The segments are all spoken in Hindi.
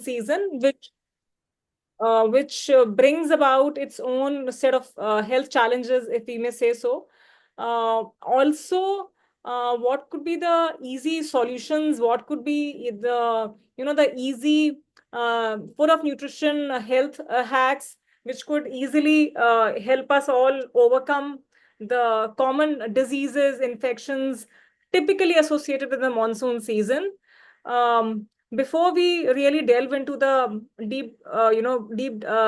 season, which brings about its own set of health challenges, if we may say so. Also, what could be the easy solutions? What could be the easy full of nutrition health hacks, which could easily help us all overcome the common diseases, infections typically associated with the monsoon season. Before we really delve into the deep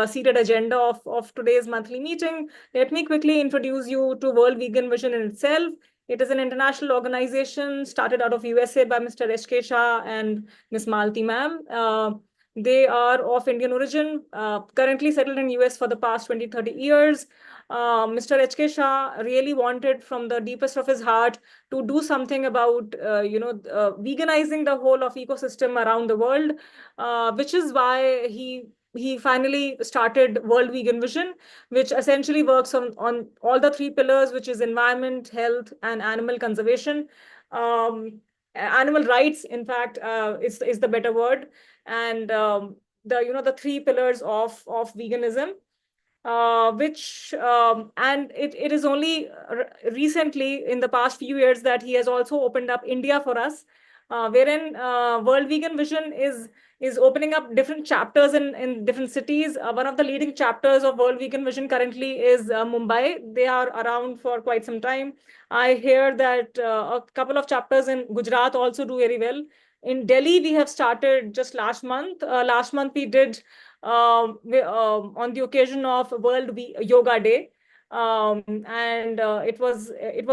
seated agenda of today's monthly meeting, let me quickly introduce you to World Vegan Vision in itself. It is an international organization started out of USA by Mr. H.K. Shah and Ms. Malti ma'am. They are of Indian origin, currently settled in US for the past 20, 30 years. Mr. H.K. Shah really wanted from the deepest of his heart to do something about veganizing the whole of ecosystem around the world, which is why he finally started World Vegan Vision, which essentially works on all the three pillars, which is environment, health, and animal conservation. Animal rights, in fact, is the better word. And the three pillars of veganism, which and it is only recently in the past few years that he has also opened up India for us, wherein World Vegan Vision is opening up different chapters in different cities. One of the leading chapters of World Vegan Vision currently is Mumbai. They are around for quite some time. I hear that a couple of chapters in Gujarat also do very well. In Delhi, we have started just last month. Last month, we did on the occasion of Yoga Day. And it was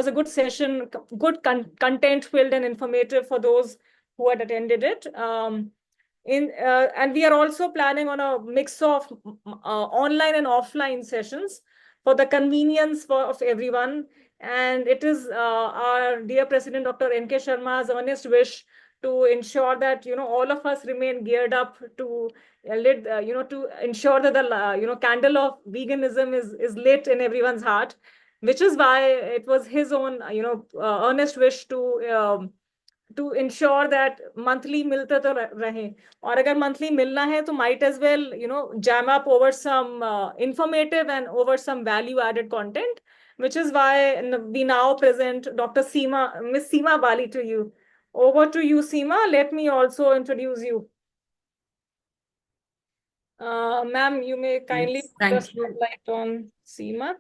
a good session, good content filled and informative for those who had attended it. And we are also planning on a mix of online and offline sessions for the convenience of everyone. And it is our dear President, Dr. N.K. Sharma's earnest wish to ensure that all of us remain geared up to to ensure that the candle of veganism is lit in everyone's heart, which is why it was his own earnest wish to ensure that monthly मिलते तो रहे, और अगर monthly मिलना है तो might as well jam up over some informative and over some value added content, which is why we now present Miss Seema Bali to you. Over to you, Seema. Let me also introduce you. Ma'am, you may kindly put a spotlight on Seema.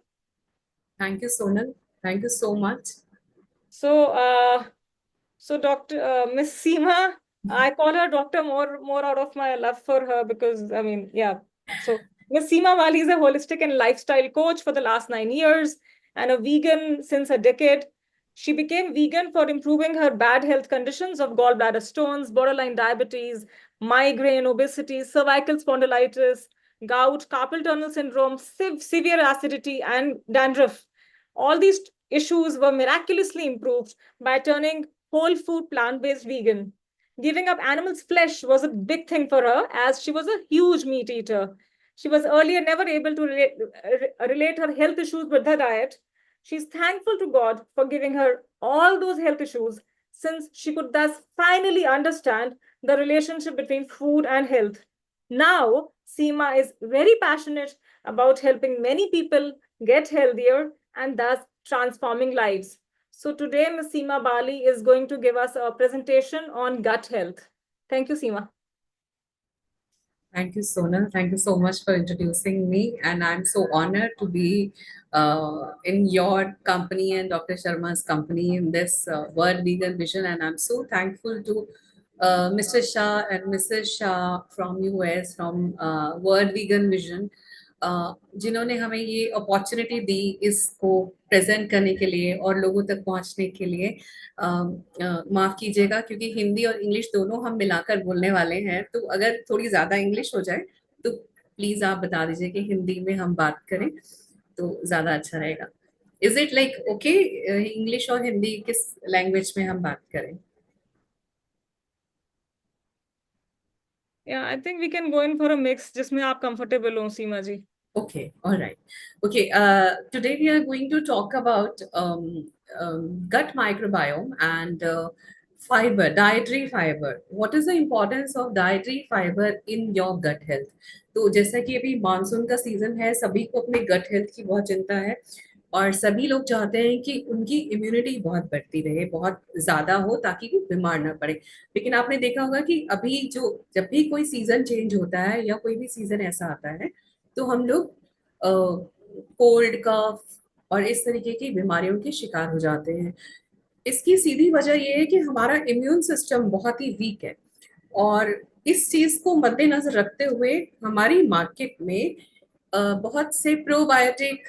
Thank you, Sonal. Thank you so much. So Dr. Miss Seema, I call her doctor more out of my love for her because, I mean, yeah. So Miss Seema Wali is a holistic and lifestyle coach for the last 9 years and a vegan since a decade. She became vegan for improving her bad health conditions of gallbladder stones, borderline diabetes, migraine, obesity, cervical spondylitis, gout, carpal tunnel syndrome, severe acidity, and dandruff. All these issues were miraculously improved by turning whole food plant-based vegan. Giving up animals' flesh was a big thing for her as she was a huge meat eater. She was earlier never able to relate her health issues with her diet. She's thankful to God for giving her all those health issues since she could thus finally understand the relationship between food and health. Now, Seema is very passionate about helping many people get healthier and thus transforming lives. So today, Ms. Seema Bali is going to give us a presentation on gut health. Thank you, Seema. Thank you, Sonal. Thank you so much for introducing me. And I'm so honored to be in your company and Dr. Sharma's company in this World Vegan Vision. And I'm so thankful to Mr. Shah and Mrs. Shah from US, from World Vegan Vision, जिन्होंने हमें ये अपॉर्चुनिटी दी इसको प्रेजेंट करने के लिए और लोगों तक पहुंचने के लिए। माफ कीजिएगा क्योंकि हिंदी और इंग्लिश दोनों हम मिलाकर बोलने वाले हैं, तो अगर थोड़ी ज्यादा इंग्लिश हो जाए तो प्लीज आप बता दीजिए कि हिंदी में हम बात करें तो ज्यादा अच्छा रहेगा। Is it like okay English और हिंदी किस लैंग्वेज में हम बात करें? Yeah, I think we can go in for a mix जिसमें आप comfortable हो, सीमा जी. Okay, all right. Okay, today we are going to talk about gut microbiome, and Fiber, dietary fiber. What is the importance of dietary fiber in your gut health? तो जैसा कि अभी मानसून का सीजन है, सभी को अपने गट हेल्थ की बहुत चिंता है और सभी लोग चाहते हैं कि उनकी इम्यूनिटी बहुत बढ़ती रहे, बहुत ज्यादा हो ताकि वो बीमार ना पड़े। लेकिन आपने देखा होगा कि अभी जो जब भी कोई सीजन चेंज होता है या कोई भी सीजन ऐसा आता है तो हम लोग कोल्ड कफ और इस तरीके की बीमारियों के शिकार हो जाते हैं। इसकी सीधी वजह ये है कि हमारा इम्यून सिस्टम बहुत ही वीक है और इस चीज को मद्देनजर रखते हुए हमारी मार्केट में बहुत से प्रोबायोटिक,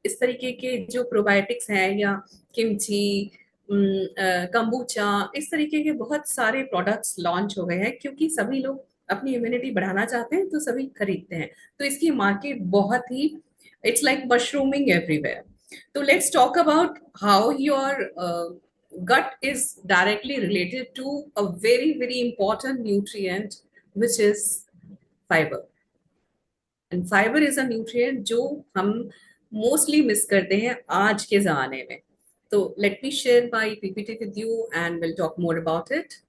इस तरीके के जो प्रोबायोटिक्स हैं या किमची, कंबूचा, इस तरीके के बहुत सारे प्रोडक्ट्स लॉन्च हो गए हैं क्योंकि सभी लोग अपनी इम्यूनिटी बढ़ाना चाहते हैं तो सभी खरीदते हैं। तो इसकी मार्केट बहुत ही, इट्स लाइक मशरूमिंग एवरीवेयर। तो let's talk about how your gut is directly related to a very very important nutrient which is fiber. And fibre is a nutrient जो हम मोस्टली मिस करते हैं आज के जमाने में। तो let me share my PPT with you and will talk more about it.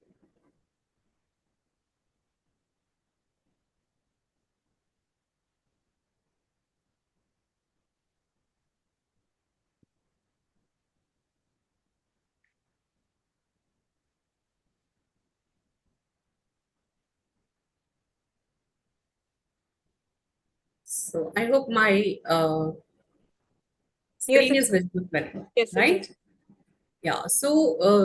So I hope my Yes, screen it is is. visible well, Yes, it is. right? Yeah, so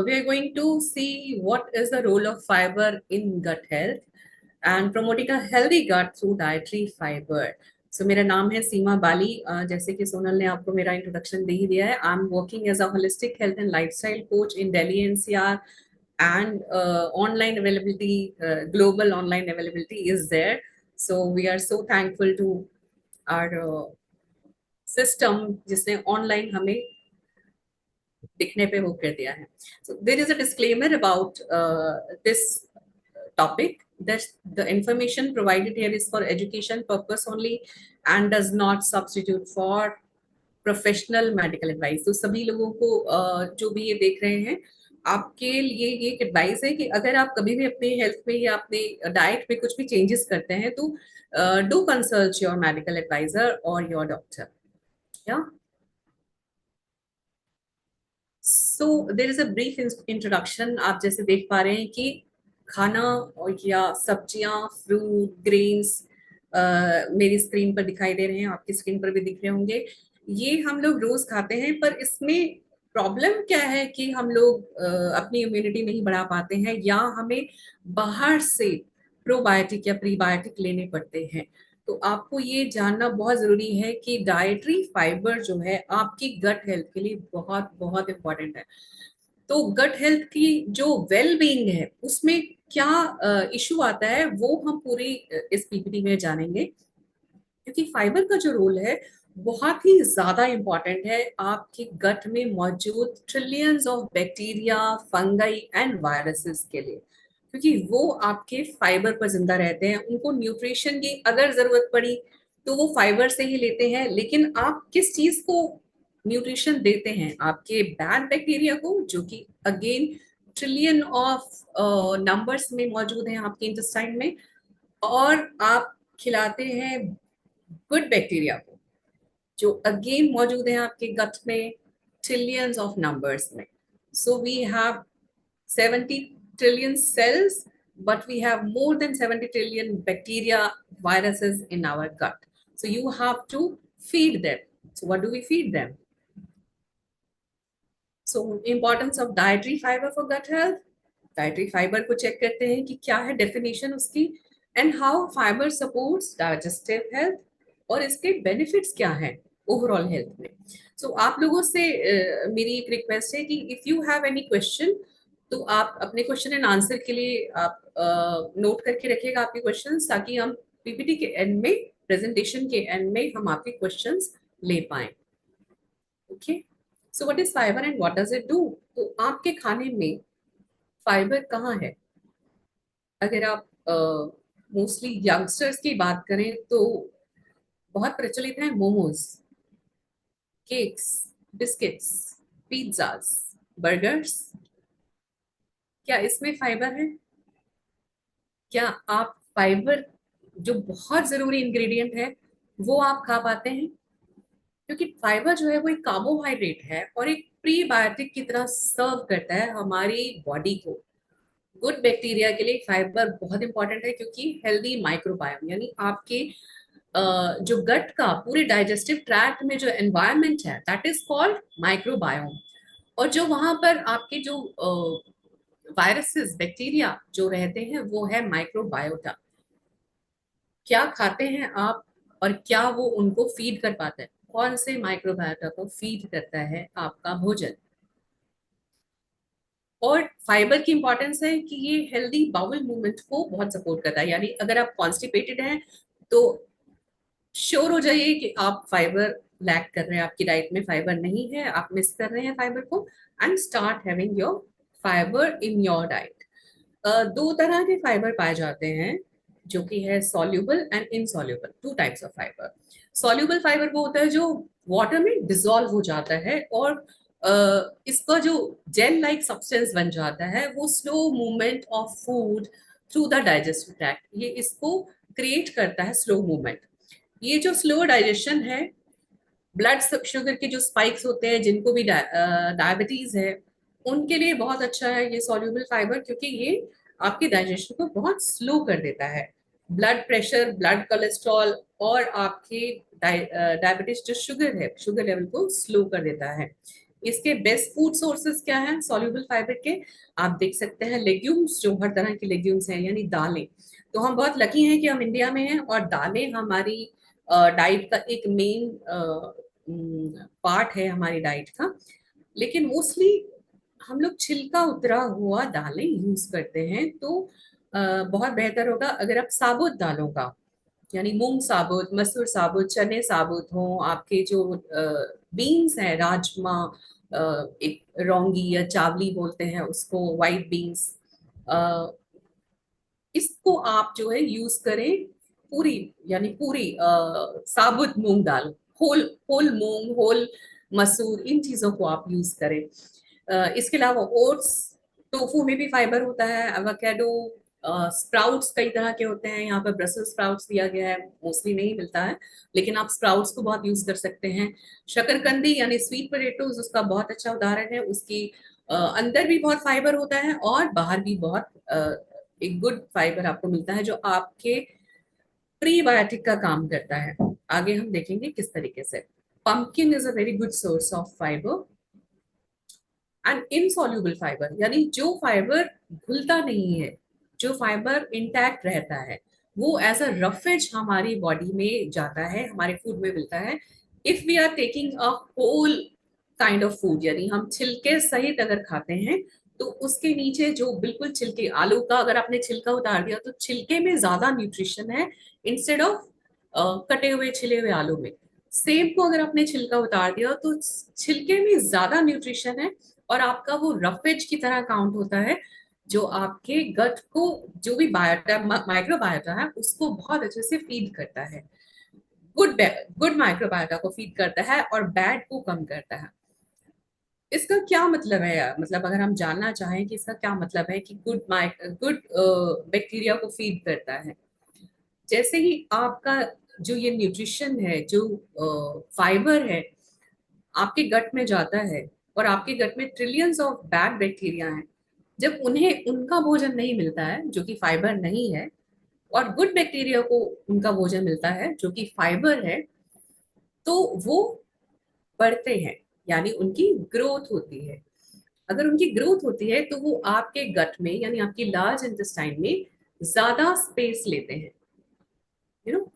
we are going to see what is the role of fiber in gut health and promoting a healthy gut through dietary fiber. So मेरा नाम है सीमा बाली। जैसे कि सोनल ने आपको मेरा इंट्रोडक्शन दे ही दिया है, I am working as a holistic health and lifestyle coach in Delhi NCR and online availability, global online availability is there. So we are so thankful to our system जिसने online हमें दिखने पे वो कर दिया है। So there is a disclaimer about this topic that the information provided here is for education purpose only and does not substitute for professional medical advice. तो सभी लोगों को जो भी ये देख रहे हैं, आपके लिए ये एक एडवाइस है कि अगर आप कभी भी अपने हेल्थ में या अपने डाइट में कुछ भी चेंजेस करते हैं तो do consult your medical advisor और योर डॉक्टर। या so there is a brief introduction. आप जैसे देख पा रहे हैं कि खाना और या सब्जियां, फ्रूट, ग्रेन्स मेरी स्क्रीन पर दिखाई दे रहे हैं, आपकी स्क्रीन पर भी दिख रहे होंगे। ये हम लोग रोज खाते हैं, पर इसमें प्रॉब्लम क्या है कि हम लोग अपनी इम्यूनिटी नहीं बढ़ा पाते हैं या हमें बाहर से प्रोबायोटिक या प्रीबायोटिक लेने पड़ते हैं। तो आपको ये जानना बहुत जरूरी है कि डाइटरी फाइबर जो है आपकी गट हेल्थ के लिए बहुत बहुत इंपॉर्टेंट है। तो गट हेल्थ की जो वेल बीइंग है उसमें क्या इशू आता है वो हम पूरी इस पीपीटी में जानेंगे, क्योंकि फाइबर का जो रोल है बहुत ही ज्यादा इंपॉर्टेंट है आपके गट में मौजूद trillions of bacteria, fungi and viruses के लिए, क्योंकि वो आपके फाइबर पर जिंदा रहते हैं। उनको न्यूट्रिशन की अगर जरूरत पड़ी तो वो फाइबर से ही लेते हैं। लेकिन आप किस चीज को न्यूट्रिशन देते हैं? आपके बैड बैक्टीरिया को, जो कि अगेन ट्रिलियन ऑफ नंबर्स में मौजूद हैं आपके इंटेस्टाइन में, और आप खिलाते हैं गुड बैक्टीरिया को जो अगेन मौजूद है आपके गट में ट्रिलियंस ऑफ नंबर्स में। So we have 70 trillion cells, but we have more than 70 trillion bacteria, viruses in our gut. So you have to feed them. So what do we feed them? So importance of dietary fiber for gut health. Dietary fibre को चेक करते हैं कि क्या है डेफिनेशन उसकी, and how fibre supports digestive health, और इसके बेनिफिट्स क्या है ओवरऑल हेल्थ में। सो आप लोगों से मेरी एक रिक्वेस्ट है कि if you have any question तो आप अपने क्वेश्चन एंड आंसर के लिए आप नोट करके रखिएगा आपके क्वेश्चंस, ताकि हम पीपीटी के एंड में, प्रेजेंटेशन के एंड में हम आपके क्वेश्चंस ले पाए। Okay, so what is fibre and what does it do? तो आपके खाने में फाइबर कहाँ है? अगर आप मोस्टली यंगस्टर्स की बात करें तो बहुत प्रचलित है momos, cakes, biscuits, pizzas, burgers. क्या इसमें फाइबर है? क्या आप फाइबर, जो बहुत जरूरी इंग्रेडिएंट है, वो आप खा पाते हैं? क्योंकि फाइबर जो है वो एक कार्बोहाइड्रेट है और एक प्रीबायोटिक की तरह सर्व करता है हमारी बॉडी को। गुड बैक्टीरिया के लिए फाइबर बहुत इंपॉर्टेंट है, क्योंकि हेल्दी माइक्रोबायोम यानी आपके जो गट का पूरे डाइजेस्टिव ट्रैक्ट में जो एनवायरनमेंट है, दैट इज कॉल्ड माइक्रोबायोम। और जो वहां पर आपके जो वायरसेस बैक्टीरिया जो रहते हैं वो है माइक्रोबायोटा। क्या खाते हैं आप और क्या वो उनको फीड कर पाता है? कौन से माइक्रोबायोटा को फीड करता है आपका भोजन? और फाइबर की इंपॉर्टेंस है कि ये हेल्दी बाउल मूवमेंट को बहुत सपोर्ट करता है। यानी अगर आप कॉन्स्टिपेटेड हैं तो श्योर हो जाइए कि आप फाइबर लैक कर रहे हैं, आपकी डाइट में फाइबर नहीं है, आप मिस कर रहे हैं फाइबर को। And start having your fibre in your diet. दो तरह के फाइबर पाए जाते हैं, जो कि है soluble and insoluble. Two types of fibre. Soluble fibre वो होता है जो वाटर में डिसॉल्व हो जाता है और इसका जो जेल लाइक सब्सटेंस बन जाता है, वो slow movement of food through the digestive tract, ये इसको क्रिएट करता है स्लो मूवमेंट। ये जो स्लो डाइजेशन है, ब्लड शुगर के जो स्पाइक्स होते हैं, जिनको भी डायबिटीज है, उनके लिए बहुत अच्छा है ये सॉल्यूबल फाइबर, क्योंकि ये आपके डाइजेशन को बहुत स्लो कर देता है। ब्लड प्रेशर, ब्लड कोलेस्ट्रॉल और आपके डायबिटीज जो शुगर है, शुगर लेवल को स्लो कर देता है। इसके बेस्ट फूड सोर्सेज क्या है सॉल्यूबल फाइबर के? आप देख सकते हैं लेग्यूम्स, जो हर तरह की लेग्यूम्स हैं यानी दालें। तो हम बहुत लकी हैं कि हम इंडिया में हैं और दालें हमारी डाइट का एक मेन पार्ट है हमारी डाइट का। लेकिन मोस्टली हम लोग छिलका उतरा हुआ दालें यूज करते हैं। तो बहुत बेहतर होगा अगर आप साबुत दालों का, यानी मूंग साबुत, मसूर साबुत, चने साबुत हो, आपके जो बीन्स हैं, राजमा, एक रौंगी या चावली बोलते हैं उसको, वाइट बीन्स, इसको आप जो है यूज करें। पूरी, यानी पूरी साबुत मूंग दाल, होल होल मूंग, होल मसूर, इन चीजों को आप यूज करें। इसके अलावा ओट्स, टोफू में भी फाइबर होता है, एवोकेडो, स्प्राउट्स कई तरह के होते हैं। यहाँ पर ब्रसेल स्प्राउट्स दिया गया है, मोस्टली नहीं मिलता है, लेकिन आप स्प्राउट्स को बहुत यूज कर सकते हैं। शकरकंदी यानी स्वीट पोटैटोज उसका बहुत अच्छा उदाहरण है। उसकी अंदर भी बहुत फाइबर होता है और बाहर भी बहुत एक गुड फाइबर आपको मिलता है, जो आपके प्रीबायोटिक का काम करता है। आगे हम देखेंगे किस तरीके से। Pumpkin is a very good source of fibre. And insoluble fibre यानी जो फाइबर घुलता नहीं है, जो फाइबर इंटैक्ट रहता है, वो एज अ रफेज हमारी बॉडी में जाता है, हमारे फूड में मिलता है। If we are taking a whole kind of food, यानी हम छिलके सहित अगर खाते हैं, तो उसके नीचे जो बिल्कुल छिलके, आलू का अगर आपने छिलका उतार दिया तो छिलके में ज्यादा न्यूट्रिशन है इंस्टेड ऑफ कटे हुए छिले हुए आलू में। सेब को अगर आपने छिलका उतार दिया तो छिलके में ज्यादा न्यूट्रिशन है और आपका वो रफेज की तरह काउंट होता है, जो आपके गट को, जो भी बायोटा, माइक्रोबायोटा है, उसको बहुत अच्छे से फीड करता है। गुड गुड माइक्रोबायोटा को फीड करता है और बैड को कम करता है। इसका क्या मतलब है यार? मतलब अगर हम जानना चाहें कि इसका क्या मतलब है कि गुड बैक्टीरिया को फीड करता है, जैसे ही आपका जो ये न्यूट्रिशन है, जो फाइबर है, आपके गट में जाता है और आपके गट में ट्रिलियंस ऑफ बैड बैक्टीरिया हैं, जब उन्हें उनका भोजन नहीं मिलता है जो कि फाइबर नहीं है, और गुड बैक्टीरिया को उनका भोजन मिलता है जो कि फाइबर है, तो वो बढ़ते हैं, यानी उनकी ग्रोथ होती है। अगर उनकी ग्रोथ होती है तो वो आपके गट में, यानी आपकी लार्ज इंटेस्टाइन में ज्यादा स्पेस लेते हैं।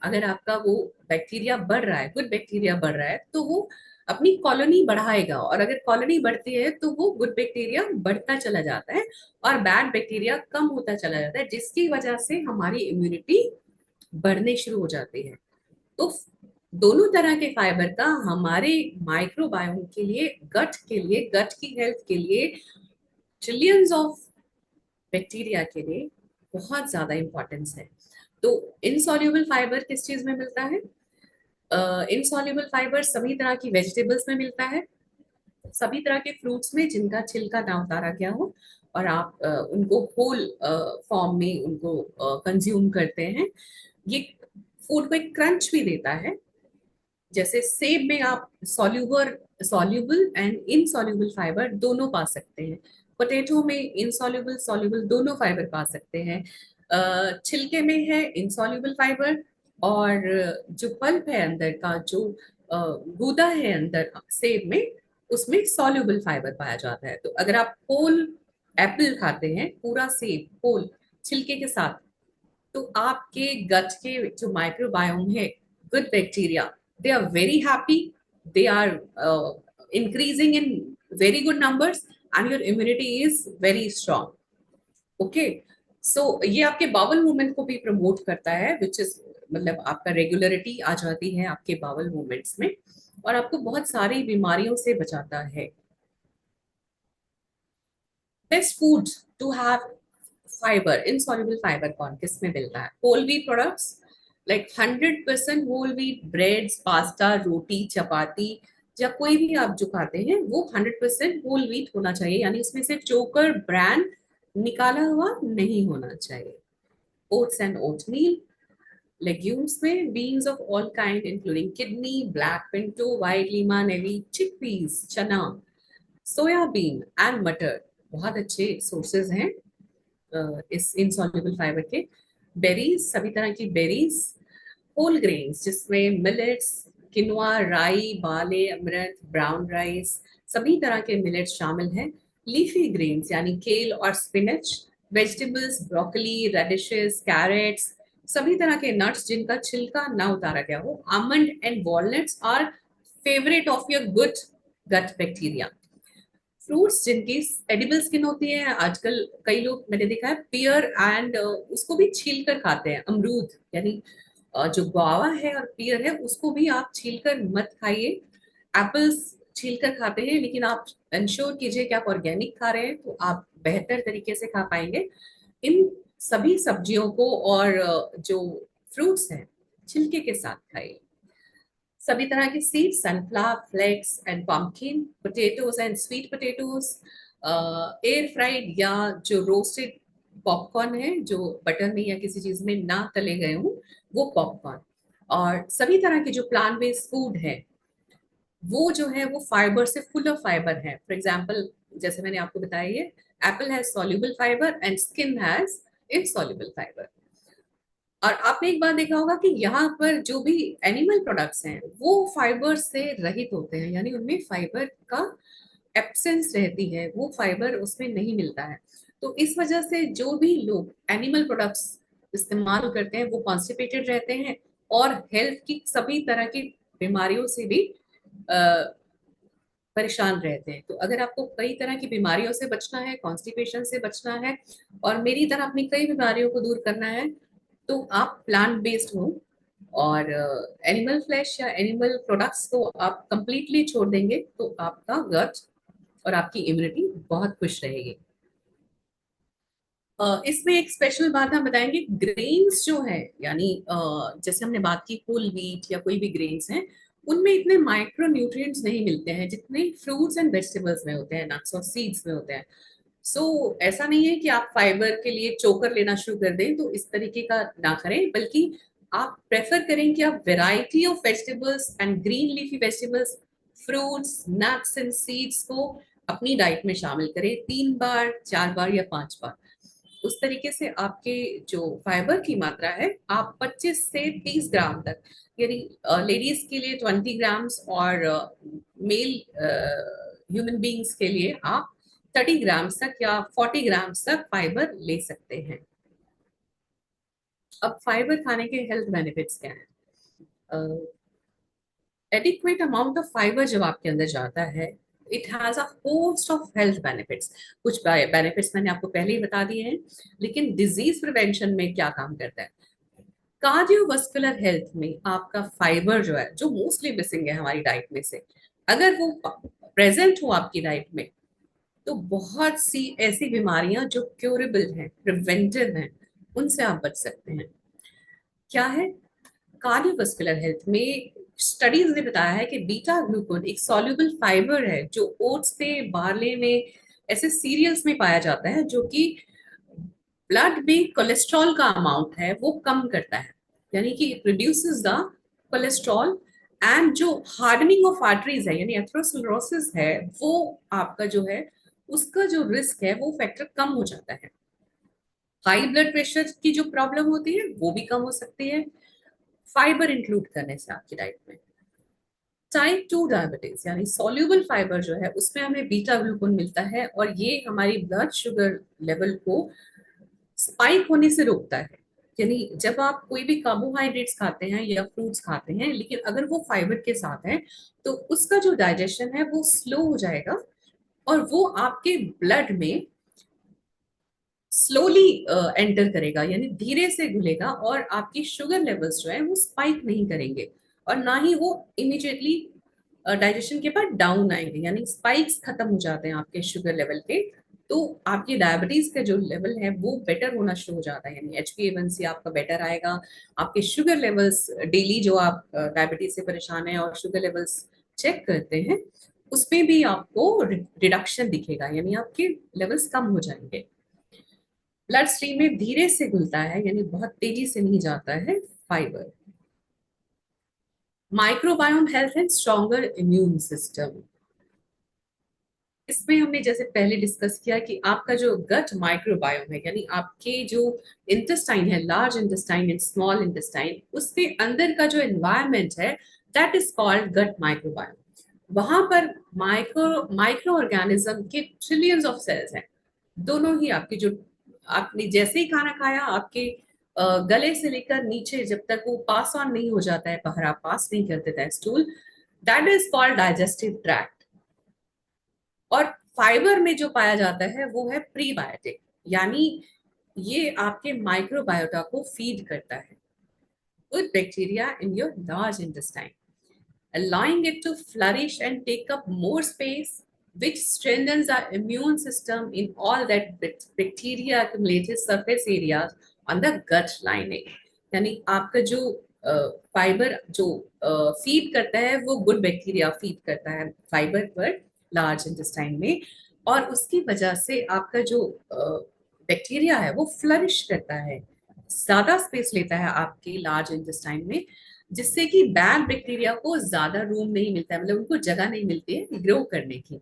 अगर आपका वो बैक्टीरिया बढ़ रहा है, गुड बैक्टीरिया बढ़ रहा है, तो वो अपनी कॉलोनी बढ़ाएगा, और अगर कॉलोनी बढ़ती है तो वो गुड बैक्टीरिया बढ़ता चला जाता है और बैड बैक्टीरिया कम होता चला जाता है, जिसकी वजह से हमारी इम्यूनिटी बढ़ने शुरू हो जाती है। तो दोनों तरह के फाइबर का हमारे माइक्रोबायोम के लिए, गट के लिए, गट की हेल्थ के लिए, ट्रिलियंस ऑफ बैक्टीरिया के लिए बहुत ज्यादा इंपॉर्टेंस है। तो इनसॉल्यूबल फाइबर किस चीज में मिलता है? इनसॉल्यूबल फाइबर सभी तरह की वेजिटेबल्स में मिलता है, सभी तरह के फ्रूट्स में जिनका छिलका ना उतारा गया हो, और आप उनको होल फॉर्म में उनको कंज्यूम करते हैं, ये फूड को एक क्रंच भी देता है। जैसे सेब में आप सॉल्यूबल एंड इनसॉल्यूबल फाइबर दोनों पा सकते हैं, पोटैटो में इनसॉल्यूबल सॉल्यूबल दोनों फाइबर पा सकते हैं। छिलके में है इनसॉल्यूबल फाइबर, और जो पल्प है अंदर का, जो गूदा है अंदर सेब में, उसमें सॉल्यूबल फाइबर पाया जाता है। तो अगर आप होल एप्पल खाते हैं, पूरा सेब होल छिलके के साथ, तो आपके गट के जो माइक्रोबायोम है, good bacteria, they are very happy, they are increasing in very good numbers, and your immunity is very strong. Okay, so ये आपके बावल मूवमेंट को भी प्रमोट करता है, विच इज मतलब आपका रेगुलरिटी आ जाती है आपके बावल मूवमेंट्स में, और आपको बहुत सारी बीमारियों से बचाता है। Best food to have fibre, insoluble fibre कौन किस में मिलता है? Whole wheat products, like 100% whole wheat breads, pasta, roti, chapati, या कोई भी आप जो खाते हैं वो 100% होल व्हीट होना चाहिए, यानी उसमें से चोकर ब्रांड निकाला हुआ नहीं होना चाहिए। ओट्स एंड ओटमील, लेग्यूम्स में beans of all kind including kidney, black Pinto, white Lima, navy, chickpeas, चना, सोयाबीन एंड मटर बहुत अच्छे सोर्सेज हैं इस इनसॉल्युबल फाइबर के। बेरीज, सभी तरह की बेरीज, होल ग्रेन्स जिसमें मिलेट्स, किनवा, राई, बाले, अमरंथ, ब्राउन राइस, सभी तरह के मिलेट्स शामिल हैं। लीफी ग्रेन्स यानी केल और स्पिनच, वेजिटेबल्स, ब्रोकली, रेडिशेस, कैरेट्स, सभी तरह के नट्स जिनका छिलका ना उतारा गया हो। Almond and walnuts are favourite of your good gut bacteria. Fruits जिनकी एडिबल स्किन होती है, आजकल कई लोग मैंने देखा है पियर एंड उसको भी छील कर खाते हैं। अमरूद यानी जो गुआवा है और पियर है, उसको भी आप छील कर मत खाइए। एप्पल्स छील कर खाते हैं, लेकिन आप इंश्योर कीजिए कि आप ऑर्गेनिक खा रहे हैं, तो आप बेहतर तरीके से खा पाएंगे। इन सभी सब्जियों को और जो फ्रूट्स हैं छिलके के साथ खाइए। सभी तरह के seeds, sunflower, flax and pumpkin, potatoes and sweet potatoes, air fried या जो रोस्टेड पॉपकॉर्न है जो बटर में या किसी चीज में ना तले गए हों, वो पॉपकॉर्न, और सभी तरह के जो प्लांट बेस्ड फूड है वो जो है वो फाइबर से फुल ऑफ फाइबर है। फॉर एग्जाम्पल, जैसे मैंने आपको बताया, ये Apple has soluble fibre and skin has insoluble fibre. और आपने एक बात देखा होगा कि यहाँ पर जो भी एनिमल प्रोडक्ट्स हैं वो फाइबर से रहित होते हैं, यानी उनमें फाइबर का एब्सेंस रहती है, वो फाइबर उसमें नहीं मिलता है। तो इस वजह से जो भी लोग एनिमल प्रोडक्ट्स इस्तेमाल करते हैं वो कॉन्स्टिपेटेड रहते हैं, और हेल्थ की सभी तरह की बीमारियों से भी परेशान रहते हैं। तो अगर आपको कई तरह की बीमारियों से बचना है, कॉन्स्टिपेशन से बचना है, और मेरी तरह अपनी कई बीमारियों को दूर करना है, तो आप प्लांट बेस्ड हो, और एनिमल फ्लैश या एनिमल प्रोडक्ट्स को आप कंप्लीटली छोड़ देंगे, तो आपका गट और आपकी इम्यूनिटी बहुत खुश रहेगी। इसमें एक स्पेशल बात हम बताएंगे, ग्रेन्स जो है, यानी जैसे हमने बात की होल व्हीट या कोई भी ग्रेन्स हैं, उनमें इतने माइक्रो न्यूट्रिएंट्स नहीं मिलते हैं जितने फ्रूट्स एंड वेजिटेबल्स में होते हैं, नट्स और सीड्स में होते हैं। सो ऐसा नहीं है कि आप फाइबर के लिए चोकर लेना शुरू कर दें, तो इस तरीके का ना करें, बल्कि आप प्रेफर करें कि आप variety of vegetables and green leafy vegetables, fruits, nuts and seeds को अपनी डाइट में शामिल करें 3 बार, 4 बार या 5 बार। उस तरीके से आपके जो फाइबर की मात्रा है, आप 25 से 30 ग्राम तक, यानी लेडीज के लिए 20 ग्राम्स और मेल ह्यूमन बींग्स के लिए आप 30 ग्राम्स तक या 40 ग्राम्स तक फाइबर ले सकते हैं। अब फाइबर खाने के हेल्थ बेनिफिट्स क्या हैं? एडिक्वेट अमाउंट ऑफ फाइबर जब आपके अंदर जाता है, it has a host of health benefits. कुछ बेनिफिट्स मैंने आपको पहले ही बता दिए हैं, लेकिन डिजीज प्रिवेंशन में क्या काम करता है? कार्डियोवास्कुलर हेल्थ में आपका फाइबर जो है, जो मोस्टली मिसिंग है हमारी डाइट में से, अगर वो प्रेजेंट हो आपकी डाइट में, तो बहुत सी ऐसी बीमारियां जो क्योरेबल हैं, प्रिवेंटिव हैं, उनसे आप बच सकते हैं। क्या है? कार्डियोवास्कुलर हेल्थ में स्टडीज ने बताया है कि बीटा ग्लूकोन एक सॉल्युबल फाइबर है जो ओट्स में, बार्ले में, ऐसे सीरियल्स में पाया जाता है, जो कि ब्लड में कोलेस्ट्रॉल का अमाउंट है वो कम करता है, यानी कि it reduces the cholesterol. And जो हार्डनिंग ऑफ आर्टरीज है, यानी एथेरोस्क्लेरोसिस है, वो आपका जो है उसका जो रिस्क है वो फैक्टर कम हो जाता है। हाई ब्लड प्रेशर की जो प्रॉब्लम होती है वो भी कम हो सकती है फाइबर इंक्लूड करने से आपकी डाइट में। टाइप 2 डायबिटीज यानी सॉल्युबल फाइबर जो है उसमें हमें बीटा ग्लूकोन मिलता है, और ये हमारी ब्लड शुगर लेवल को स्पाइक होने से रोकता है। यानी जब आप कोई भी कार्बोहाइड्रेट्स खाते हैं या फ्रूट्स खाते हैं, लेकिन अगर वो फाइबर के साथ है, तो उसका जो डाइजेशन है वो स्लो हो जाएगा, और वो आपके ब्लड में स्लोली एंटर करेगा, यानी धीरे से घुलेगा, और आपकी शुगर लेवल्स जो है वो स्पाइक नहीं करेंगे, और ना ही वो इमिडिएटली डाइजेशन के बाद डाउन आएंगे, यानी स्पाइक्स खत्म हो जाते हैं आपके शुगर लेवल के। तो आपकी डायबिटीज का जो लेवल है वो बेटर होना शुरू हो जाता है, यानी HbA1c आपका बेटर आएगा। आपके शुगर लेवल्स डेली, जो आप डायबिटीज से परेशान है और शुगर लेवल्स चेक करते हैं, उसमें भी आपको रिडक्शन दिखेगा, यानी आपके लेवल्स कम हो जाएंगे। ब्लड स्ट्रीम में धीरे से घुलता है, यानी बहुत तेजी से नहीं जाता है fibre. Microbiome health and stronger immune system, इसमें हमने जैसे पहले डिस्कस किया कि आपका जो गट माइक्रोबायोम है, यानी आपके जो इंटेस्टाइन है, large intestine and small intestine, उसके अंदर का जो एनवायरनमेंट है, that is called gut microbiome. वहां पर माइक्रो ऑर्गेनिज्म के ट्रिलियंस ऑफ सेल्स हैं। दोनों ही आपकी जो, आपने जैसे ही खाना खाया, आपके गले से लेकर नीचे जब तक वो पास ऑन नहीं हो जाता है, पहरा पास नहीं कर देता है stool, that is called digestive tract. और फाइबर में जो पाया जाता है वो है प्रीबायोटिक, यानी ये आपके माइक्रोबायोटा को फीड करता है, good bacteria in your large intestine, allowing it to flourish and take up more space, which strengthens our immune system in all that bacteria accumulated surface areas on the gut lining। यानी आपका जो फाइबर जो फीड करता है वो गुड बैक्टीरिया फीड करता है फाइबर पर लार्ज इंटेस्टाइन में, और उसकी वजह से आपका जो बैक्टीरिया है वो फ्लरिश करता है, ज्यादा स्पेस लेता है आपके लार्ज इंटेस्टाइन में, जिससे कि बैड बैक्टीरिया को ज्यादा रूम नहीं मिलता है, मतलब उनको जगह नहीं मिलती है ग्रो करने की।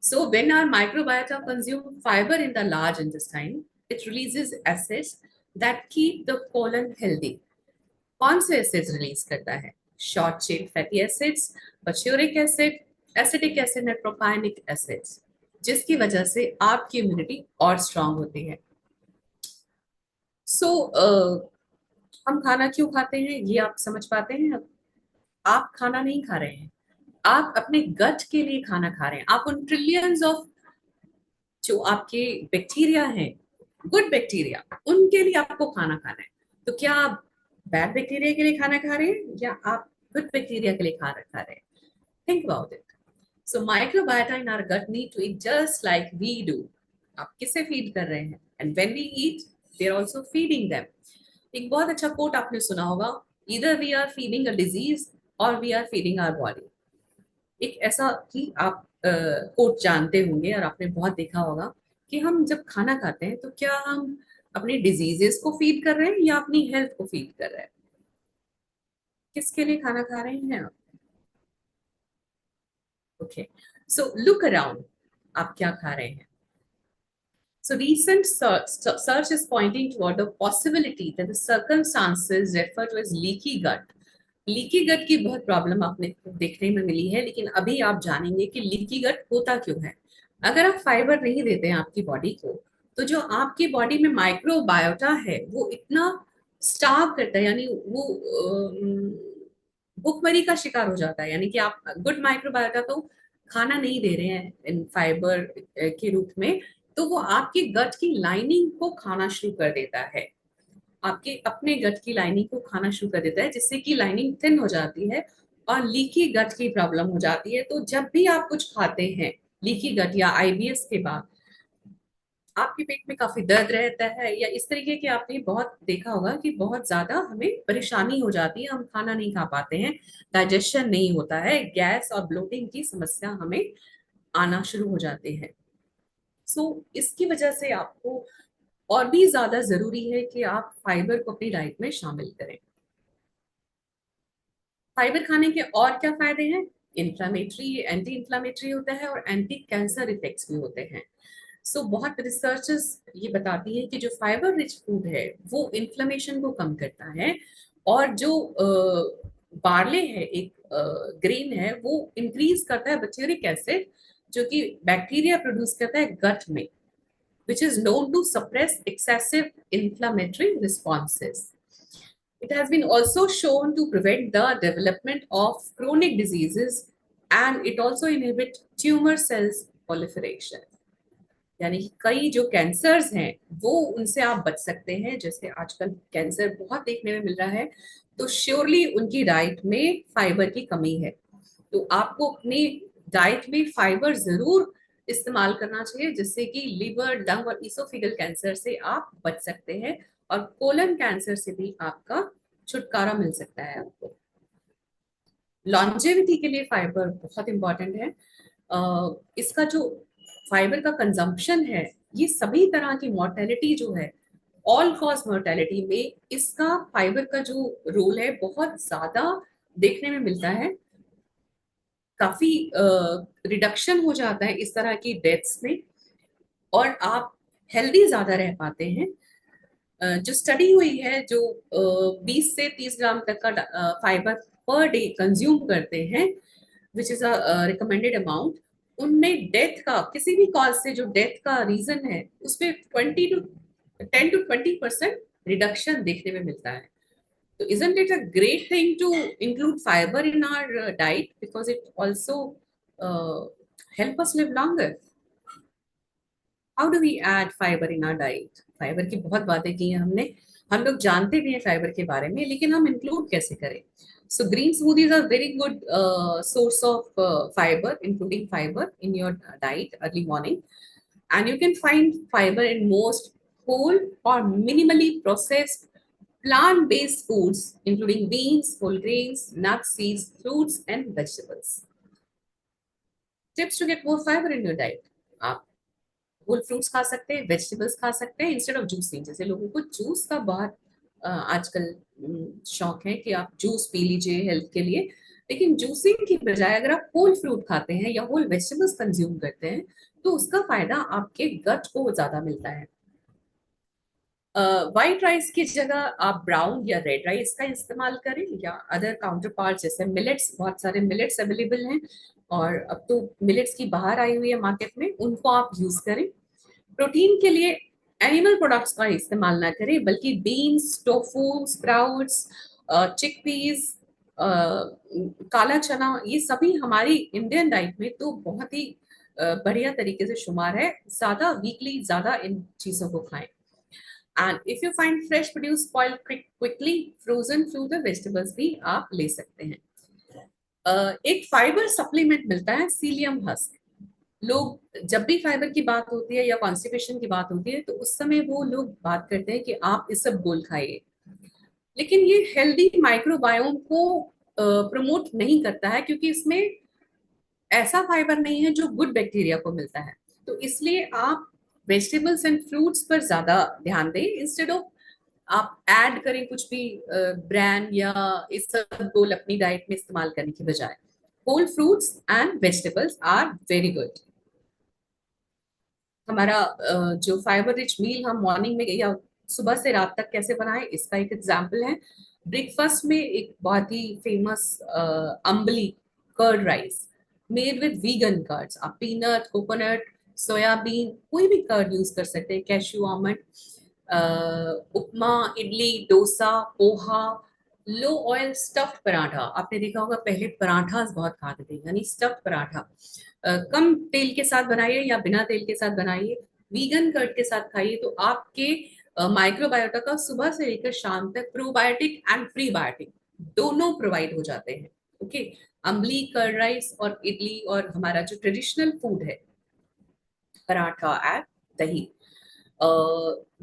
So when our microbiota consume fibre in the large intestine, it releases acids that keep the colon healthy. कौन से एसिड्स रिलीज करता है? Short chain fatty acids, butyric acid, acetic acid and propionic acids, जिसकी वजह से आपकी इम्यूनिटी और स्ट्रांग होती है। सो हम खाना क्यों खाते हैं ये आप समझ पाते हैं? आप खाना नहीं खा रहे हैं, आप अपने गट के लिए खाना खा रहे हैं। आप उन ट्रिलियंस ऑफ जो आपके बैक्टीरिया हैं, गुड बैक्टीरिया, उनके लिए आपको खाना खाना है। तो क्या आप बैड बैक्टीरिया के लिए खाना खा रहे हैं, या आप गुड बैक्टीरिया के लिए खाना खा रहे हैं? Think about it. So microbiota in our gut need to eat just like we do. आप किसे फीड कर रहे हैं? And when we eat, they are also feeding them. एक बहुत अच्छा कोट आपने सुना होगा, either we are feeding a disease or we are feeding our body। एक ऐसा कि आप कोट जानते होंगे और आपने बहुत देखा होगा कि हम जब खाना खाते हैं तो क्या हम अपनी डिजीजेस को फीड कर रहे हैं या अपनी हेल्थ को फीड कर रहे हैं? किसके लिए खाना खा रहे हैं आप? ओके, सो लुक अराउंड, आप क्या खा रहे हैं? So recent search is pointing toward the possibility that the circumstances referred to as leaky gut। Leaky gut की बहुत प्रॉब्लम आपने देखने में मिली है, लेकिन अभी आप जानेंगे कि लीकी गट होता क्यों है। अगर आप फाइबर नहीं देते हैं आपकी बॉडी को, तो जो आपकी बॉडी में माइक्रोबायोटा है वो इतना स्टार्व करता है, यानी वो भूखमरी का शिकार हो जाता है, यानी कि आप गुड माइक्रोबायोटा तो खाना नहीं दे रहे हैं इन फाइबर के रूप में, तो वो आपके गट की लाइनिंग को खाना शुरू कर देता है, आपके अपने गट की लाइनिंग को खाना शुरू कर देता है, जिससे कि लाइनिंग थिन हो जाती है और लीकी गट की प्रॉब्लम हो जाती है। तो जब भी आप कुछ खाते हैं लीकी गट या IBS के बाद, आपके पेट में काफी दर्द रहता है, या इस तरीके के आपने बहुत देखा होगा कि बहुत ज्यादा हमें परेशानी हो जाती है, हम खाना नहीं खा पाते हैं, डाइजेशन नहीं होता है, गैस और ब्लोटिंग की समस्या हमें आना शुरू हो जाती है। सो इसकी वजह से आपको और भी ज्यादा जरूरी है कि आप फाइबर को अपनी डाइट में शामिल करें। फाइबर खाने के और क्या फायदे हैं? इन्फ्लामेटरी, एंटी इन्फ्लामेटरी होता है और एंटी कैंसर इफेक्ट्स भी होते हैं। बहुत रिसर्चेस ये बताती है कि जो फाइबर रिच फूड है वो इन्फ्लेमेशन को कम करता है, और जो बार्ले है, एक ग्रेन है, वो इंक्रीज करता है बच्चेरिक एसिड, जो कि बैक्टीरिया प्रोड्यूस करता है गट में, which is known to suppress excessive inflammatory responses. It has been also shown to prevent the development of chronic diseases, and it also inhibit tumor cells proliferation. यानी कि कई जो कैंसर्स हैं वो उनसे आप बच सकते हैं। जैसे आजकल कैंसर बहुत देखने में मिल रहा है, तो श्योरली उनकी डाइट में फाइबर की कमी है। तो आपको अपनी डाइट में फाइबर जरूर इस्तेमाल करना चाहिए, जिससे कि लिवर, लंग और इसोफिगल कैंसर से आप बच सकते हैं, और कोलन कैंसर से भी आपका छुटकारा मिल सकता है आपको। लॉन्जेविटी के लिए फाइबर बहुत इंपॉर्टेंट है। इसका जो फाइबर का कंजम्पशन है, ये सभी तरह की मोर्टेलिटी जो है, ऑल कॉज मोर्टेलिटी में इसका फाइबर का जो रोल है बहुत ज्यादा देखने में मिलता है। काफी रिडक्शन हो जाता है इस तरह की डेथ्स में, और आप हेल्दी ज्यादा रह पाते हैं। जो स्टडी हुई है, जो 20 से 30 ग्राम तक का फाइबर पर डे कंज्यूम करते हैं, which is a recommended amount, उनमें डेथ का, किसी भी कॉज से जो डेथ का रीजन है, उसमें 10 to 20% रिडक्शन देखने में मिलता है। So isn't it a great thing to include fiber in our diet, because it also uh, help us live longer? How do we add fiber in our diet? Fibre की बहुत बातें की हैं हमने, हम लोग जानते भी हैं फाइबर के बारे में, लेकिन हम इंक्लूड कैसे करें? So green smoothies are very good source of fiber, including fiber in your diet early morning, and you can find fiber in most whole or minimally processed plant-based foods, including beans, whole grains, nuts, seeds, fruits, and vegetables. Tips to get more fiber in your diet. आप होल फ्रूट्स खा सकते हैं, वेजिटेबल्स खा सकते हैं इंस्टेड ऑफ जूसिंग। जैसे लोगों को जूस का बहुत आजकल शौक है कि आप जूस पी लीजिए हेल्थ के लिए, लेकिन जूसिंग की बजाय अगर आप होल फ्रूट खाते हैं या होल वेजिटेबल्स कंज्यूम करते हैं, तो उसका फायदा आपके गट को ज्यादा मिलता है। व्हाइट राइस की जगह आप ब्राउन या रेड राइस का इस्तेमाल करें, या अदर काउंटर पार्ट जैसे मिलेट्स, बहुत सारे मिलेट्स अवेलेबल हैं, और अब तो मिलेट्स की बाहर आई हुई है मार्केट में, उनको आप यूज करें। प्रोटीन के लिए एनिमल प्रोडक्ट्स का इस्तेमाल ना करें, बल्कि बीन्स, टोफू, स्प्राउट्स, चिकपीस, काला चना, ये सभी हमारी इंडियन डाइट में तो बहुत ही बढ़िया तरीके से शुमार है। ज्यादा वीकली ज्यादा इन चीजों को खाएं। And if you find fresh produce spoil quickly, frozen fruit और वेजिटेबल्स भी आप ले सकते हैं। एक फाइबर सप्लीमेंट मिलता है, सीलियम हस्क। लोग जब भी फाइबर की बात होती है या कॉन्स्टिपेशन की बात होती है, तो उस समय वो लोग बात करते हैं कि आप इसबगोल खाइए, लेकिन ये हेल्दी माइक्रोबायोम को प्रमोट नहीं करता है, क्योंकि इसमें ऐसा फाइबर नहीं है जो गुड बैक्टीरिया को मिलता है। तो इसलिए आप वेजिटेबल्स एंड फ्रूट्स पर ज्यादा ध्यान दें, इंस्टेड ऑफ आप ऐड करें कुछ भी ब्रांड या इसबगोल अपनी डाइट में इस्तेमाल करने की बजाय। Whole fruits and vegetables are very good. हमारा जो फाइबर रिच मील हम मॉर्निंग में या सुबह से रात तक कैसे बनाएं, इसका एक एग्जांपल है। ब्रेकफास्ट में एक बहुत ही famous ambali curd rice made with vegan curds. आप पीनट, कोकोनट, सोयाबीन, कोई भी कर्ड यूज कर सकते हैं, cashew, almond. Upma, idli, dosa, poha, low oil stuffed paratha. आपने देखा होगा पहले पराठा बहुत खाते थे, यानी स्टफ्ड पराठा। कम तेल के साथ बनाइए या बिना तेल के साथ बनाइए, वीगन कर्ड के साथ खाइए, तो आपके माइक्रोबायोटा का सुबह से लेकर शाम तक प्रोबायोटिक एंड प्रीबायोटिक दोनों प्रोवाइड हो जाते हैं। ओके, अम्बली, कर्ड राइस और इडली, और हमारा जो ट्रेडिशनल फूड है पराठा एंड दही।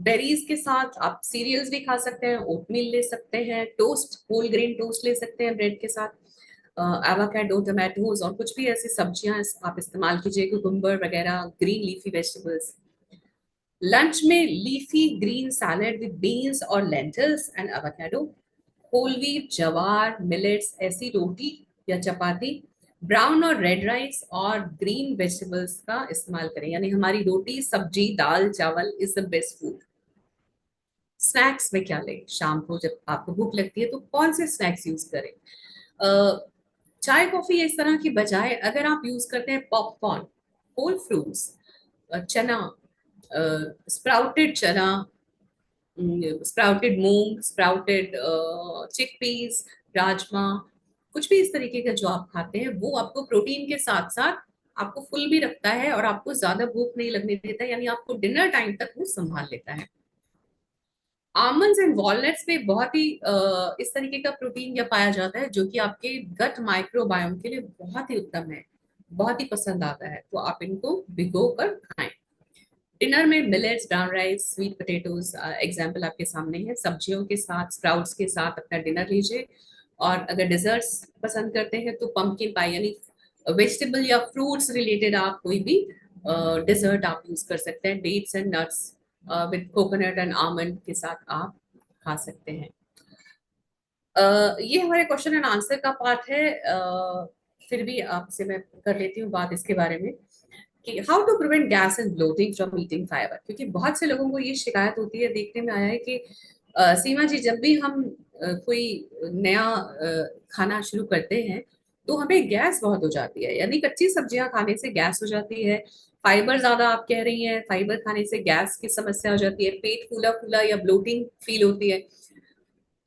बेरीज के साथ आप सीरियल्स भी खा सकते हैं, ओटमील ले सकते हैं, टोस्ट, होल ग्रेन टोस्ट ले सकते हैं ब्रेड के साथ। एवोकाडो, टोमेटोज और कुछ भी ऐसी सब्जियां आप इस्तेमाल कीजिए, कुकुम्बर वगैरह, ग्रीन लीफी वेजिटेबल्स। लंच में leafy green salad with beans और lentils and avocado. Whole wheat, jowar, millets ऐसी रोटी या चपाती। ब्राउन और रेड राइस और ग्रीन वेजिटेबल्स का इस्तेमाल करें, यानी हमारी रोटी, सब्जी, दाल, चावल is the best food. Snacks में क्या लें? शाम को जब आपको भूख लगती है तो कौन से स्नैक्स यूज करें? चाय कॉफी इस तरह की बजाय अगर आप यूज करते हैं पॉपकॉर्न, होल फ्रूट्स, चना, स्प्राउटेड चना, स्प्राउटेड मूंग, स्प्राउटेड चिकपीस, राजमा, कुछ भी इस तरीके का जो आप खाते हैं वो आपको प्रोटीन के साथ साथ आपको फुल भी रखता है और आपको ज्यादा भूख नहीं लगने देता, यानी आपको डिनर टाइम तक वो संभाल लेता है। आमंड्स एंड वॉलनट्स पे बहुत ही इस तरीके का प्रोटीन या पाया जाता है जो कि आपके गट माइक्रोबायोम के लिए बहुत ही उत्तम है, बहुत ही पसंद आता है, तो आप इनको भिगो कर खाएं। डिनर में millets, brown rice, sweet potatoes example आपके सामने है, सब्जियों के साथ, स्प्राउट्स के साथ अपना डिनर लीजिए। और अगर डिजर्ट्स पसंद करते हैं तो पंपकिन पाई, यानी वेजिटेबल या फ्रूट्स रिलेटेड आप कोई भी डिजर्ट आप यूज कर सकते हैं। Dates and nuts with coconut and almond के साथ आप खा सकते हैं। ये हमारे क्वेश्चन एंड आंसर का पार्ट है। फिर भी आपसे मैं कर लेती हूँ बात इसके बारे में कि how to prevent gas and bloating from eating fibre, क्योंकि बहुत से लोगों को ये शिकायत होती है, देखने में आया है कि सीमा जी, जब भी हम कोई नया खाना शुरू करते हैं तो हमें गैस बहुत हो जाती है, यानी कच्ची सब्जियां खाने से गैस हो जाती है। फाइबर ज्यादा आप कह रही हैं, फाइबर खाने से गैस की समस्या हो जाती है, पेट फूला फूला या ब्लोटिंग फील होती है।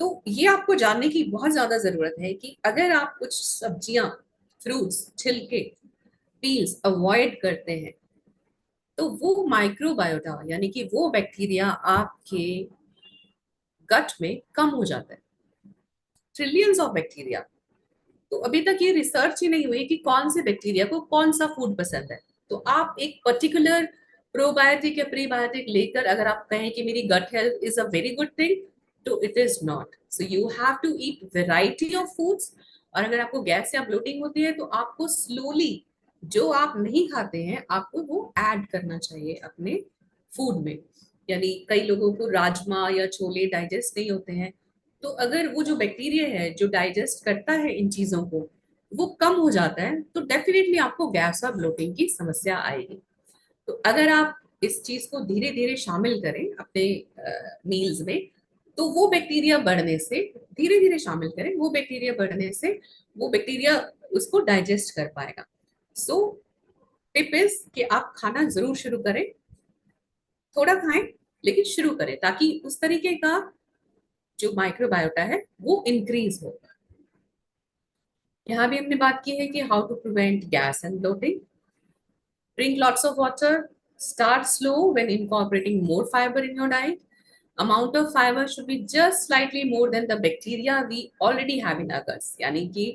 तो ये आपको जानने की बहुत ज्यादा जरूरत है कि अगर आप कुछ सब्जियां, फ्रूट्स, छिलके, पील्स अवॉइड करते हैं तो वो माइक्रोबायोटा यानी कि वो बैक्टीरिया आपके गट में कम हो जाता है। Trillions of bacteria. तो अभी तक ये रिसर्च ही नहीं हुई कि कौन से बैक्टीरिया को कौन सा फूड पसंद है। तो आप एक पर्टिकुलर प्रोबायोटिक या प्रीबायोटिक लेकर अगर आप कहें कि मेरी gut health is a very good thing, तो it is not. So you have to eat variety of foods. और अगर आपको गैस या ब्लोटिंग होती है तो आपको स्लोली जो आप नहीं खाते हैं आपको वो ऐड करना चाहिए अपने फूड में। यानी कई लोगों को राजमा या छोले डाइजेस्ट नहीं होते हैं, तो अगर वो जो बैक्टीरिया है जो डाइजेस्ट करता है इन चीजों को वो कम हो जाता है तो डेफिनेटली आपको गैस और ब्लोटिंग की समस्या आएगी। तो अगर आप इस चीज को धीरे धीरे शामिल करें अपने मील्स में, तो वो बैक्टीरिया बढ़ने से, धीरे धीरे शामिल करें, वो बैक्टीरिया बढ़ने से वो बैक्टीरिया उसको डाइजेस्ट कर पाएगा। सो टिप इज कि आप खाना जरूर शुरू करें, थोड़ा खाएं लेकिन शुरू करें, ताकि उस तरीके का जो माइक्रोबायोटा है वो इंक्रीज हो। यहाँ भी हमने बात की है कि how to prevent gas and bloating. Drink lots of water, start slow when incorporating more fiber in your diet. Amount of fiber should be just slightly more than the bacteria we already have in our guts, यानी कि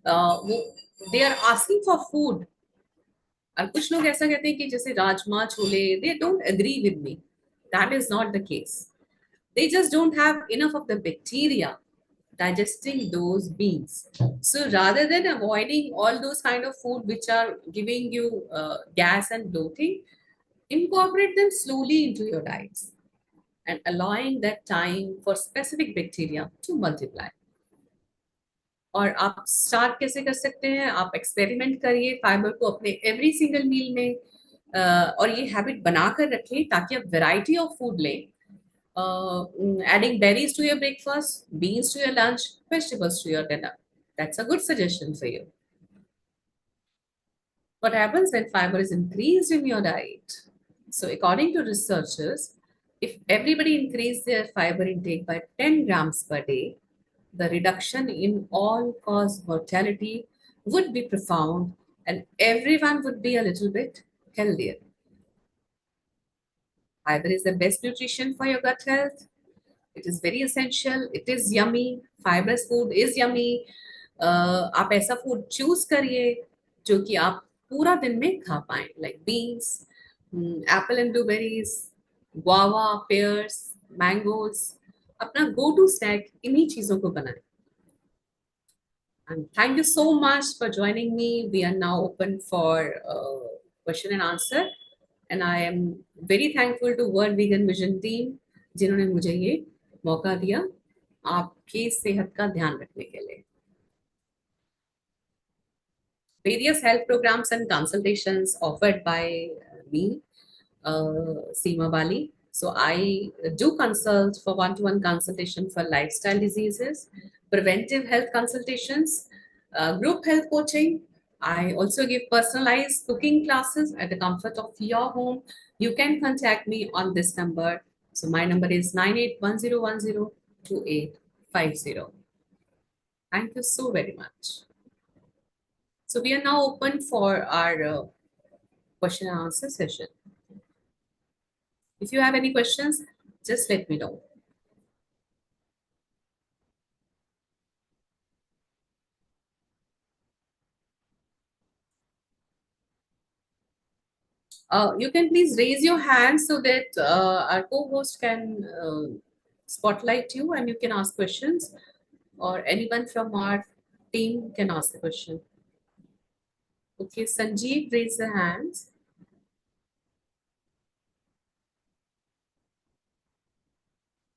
वो they are asking for food। और कुछ लोग ऐसा कहते हैं कि जैसे rajma, chole, they don't agree with me, that is not the case, they just don't have enough of the bacteria digesting those beans. So rather than avoiding all those kind of food which are giving you gas and bloating, incorporate them slowly into your diets and allowing that time for specific bacteria to multiply. और आप स्टार्ट कैसे कर सकते हैं? आप एक्सपेरिमेंट करिए फाइबर को अपने एवरी सिंगल मील में, और ये हैबिट बनाकर रखें ताकि आप वैरायटी ऑफ फूड लें। Adding berries to your breakfast, beans to your lunch, vegetables to your dinner. That's a good suggestion for you. What happens when fiber is increased in your diet? So, according to researchers, if everybody increased their fiber intake by 10 grams per day, the reduction in all-cause mortality would be profound and everyone would be a little bit healthier. Fiber is the best nutrition for your gut health. It is very essential. It is yummy. Fibrous food is yummy. आप ऐसा फूड चूज करिए जो कि आप पूरा दिन में खा पाए, like beans, Apple and blueberries, guava, pairs, mangoes. अपना गो टू स्नैक इन्हीं चीजों को बनाएं। And thank you so much for joining me. We are now open for question and answer. And I am very thankful to World Vegan Vision team जिन्होंने मुझे ये मौका दिया आपकी सेहत का ध्यान रखने के लिए. Various health programs and consultations offered by me, Seema Bali. So I do consult for one-to-one consultation for lifestyle diseases, preventive health consultations, group health coaching. I also give personalized cooking classes at the comfort of your home. You can contact me on this number. So my number is 9810102850. Thank you so very much. So we are now open for our question and answer session. If you have any questions, just let me know. You can please raise your hand so that our co-host can spotlight you and you can ask questions, or anyone from our team can ask the question. Okay, Sanjeev, raise the hands.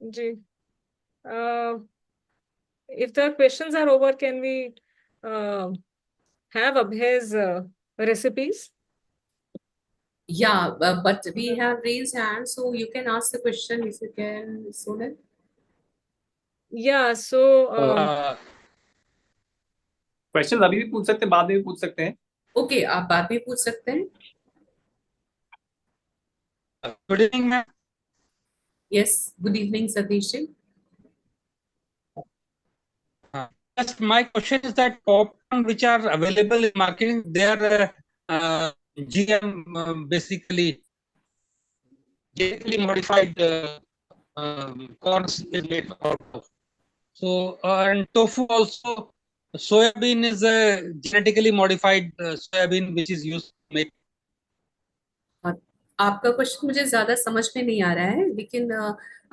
जी. If the questions are over, can we have Abhay's recipes? Yeah, but we have raised hands, so you can ask the question if you can, Sonal. Yeah, so question अभी भी पूछ सकते हैं, बाद में भी पूछ सकते हैं. Okay, आप बाद में पूछ सकते हैं. Good evening, ma'am. Yes, good evening, Satish ji. Just my question is that popcorn which are available in market, they are GM basically genetically modified corns is made out of. So and tofu also, soybean is a genetically modified soybean which is used to make. आपका क्वेश्चन मुझे ज्यादा समझ में नहीं आ रहा है, लेकिन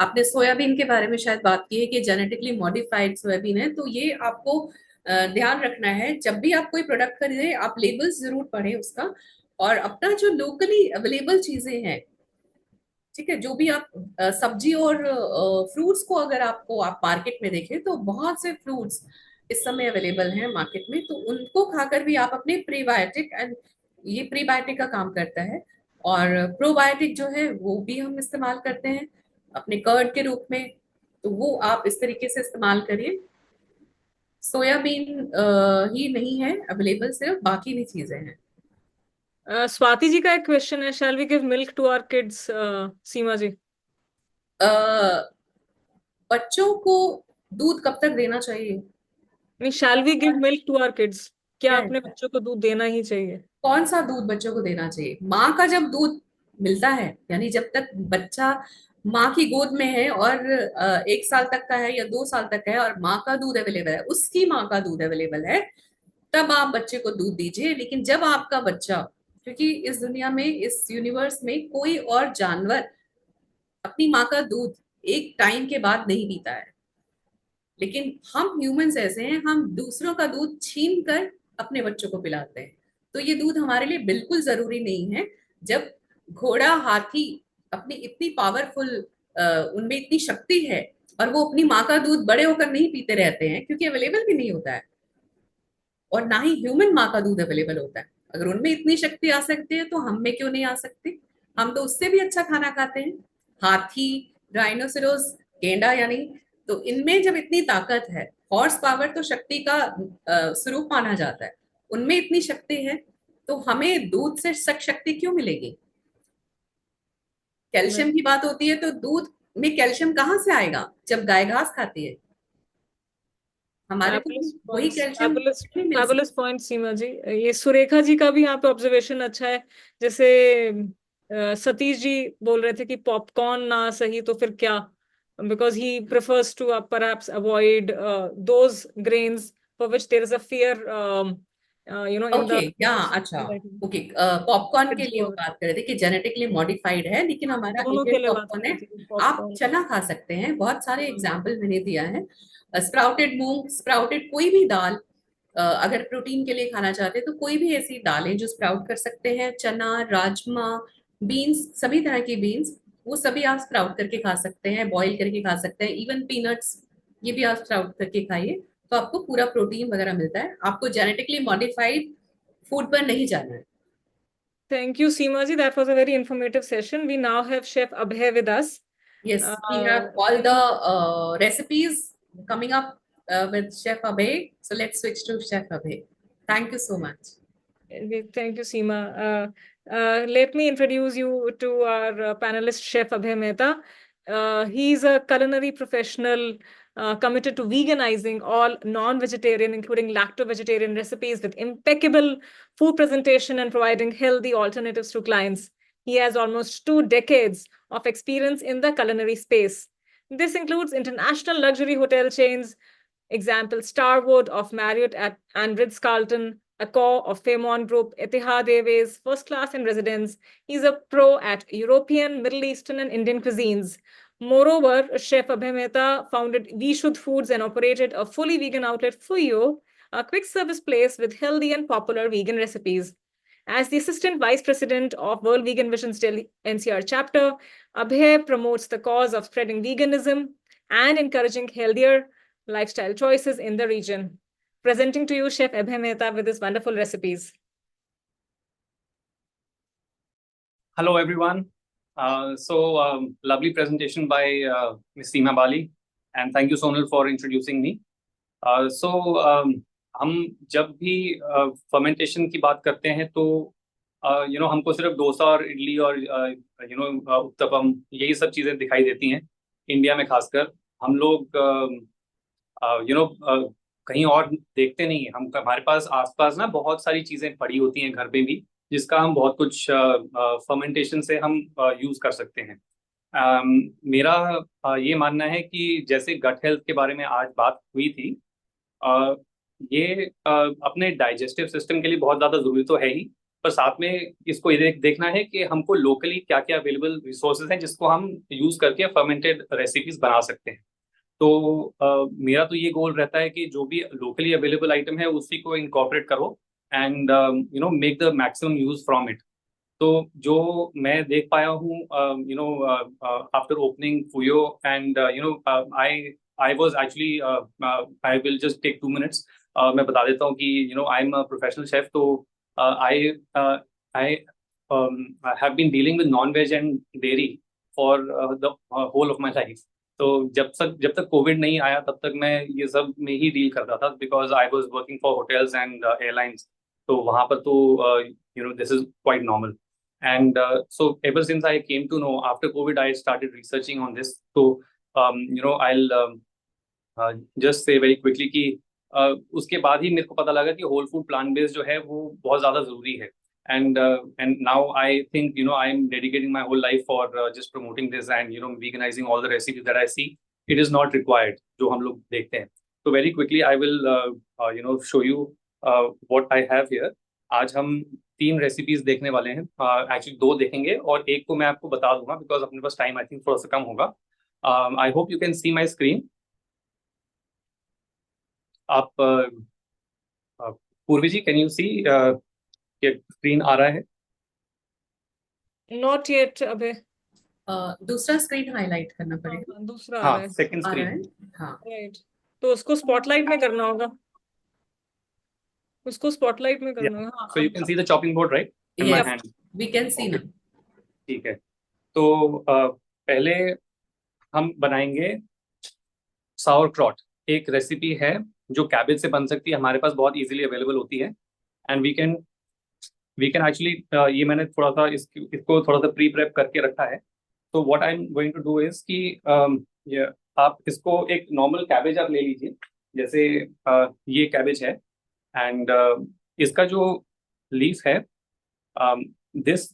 आपने सोयाबीन के बारे में शायद बात की है कि जेनेटिकली मॉडिफाइड सोयाबीन है. तो ये आपको ध्यान रखना है, जब भी आप कोई प्रोडक्ट खरीदें आप लेबल्स जरूर पढ़ें उसका, और अपना जो लोकली अवेलेबल चीजें हैं, ठीक है, जो भी आप सब्जी और फ्रूट्स को अगर आपको आप मार्केट में देखें तो बहुत से फ्रूट्स इस समय अवेलेबल हैं मार्केट में, तो उनको खाकर भी आप अपने प्रीबायोटिक, एंड ये प्रीबायोटिक का काम करता है, और प्रोबायोटिक जो है वो भी हम इस्तेमाल करते हैं अपने कर्ड के रूप में, तो वो आप इस तरीके से इस्तेमाल करिए. सोयाबीन ही नहीं है अवेलेबल, सिर्फ बाकी भी चीजें हैं. स्वाति जी का एक क्वेश्चन है, shall we give milk to our kids? Seema ji, बच्चों को दूध कब तक देना चाहिए? नहीं, shall we give milk to our kids? क्या क्या अपने है? बच्चों को दूध देना ही चाहिए? कौन सा दूध बच्चों को देना चाहिए? माँ का जब दूध मिलता है, यानी जब तक बच्चा माँ की गोद में है और 1 साल तक का है या 2 साल तक का है और माँ का दूध अवेलेबल है, उसकी माँ का दूध अवेलेबल है, तब आप बच्चे को दूध दीजिए. लेकिन जब आपका बच्चा, क्योंकि इस दुनिया में, इस यूनिवर्स में कोई और जानवर अपनी माँ का दूध एक टाइम के बाद नहीं पीता है, लेकिन हम ह्यूमंस ऐसे हैं, हम दूसरों का दूध छीन कर अपने बच्चों को पिलाते हैं. तो ये दूध हमारे लिए बिल्कुल जरूरी नहीं है. जब घोड़ा, हाथी अपनी इतनी पावरफुल, उनमें इतनी शक्ति है, और वो अपनी माँ का दूध बड़े होकर नहीं पीते रहते हैं क्योंकि अवेलेबल भी नहीं होता है, और ना ही ह्यूमन माँ का दूध अवेलेबल होता है. अगर उनमें इतनी शक्ति आ सकती है तो हम में क्यों नहीं आ सकती? हम तो उससे भी अच्छा खाना खाते हैं. हाथी, राइनोसेरोस, गेंडा, यानी तो इनमें जब इतनी ताकत है, हॉर्स पावर तो शक्ति का स्वरूप माना जाता है, उनमें इतनी शक्ति है, तो हमें दूध से शक्ति क्यों मिलेगी? कैल्शियम की बात होती है तो दूध में कैल्शियम कहाँ से आएगा जब गाय घास खाती है? हमारे को वही कैल्शियम नहीं मिल सकता. फैबुलस पॉइंट सीमा जी. ये सुरेखा जी का भी यहाँ पे ऑब्जर्वेशन अच्छा है. जैसे सतीश जी बोल रहे थे कि पॉपकॉर्न ना सही तो फिर क्या, because he prefers to perhaps avoid those grains for which there is a fear, in okay, the या अच्छा, ओके, पॉपकॉर्न के लिए वो बात कर रहे थे कि जेनेटिकली मॉडिफाइड है, लेकिन हमारा दोनों के इंडियन लिए बात पॉपकॉर्न कर है. रही थी, आप popcorn. चना खा सकते हैं, बहुत सारे एग्जाम्पल मैंने दिया है. स्प्राउटेड मूंग, स्प्राउटेड कोई भी दाल, अगर प्रोटीन के लिए खाना चाहते हैं तो कोई भी ऐसी दालें जो स्प्राउट कर सकते हैं, चना, राजमा, बीन्स, सभी तरह की बीन्स, वो सभी आप स्प्राउट करके खा सकते हैं, बॉईल करके खा सकते हैं, इवन पीनट्स, ये भी आप स्प्राउट करके खाइए, तो आपको पूरा प्रोटीन वगैरह मिलता है। आपको जेनेटिकली मॉडिफाइड फूड पर नहीं जाना है। Thank you, Seema ji. That was a very informative session. We now have Chef Abhay with us. Yes, we have all the recipes coming up with Chef Abhay. So let's switch to Chef Abhay. Thank you so much. Thank you, Seema. Let me introduce you to our panelist, Chef Abhay Mehta. He's a culinary professional committed to veganizing all non-vegetarian, including lacto-vegetarian recipes with impeccable food presentation and providing healthy alternatives to clients. He has almost 2 decades of experience in the culinary space. This includes international luxury hotel chains, example Starwood of Marriott and Ritz-Carlton, Accor of Fairmont Group, Etihad Airways, first class in residence. He's a pro at European, Middle Eastern, and Indian cuisines. Moreover, Chef Abhay Mehta founded We Should Foods and operated a fully vegan outlet, Fuyo, a quick service place with healthy and popular vegan recipes. As the Assistant Vice President of World Vegan Vision's Delhi NCR chapter, Abhay promotes the cause of spreading veganism and encouraging healthier lifestyle choices in the region. Presenting to you Chef Abhay Mehta with his wonderful recipes. Hello, everyone. Lovely presentation by Ms. Seema Bali, and thank you, Sonal, for introducing me. हम जब भी फर्मेंटेशन की बात करते हैं तो हमको सिर्फ डोसा और इडली और उत्तपम, यही सब चीज़ें दिखाई देती हैं इंडिया में। खासकर हम लोग कहीं और देखते नहीं है। हम हमारे पास आसपास ना बहुत सारी चीज़ें पड़ी होती हैं घर पे भी, जिसका हम बहुत कुछ फर्मेंटेशन से हम यूज़ कर सकते हैं। मेरा ये मानना है कि जैसे गट हेल्थ के बारे में आज बात हुई थी, ये अपने डाइजेस्टिव सिस्टम के लिए बहुत ज़्यादा ज़रूरी तो है ही, पर साथ में इसको देखना है कि हमको लोकली क्या क्या अवेलेबल रिसोर्सेज हैं जिसको हम यूज़ करके फर्मेंटेड रेसिपीज़ बना सकते हैं। तो मेरा तो ये गोल रहता है कि जो भी लोकली अवेलेबल आइटम है उसी को इनकॉर्पोरेट करो and make the maximum use from it. तो जो मैं देख पाया हूँ आफ्टर ओपनिंग फूयो and I was actually I will just take 2 minutes. मैं बता देता हूँ कि I'm a professional chef, तो I have been dealing with non-veg and dairy for the whole of my life. तो जब तक कोविड नहीं आया तब तक मैं ये सब में ही डील करता था, because I was working for hotels and airlines. तो वहाँ पर तो this is quite normal. And so ever since I came to know after COVID, I started researching on this. So I'll just say very quickly कि उसके बाद ही मेरे को पता लगा कि होल फूड प्लांट बेस्ड जो है वो बहुत ज़्यादा ज़रूरी है। And now I think I'm dedicating my whole life for just promoting this and veganizing all the recipes that I see. It is not required जो हम लोग देखते हैं। तो very quickly I will show you what I have here. आज हम 3 रेसिपीज देखने वाले हैं। एक्चुअली 2 देखेंगे और एक को मैं आपको बता दूंगा बिकॉज अपने पास टाइम आई थिंक थोड़ा सा कम होगा। I hope you can see my screen. आप पूर्वी जी, कैन यू सी स्क्रीन आ रहा है? Not yet, अबे। दूसरा स्क्रीन हाईलाइट करना पड़ेगा। दूसरा आ रहा है। Second screen. हाँ, राइट, तो उसको स्पॉटलाइट में करना होगा। उसको स्पॉटलाइट में करना होगा। So you can see the chopping board, right? In my Yes. hand. we can see now. ठीक है, तो पहले हम बनाएंगे sauerkraut। एक रेसिपी है जो कैबेज से बन सकती है, हमारे पास बहुत इजीली अवेलेबल होती है। एंड वी कैन एक्चुअली ये मैंने थोड़ा सा इसको थोड़ा सा प्री प्रेप करके रखा है। तो what I am going to do is कि आप इसको एक नॉर्मल कैबेज आप ले लीजिए, जैसे ये कैबेज है एंड इसका जो लीफ है this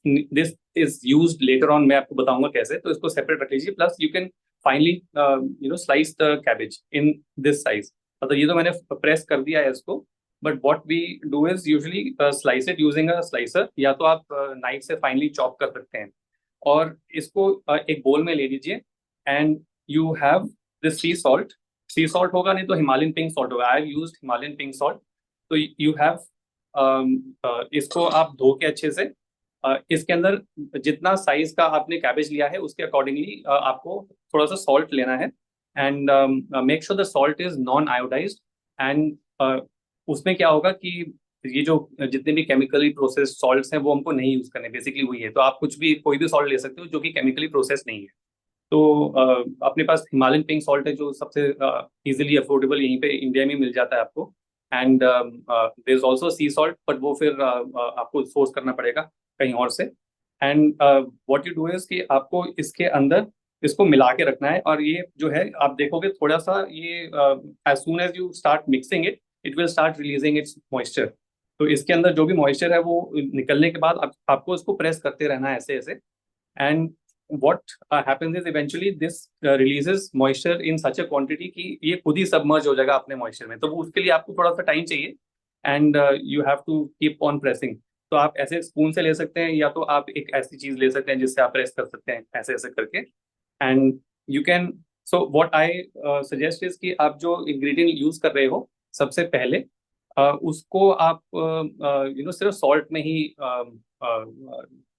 is used later on, मैं आपको बताऊंगा कैसे। तो इसको सेपरेट रख लीजिए। Plus you can finely slice the cabbage in this size. मतलब ये तो मैंने प्रेस कर दिया है इसको, but what we do is usually slice it using a slicer, या तो आप नाइफ से फाइनली चॉप कर सकते हैं। और इसको एक बोल में ले लीजिए and you have this C salt होगा, नहीं तो हिमालयन पिंक सॉल्ट होगा। I have used Himalayan pink salt. तो यू हैव इसको आप धो के अच्छे से इसके अंदर जितना साइज का आपने कैबेज लिया है उसके अकॉर्डिंगली आपको थोड़ा सा सॉल्ट लेना है and make sure the salt is non iodised and उसमें क्या होगा कि ये जो जितने भी केमिकली प्रोसेस सॉल्ट्स हैं वो हमको नहीं यूज करने, बेसिकली वही है। तो आप कुछ भी कोई भी सॉल्ट ले सकते हो जो कि केमिकली प्रोसेस नहीं है। तो अपने पास हिमालयन पिंक सॉल्ट है जो सबसे इजीली अफोर्डेबल यहीं पे इंडिया में मिल जाता है आपको। And there is also sea salt, but वो फिर आपको सोर्स करना पड़ेगा कहीं और से। And what you do is कि आपको इसके अंदर इसको मिला के रखना है, और ये जो है आप देखोगे थोड़ा सा ये as soon as you start mixing it, it will start releasing its moisture. तो इसके अंदर जो भी मॉइस्चर है वो निकलने के बाद आपको इसको प्रेस करते रहना है ऐसे ऐसे। And what happens is eventually this releases moisture in such a quantity कि ये खुद ही सबमर्ज हो जाएगा अपने मॉइस्चर में। तो वो उसके लिए आपको थोड़ा सा टाइम चाहिए and you have to keep on pressing. तो आप ऐसे स्पून से ले सकते हैं या तो आप एक ऐसी चीज ले सकते हैं जिससे आप प्रेस कर सकते हैं ऐसे ऐसे करके। And you can, so what I suggest is कि आप जो इंग्रेडिएंट यूज कर रहे हो सबसे पहले उसको आप सिर्फ सॉल्ट में ही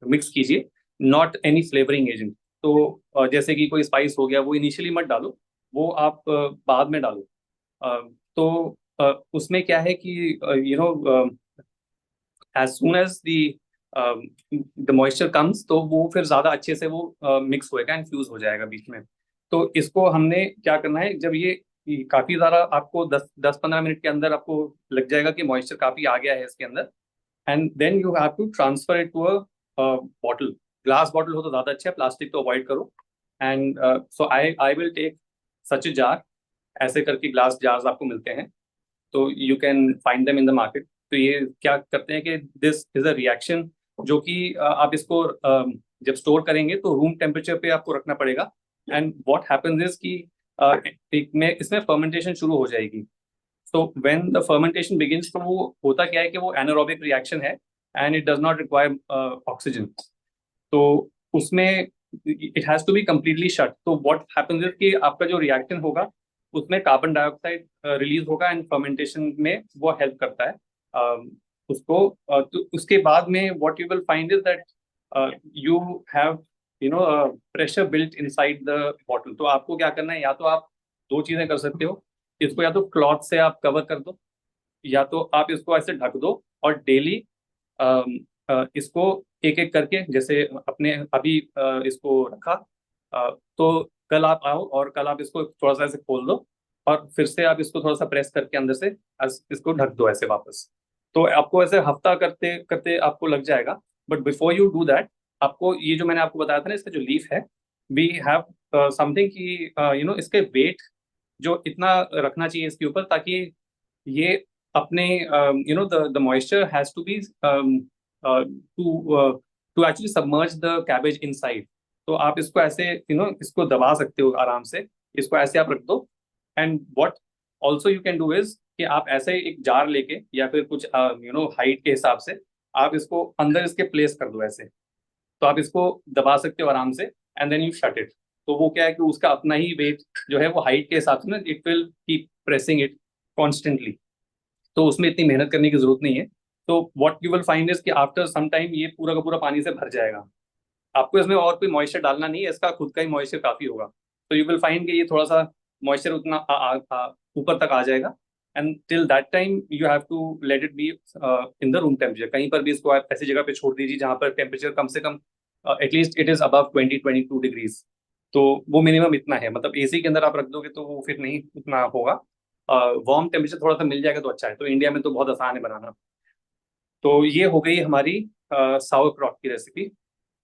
मिक्स कीजिए, नॉट एनी फ्लेवरिंग एजेंट। तो जैसे कि कोई स्पाइस हो गया वो इनिशियली मत डालो, वो आप बाद में डालो। तो उसमें क्या है कि as soon as the moisture comes तो वो फिर ज़्यादा अच्छे से वो मिक्स होएगा एंड फ्यूज हो जाएगा बीच में। तो इसको हमने क्या करना है, जब ये काफ़ी ज़्यादा आपको 10-15 मिनट के अंदर आपको लग जाएगा कि मॉइस्चर काफ़ी आ गया है इसके अंदर, and then you have to transfer it to a bottle. Glass bottle हो तो ज़्यादा अच्छा है, प्लास्टिक तो अवॉइड करो। And so I will take such a jar, ऐसे करके ग्लास जार्स आपको मिलते हैं, तो you can find them in the market. तो ये क्या करते हैं कि दिस इज अ रिएक्शन जो कि आप इसको जब स्टोर करेंगे तो रूम टेम्परेचर पे आपको रखना पड़ेगा। एंड व्हाट हैपेंस इज कि इसमें फर्मेंटेशन शुरू हो जाएगी। So when the fermentation begins तो वो होता क्या है कि वो एनारोबिक रिएक्शन है and it does not require oxygen. तो उसमें it has to be completely shut. तो व्हाट हैपेंस इज कि आपका जो रिएक्शन होगा उसमें कार्बन डाइऑक्साइड रिलीज होगा एंड फर्मेंटेशन में वो हेल्प करता है उसको। तो उसके बाद में what you will find is that you have pressure built inside the bottle. तो आपको क्या करना है, या तो आप दो चीजें कर सकते हो, इसको या तो क्लॉथ से आप कवर कर दो या तो आप इसको ऐसे ढक दो और डेली इसको एक एक करके, जैसे अपने अभी इसको रखा तो कल आप आओ और कल आप इसको थोड़ा सा ऐसे खोल दो और फिर से आप इसको थोड़ा सा प्रेस करके अंदर से इसको ढक दो ऐसे वापस। तो आपको ऐसे हफ्ता करते करते आपको लग जाएगा। But before you do that, आपको ये जो मैंने आपको बताया था ना, इसका जो लीफ है, वी हैव समथिंग कि इसके वेट जो इतना रखना चाहिए इसके ऊपर ताकि ये अपने the moisture has to be to actually submerge the cabbage inside. तो आप इसको ऐसे इसको दबा सकते हो आराम से, इसको ऐसे आप रख दो। And what also you can do is कि आप ऐसे एक जार लेके या फिर कुछ हाइट के हिसाब से आप इसको अंदर इसके प्लेस कर दो ऐसे। तो आप इसको दबा सकते हो आराम से and then you shut it. तो वो क्या है कि उसका अपना ही वेट जो है वो हाइट के हिसाब से ना it will keep pressing it constantly. तो उसमें इतनी मेहनत करने की जरूरत नहीं है। तो what you will find is कि आफ्टर सम टाइम ये पूरा का पूरा पानी से भर जाएगा। आपको इसमें और कोई मॉइस्चर डालना नहीं है, इसका खुद का ही मॉइस्चर काफी होगा। तो यू विल फाइंड कि ये थोड़ा सा मॉइस्चर उतना ऊपर तक आ जाएगा। And till that time you have to let it be in the room temperature. कहीं पर भी इसको आप ऐसी जगह पे छोड़ दीजिए जहाँ पर टेम्परेचर कम से कम at least it is above 20-22 degrees. तो वो मिनिमम इतना है, मतलब एसी के अंदर आप रख दोगे तो वो फिर नहीं उतना होगा। वार्म टेम्परेचर थोड़ा सा मिल जाएगा तो अच्छा है। तो इंडिया में तो बहुत आसान है बनाना। तो ये हो गई हमारी साउरक्रॉट की रेसिपी।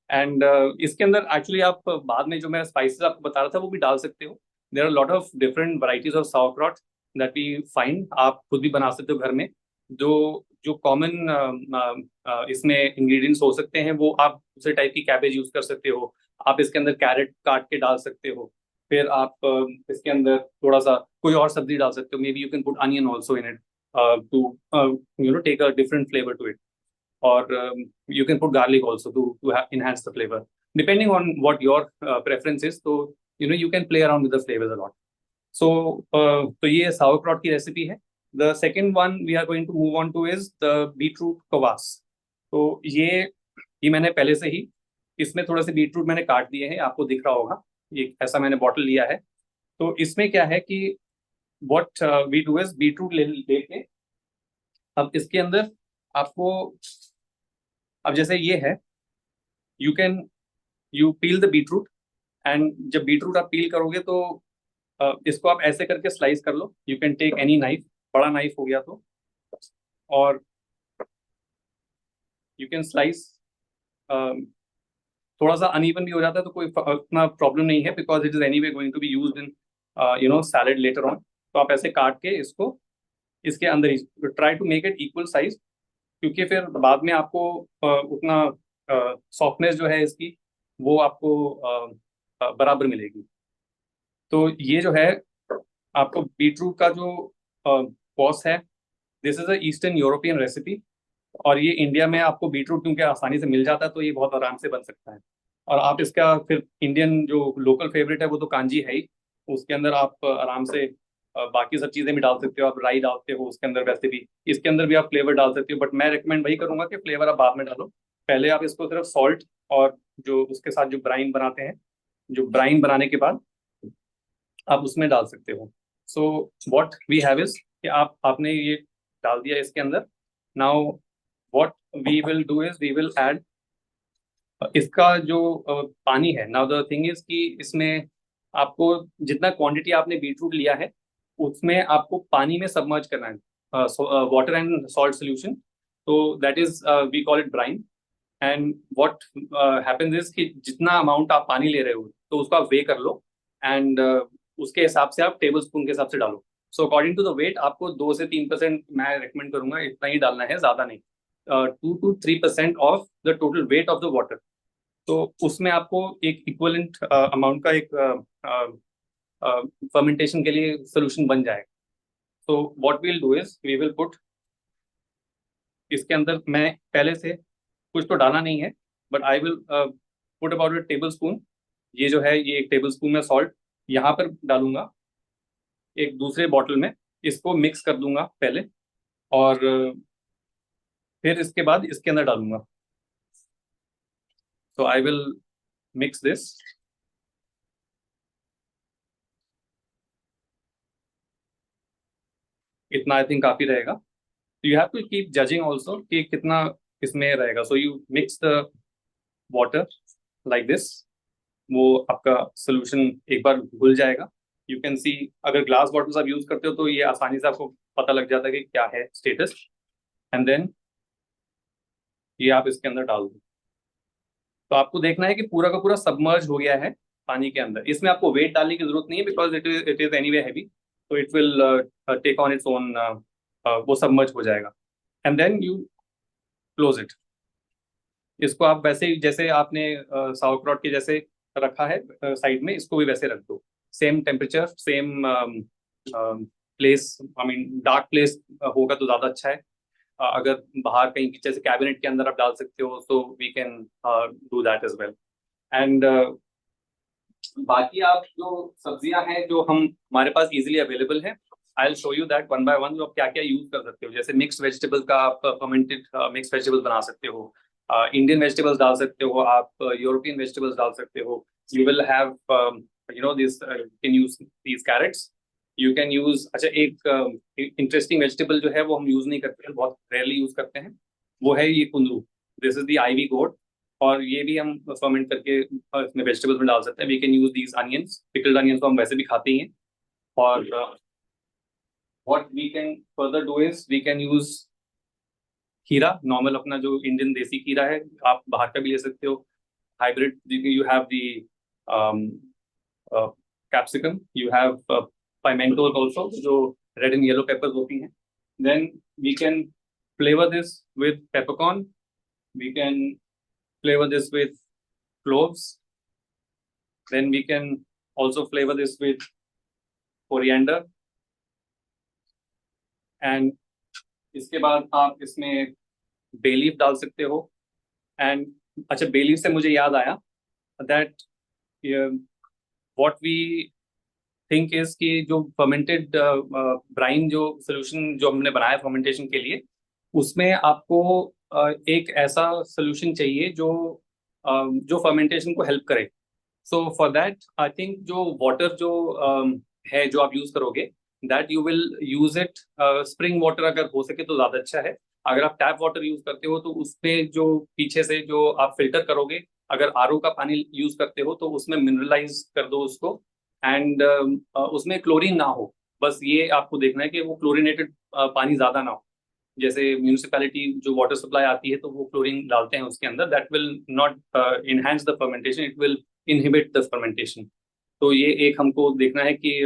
एंड इसके अंदर एक्चुअली आप बाद में जो मैं स्पाइसेस आपको बता रहा था वो भी डाल सकते हो। There are lot of different varieties of sauerkraut that we find. आप खुद भी बना सकते हो घर में। जो जो कॉमन इसमें इंग्रेडिएंट्स हो सकते हैं वो आप दूसरे टाइप की कैबेज यूज कर सकते हो। आप इसके अंदर कैरेट काट के डाल सकते हो। फिर आप इसके अंदर थोड़ा सा कोई और सब्जी डाल सकते हो। Maybe you can put onion also in it to take a different flavour to it. Or you can put garlic also to enhance the flavor, depending on what your preference is. So you can play around with the flavors a lot. So तो ये sauerkraut की रेसिपी है। The second one we are going to move on to is the beetroot kvass. तो ये मैंने पहले से ही, इसमें थोड़ा सा बीटरूट मैंने काट दिए हैं, आपको दिख रहा होगा, ये ऐसा मैंने बॉटल लिया है। तो इसमें क्या है कि what we do is beetroot लेके अब इसके अंदर आपको, अब जैसे ये है, you peel the beetroot, and जब बीटरूट आप पील करोगे तो इसको आप ऐसे करके स्लाइस कर लो। You can take any knife, बड़ा नाइफ हो गया तो, और यू कैन स्लाइस। थोड़ा सा अनइवन भी हो जाता है तो कोई उतना प्रॉब्लम नहीं है, because it is anyway going to be used in salad later on. तो आप ऐसे काट के इसको इसके अंदर ही try to make it equal size, क्योंकि फिर बाद में आपको उतना सॉफ्टनेस जो है इसकी वो आपको बराबर मिलेगी। तो ये जो है आपको बीटरूट का जो कॉस है, this is a eastern European recipe, और ये इंडिया में आपको बीटरूट क्योंकि आसानी से मिल जाता है तो ये बहुत आराम से बन सकता है। और आप इसका फिर इंडियन जो लोकल फेवरेट है वो तो कांजी है ही, उसके अंदर आप आराम से बाकी सब चीज़ें भी डाल सकते हो, आप राई डालते हो उसके अंदर, वैसे भी इसके अंदर भी आप फ्लेवर डाल सकते हो, बट मैं रिकमेंड वही करूँगा कि फ्लेवर आप बाद में डालो। पहले आप इसको सिर्फ सॉल्ट और जो उसके साथ जो ब्राइन बनाते हैं, जो ब्राइन बनाने के बाद आप उसमें डाल सकते हो। So what we have is कि आपने ये डाल दिया इसके अंदर। Now what we will do is we will add इसका जो पानी है। नाउ द थिंग इज कि इसमें आपको जितना क्वांटिटी आपने बीटरूट लिया है उसमें आपको पानी में सबमर्ज करना है, वाटर एंड सॉल्ट सोल्यूशन। तो that is we call it brine. And what happens is कि जितना अमाउंट आप पानी ले रहे हो तो उसको आप वे कर लो, एंड उसके हिसाब से आप टेबल स्पून के हिसाब से डालो। So according to the weight आपको 2 से 3% मैं रिकमेंड करूंगा, इतना ही डालना है, ज़्यादा नहीं। 2 to 3% of the total weight of the water. तो उसमें आपको एक इक्वलेंट अमाउंट का एक फर्मेंटेशन के लिए सोल्यूशन बन जाएगा। तो what we will do is we will put इसके अंदर, मैं पहले से कुछ तो डाला नहीं है, but I will put about a table spoon. ये जो है ये 1 टेबल स्पून में सॉल्ट यहाँ पर डालूंगा, एक दूसरे बॉटल में इसको मिक्स कर दूंगा पहले, और फिर इसके बाद इसके अंदर डालूंगा। तो आई विल मिक्स दिस। इतना आई थिंक काफी रहेगा। तो you have to keep judging also कि कितना इसमें रहेगा। So you mix the water like this, वो आपका सोल्यूशन एक बार घुल जाएगा। यू कैन सी, अगर ग्लास बॉटल्स आप यूज करते हो तो ये आसानी से आपको पता लग जाता है कि क्या है स्टेटस। एंड देन ये आप इसके अंदर डाल दो। तो आपको देखना है कि पूरा का पूरा सबमर्ज हो गया है पानी के अंदर। इसमें आपको वेट डालने की जरूरत नहीं है, because it is anyway heavy, तो it will take on its own, वो सबमर्ज हो जाएगा। And then you close it. इसको आप वैसे ही जैसे आपने साउरक्रॉट के जैसे रखा है साइड में, इसको भी वैसे रख दो, same temperature, same place. I mean dark place होगा तो ज़्यादा अच्छा है। अगर बाहर कहीं जैसे कैबिनेट के अंदर आप डाल सकते हो, तो we can do that as well. And बाकी आप जो सब्जियां हैं जो हमारे पास इजीली अवेलेबल हैं, I will show you that one by one, जो आप क्या क्या यूज कर सकते हो। जैसे मिक्स्ड वेजिटेबल्स का आप फर्मेंटेड मिक्स्ड वेजिटेबल्स बना सकते हो, इंडियन वेजिटेबल्स डाल सकते हो, आप यूरोपियन वेजिटेबल्स डाल सकते हो। You will have this, can use these carrots, you can use. अच्छा, एक इंटरेस्टिंग वेजिटेबल जो है वो हम यूज नहीं करते हैं, बहुत रेयरली यूज करते हैं, वो है ये कुंदरू। दिस इज द आईवी गोड, और ये भी हम फर्मेंट करके इसमें वेजिटेबल्स में डाल सकते हैं। We can use these onions, pickled onions को हम वैसे भी खाते ही हैं। और what we can further do is we can use kheera, normal अपना जो इंडियन देसी खीरा है, आप बाहर का भी ले सकते हो। Hybrid, you have the capsicum, you have pimentos also, जो रेड एंड येलो पेपर्स होती हैं। Then we can flavour this with peppercorn, we can flavor this with cloves, then we can also flavor this with coriander, and इसके बाद आप इसमें bay leaf डाल सकते हो। एंड अच्छा, bay leaf से मुझे याद आया that what we think is कि जो फर्मेंटेड ब्राइन जो सोल्यूशन जो हमने बनाया फर्मेंटेशन के लिए, उसमें आपको एक ऐसा सोल्यूशन चाहिए जो फर्मेंटेशन को हेल्प करे. So for that I think जो वाटर जो है जो आप यूज करोगे, that you will use it spring water अगर हो सके तो ज्यादा अच्छा है. अगर आप टैप वाटर यूज करते हो तो उसमें जो पीछे से जो आप फिल्टर करोगे, अगर आरओ का पानी यूज करते हो तो उसमें मिनरलाइज कर दो उसको. एंड उसमें क्लोरीन ना हो, बस ये आपको देखना है कि वो क्लोरीनेटेड पानी ज्यादा ना हो. जैसे म्यूनिसिपैलिटी जो वाटर सप्लाई आती है तो वो क्लोरीन डालते हैं उसके अंदर, that will not enhance the fermentation, it will inhibit the fermentation. तो ये एक हमको देखना है कि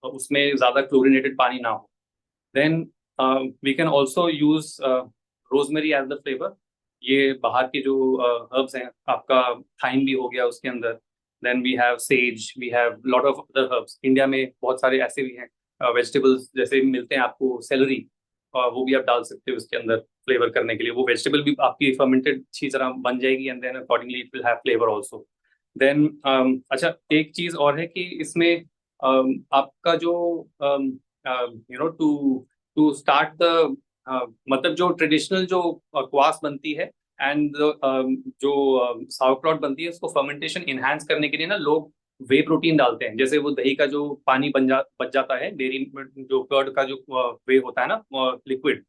उसमें ज्यादा क्लोरीनेटेड पानी ना हो. Then we can also use rosemary as the flavour. ये बाहर के जो हर्ब्स हैं, आपका थाइम भी हो गया उसके अंदर. Then we have sage, we have lot of other herbs. India में बहुत सारे ऐसे भी हैं वेजिटेबल्स जैसे मिलते हैं आपको, सेलरी, वो भी आप डाल सकते हो उसके अंदर फ्लेवर करने के लिए. वो वेजिटेबल भी आपकी फर्मेंटेड अच्छी तरह बन जाएगी and then accordingly it will have flavour also. Then अच्छा, एक चीज और है कि इसमें आपका जो you know to start the मतलब जो ट्रेडिशनल जो क्वास बनती है एंड जो साउरक्रॉट बनती है, उसको फर्मेंटेशन इनहांस करने के लिए ना लोग वे प्रोटीन डालते हैं. जैसे वो दही का जो पानी बच जाता है डेयरी में, जो कर्ड का जो वे होता है ना लिक्विड,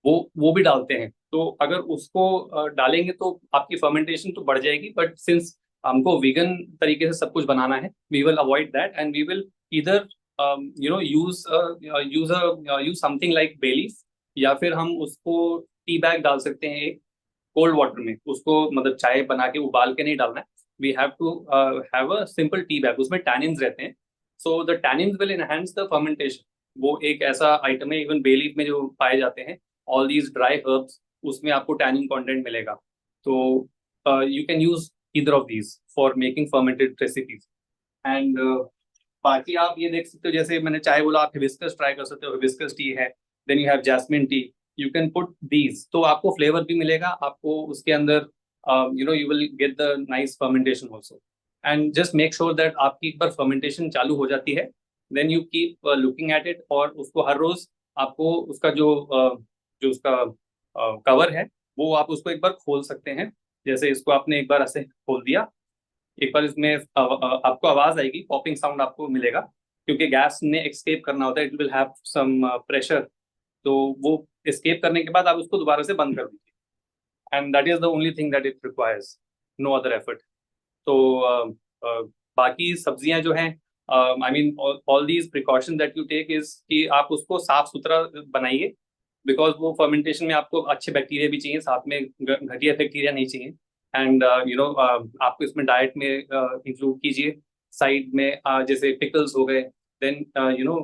वो भी डालते हैं. तो अगर उसको डालेंगे तो आपकी फर्मेंटेशन तो बढ़ जाएगी, बट सिंस हमको वीगन तरीके से सब कुछ बनाना है, we will avoid that and we will इधर use something like bay leaf, या फिर हम उसको टी बैग डाल सकते हैं एक कोल्ड वाटर में. उसको मतलब चाय बना के उबाल के नहीं डालना है. We have to have a simple tea bag, उसमें टैनिन्स रहते हैं. So the tannins will enhance the fermentation. वो एक ऐसा आइटम है, इवन बे लीफ में जो पाए जाते हैं, ऑल दीज ड्राई हर्ब्स, उसमें आपको टैनिन कंटेंट मिलेगा. तो you can use either of these for making fermented recipes. And बाकी आप ये देख सकते हो, जैसे मैंने चाय बोला, आप हिबिस्कस ट्राई कर सकते हो, हिबिस्कस टी है. Then you have jasmine tea, you can put these, तो आपको फ्लेवर भी मिलेगा आपको उसके अंदर. You will get the nice fermentation also. And just make sure that आपकी एक बार फर्मेंटेशन चालू हो जाती है, then you keep looking at it, और उसको हर रोज आपको उसका जो उसका कवर है वो आप उसको एक बार खोल सकते हैं. जैसे इसको आपने एक बार ऐसे खोल दिया, एक बार इसमें आपको आवाज आएगी, पॉपिंग साउंड आपको मिलेगा, क्योंकि गैस ने एस्केप करना होता है, it will have some pressure. तो वो एस्केप करने के बाद आप उसको दोबारा से बंद कर दीजिए, and that is the only thing that it requires, no other effort. तो बाकी सब्जियां जो हैं, I mean all these precaution that you take is कि आप उसको साफ सुथरा बनाइए, बिकॉज वो फर्मेंटेशन में आपको अच्छे बैक्टीरिया भी चाहिए, साथ में घटिया बैक्टीरिया नहीं चाहिए. एंड आपको इसमें डाइट में इंक्लूड कीजिए. साइड में जैसे पिकल्स हो गए. देन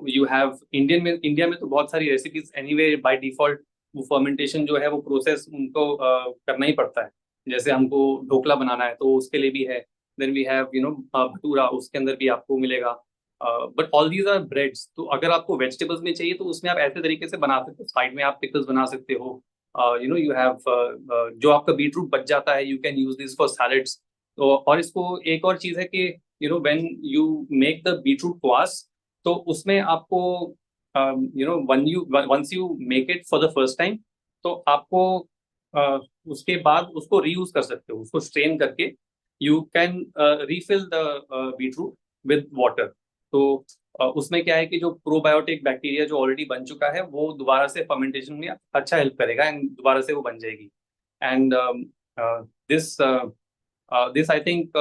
यू हैव इंडिया में तो बहुत सारी रेसिपीज एनीवे बाय डिफॉल्ट वो फर्मेंटेशन जो है वो प्रोसेस उनको करना ही पड़ता है. जैसे हमको ढोकला बनाना है तो उसके लिए भी है. देन वी हैव भटूरा, उसके अंदर भी आपको मिलेगा. But all these are breads. तो अगर आपको वेजिटेबल्स में चाहिए तो उसमें आप ऐसे तरीके से बना सकते हो, साइड में आप पिकल्स बना सकते हो. यू हैव जो आपका बीटरूट बच जाता है, you can use this for salads. तो और इसको एक और चीज है कि when you make the beetroot kvass, तो उसमें आपको once you make it for the first time, तो आपको उसके बाद उसको रीयूज कर सकते हो. उसको स्ट्रेन करके you can refill the beetroot with water. तो उसमें क्या है कि जो प्रोबायोटिक बैक्टीरिया जो ऑलरेडी बन चुका है वो दोबारा से फर्मेंटेशन में अच्छा हेल्प करेगा एंड दोबारा से वो बन जाएगी. And this I think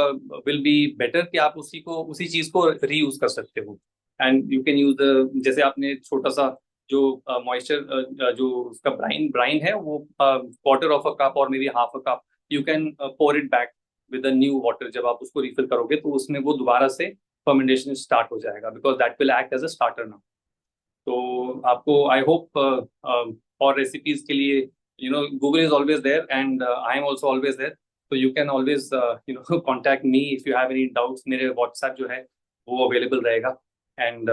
will be better कि आप उसी चीज को रीयूज कर सकते हो. एंड यू कैन यूज जैसे आपने छोटा सा जो मॉइस्चर जो उसका ब्राइन है वो क्वार्टर ऑफ अ कप और maybe half a cup, you can pour it back with the new water. जब आप उसको रिफिल करोगे तो उसमें वो दोबारा से फर्मेंटेशन स्टार्ट हो जाएगा, because that will act as a starter now. तो आपको आई होप और रेसिपीज के लिए Google is always there and I am also always there. तो you can always contact me if you have any doubts. मेरे व्हाट्सएप जो है वो अवेलेबल रहेगा. And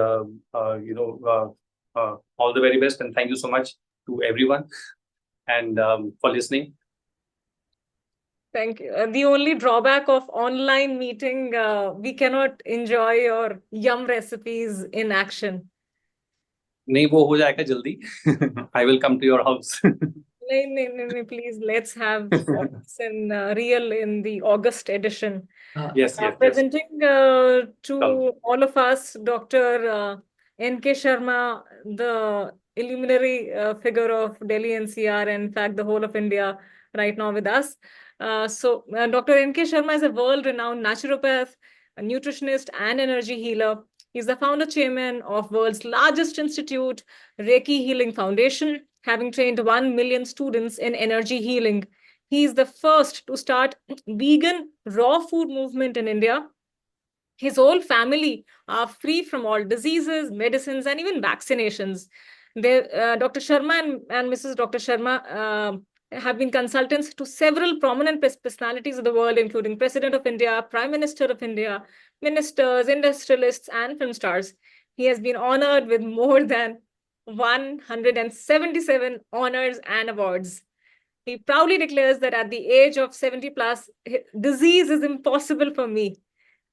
all the very best and thank you so much to everyone and for listening. Thank you. The only drawback of online meeting, we cannot enjoy your yum recipes in action. नहीं, वो हो जाएगा जल्दी. I will come to your house. No, please, let's have this in real in the August edition. Yes, yes. Presenting to Come. all of us, Dr. N.K. Sharma, the illuminary figure of Delhi NCR, and in fact, the whole of India right now with us. Dr. N.K. Sharma is a world-renowned naturopath, a nutritionist, and energy healer. He's the founder chairman of world's largest institute, Reiki Healing Foundation, having trained 1 million students in energy healing. He is the first to start vegan raw food movement in India. His whole family are free from all diseases, medicines, and even vaccinations. Dr. Sharma and Mrs. Dr. Sharma have been consultants to several prominent personalities of the world, including President of India, Prime Minister of India, ministers, industrialists, and film stars. He has been honored with more than 177 honors and awards. He proudly declares that at the age of 70 plus, disease is impossible for me.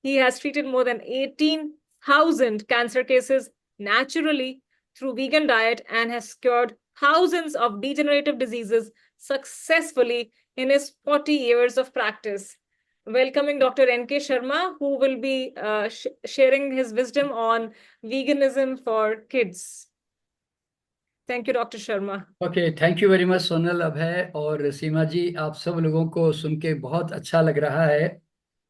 He has treated more than 18,000 cancer cases naturally through vegan diet and has cured thousands of degenerative diseases successfully in his 40 years of practice. Welcoming Dr. N.K. Sharma, who will be sharing his wisdom on veganism for kids. Thank you, Dr. Sharma. Okay, thank you very much, Sonal, अभय और सीमा जी. आप सब लोगों को सुन के बहुत अच्छा लग रहा है.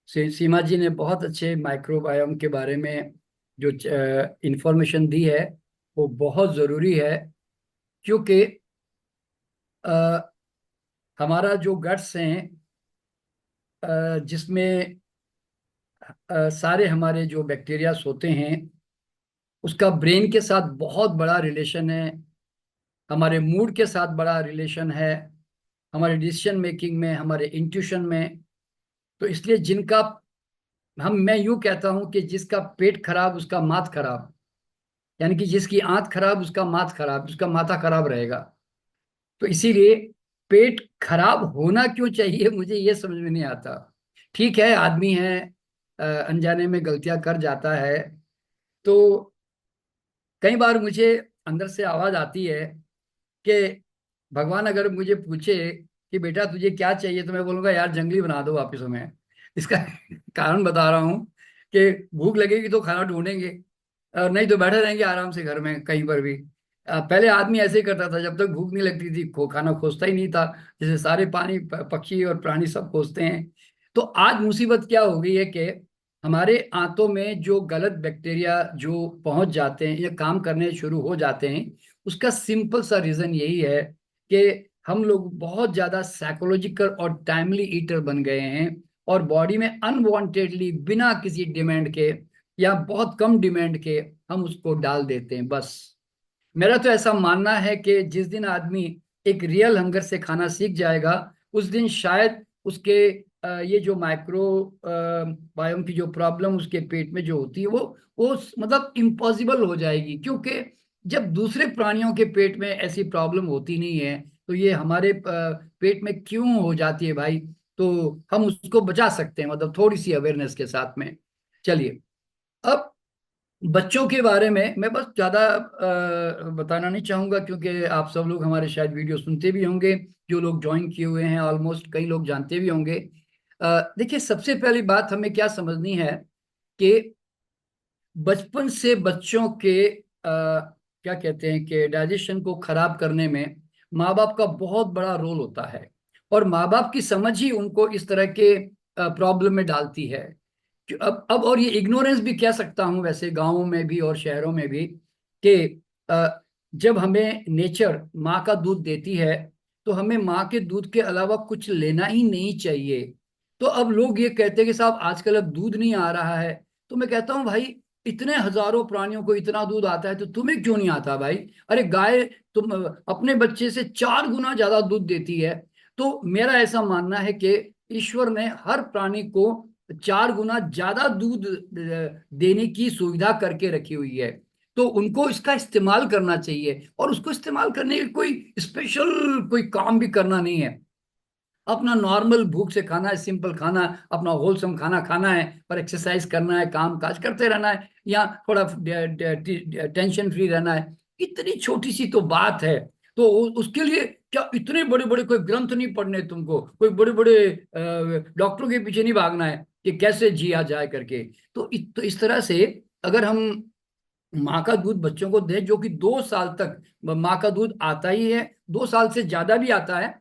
सीमा जी ने बहुत अच्छे माइक्रोबायोम के बारे में जो इंफॉर्मेशन दी है वो बहुत ज़रूरी है, क्योंकि हमारा जो गट्स हैं जिसमें सारे हमारे जो बैक्टीरियाज होते हैं उसका ब्रेन के साथ बहुत बड़ा रिलेशन है, हमारे मूड के साथ बड़ा रिलेशन है, हमारे डिसीजन मेकिंग में, हमारे इंट्यूशन में. तो इसलिए मैं यूँ कहता हूँ कि जिसका पेट खराब उसका माथ खराब, यानी कि जिसकी आंत खराब उसका माथ खराब, उसका माथा खराब रहेगा. तो इसीलिए पेट खराब होना क्यों चाहिए मुझे ये समझ में नहीं आता. ठीक है, आदमी है, अनजाने में गलतियां कर जाता है. तो कई बार मुझे अंदर से आवाज़ आती है कि भगवान अगर मुझे पूछे कि बेटा तुझे क्या चाहिए, तो मैं बोलूँगा यार जंगली बना दो वापस हमें. इसका कारण बता रहा हूँ कि भूख लगेगी तो खाना ढूंढेंगे, और नहीं तो बैठे रहेंगे आराम से घर में कहीं पर भी. पहले आदमी ऐसे ही करता था, जब तक भूख नहीं लगती थी खाना खोजता ही नहीं था, जैसे सारे पानी पक्षी और प्राणी सब खोजते हैं. तो आज मुसीबत क्या हो गई है कि हमारे आंतों में जो गलत बैक्टीरिया जो पहुंच जाते हैं या काम करने शुरू हो जाते हैं, उसका सिंपल सा रीज़न यही है कि हम लोग बहुत ज़्यादा साइकोलॉजिकल और टाइमली ईटर बन गए हैं, और बॉडी में अनवांटेडली बिना किसी डिमांड के या बहुत कम डिमांड के हम उसको डाल देते हैं. बस मेरा तो ऐसा मानना है कि जिस दिन आदमी एक रियल हंगर से खाना सीख जाएगा, उस दिन शायद उसके ये जो माइक्रो बायोम की जो प्रॉब्लम उसके पेट में जो होती है वो मतलब इम्पॉसिबल हो जाएगी. क्योंकि जब दूसरे प्राणियों के पेट में ऐसी प्रॉब्लम होती नहीं है, तो ये हमारे पेट में क्यों हो जाती है भाई. तो हम उसको बचा सकते हैं, मतलब थोड़ी सी अवेयरनेस के साथ में. चलिए, अब बच्चों के बारे में मैं बस ज़्यादा बताना नहीं चाहूँगा, क्योंकि आप सब लोग हमारे शायद वीडियो सुनते भी होंगे, जो लोग ज्वाइन किए हुए हैं ऑलमोस्ट कई लोग जानते भी होंगे. देखिए, सबसे पहली बात हमें क्या समझनी है कि बचपन से बच्चों के क्या कहते हैं कि डाइजेशन को खराब करने में माँ बाप का बहुत बड़ा रोल होता है, और माँ बाप की समझ ही उनको इस तरह के प्रॉब्लम में डालती है. अब और ये इग्नोरेंस भी कह सकता हूँ वैसे गाँवों में भी और शहरों में भी, कि जब हमें नेचर माँ का दूध देती है तो हमें माँ के दूध के अलावा कुछ लेना ही नहीं चाहिए. तो अब लोग ये कहते हैं कि साहब आजकल अब दूध नहीं आ रहा है. तो मैं कहता हूँ भाई, इतने हजारों प्राणियों को इतना दूध आता है तो तुम्हें क्यों नहीं आता भाई. अरे गाय तुम अपने बच्चे से 4 गुना ज्यादा दूध देती है. तो मेरा ऐसा मानना है कि ईश्वर ने हर प्राणी को 4 गुना ज्यादा दूध देने की सुविधा करके रखी हुई है. तो उनको इसका इस्तेमाल करना चाहिए, और उसको इस्तेमाल करने के कोई स्पेशल कोई काम भी करना नहीं है. अपना नॉर्मल भूख से खाना है, सिंपल खाना, अपना होलसम खाना खाना है, पर एक्सरसाइज करना है, काम काज करते रहना है, या थोड़ा टेंशन फ्री रहना है। इतनी छोटी सी तो बात है। तो उसके लिए क्या इतने बड़े बड़े कोई ग्रंथ नहीं पढ़ने तुमको, कोई बड़े बड़े डॉक्टरों के पीछे नहीं भागना है कि कैसे जिया जाए करके। तो इस तरह से अगर हम माँ का दूध बच्चों को दें, जो कि 2 साल तक माँ का दूध आता ही है, 2 साल से ज्यादा भी आता है।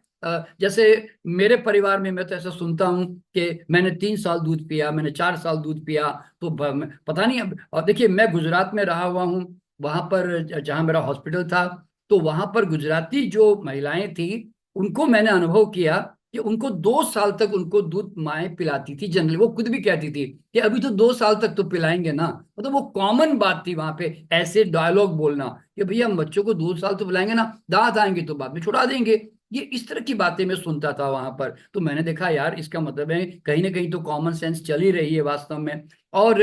जैसे मेरे परिवार में मैं तो ऐसा सुनता हूँ कि मैंने 3 साल दूध पिया, मैंने 4 साल दूध पिया, तो पता नहीं। अब और देखिए, मैं गुजरात में रहा हुआ हूँ, वहां पर जहाँ मेरा हॉस्पिटल था, तो वहां पर गुजराती जो महिलाएं थी, उनको मैंने अनुभव किया कि उनको 2 साल तक उनको दूध माएं पिलाती थी। जनरली वो खुद भी कहती थी कि अभी तो 2 साल तक तो पिलाएंगे ना। मतलब वो कॉमन बात थी वहां पे, ऐसे डायलॉग बोलना कि भैया हम बच्चों को 2 साल तो पिलाएंगे ना, दांत आएंगे तो बाद में छुड़ा देंगे। ये इस तरह की बातें मैं सुनता था वहां पर। तो मैंने देखा यार, इसका मतलब है कहीं ना कहीं तो कॉमन सेंस चल ही रही है वास्तव में। और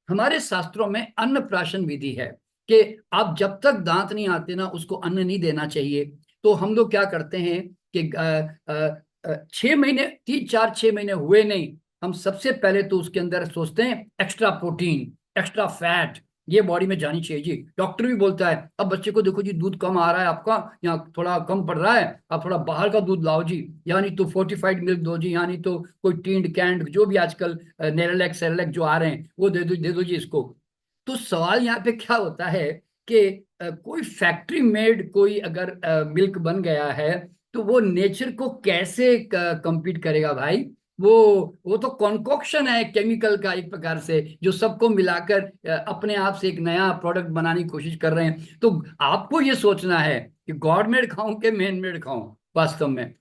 हमारे शास्त्रों में अन्नप्राशन विधि है कि आप जब तक दांत नहीं आते ना, उसको अन्न नहीं देना चाहिए। तो हम लोग क्या करते हैं कि 6 महीने, 3 4 6 महीने हुए नहीं, हम सबसे पहले तो उसके अंदर सोचते हैं एक्स्ट्रा प्रोटीन, एक्स्ट्रा फैट, ये बॉडी में जानी चाहिए जी। डॉक्टर भी बोलता है अब बच्चे को देखो जी, दूध कम आ रहा है आपका, या थोड़ा कम पड़ रहा है, आप थोड़ा बाहर का दूध लाओ जी, यानी तो फोर्टिफाइड मिल्क दो जी, यानी तो कोई टीन्ड कैंड जो भी आजकल नेरेलैक सेरेलैक जो आ रहे हैं वो दे दो जी इसको। तो सवाल यहाँ पे क्या होता है कि कोई फैक्ट्री मेड कोई अगर मिल्क बन गया है, तो वो नेचर को कैसे compete करेगा भाई। वो वो तो कॉन्कोक्शन है केमिकल का एक प्रकार से, जो सबको मिलाकर अपने आप से एक नया प्रोडक्ट बनाने की कोशिश कर रहे हैं। तो आपको ये सोचना है कि गॉड मेड खाऊं कि मैन मेड खाऊं वास्तव में।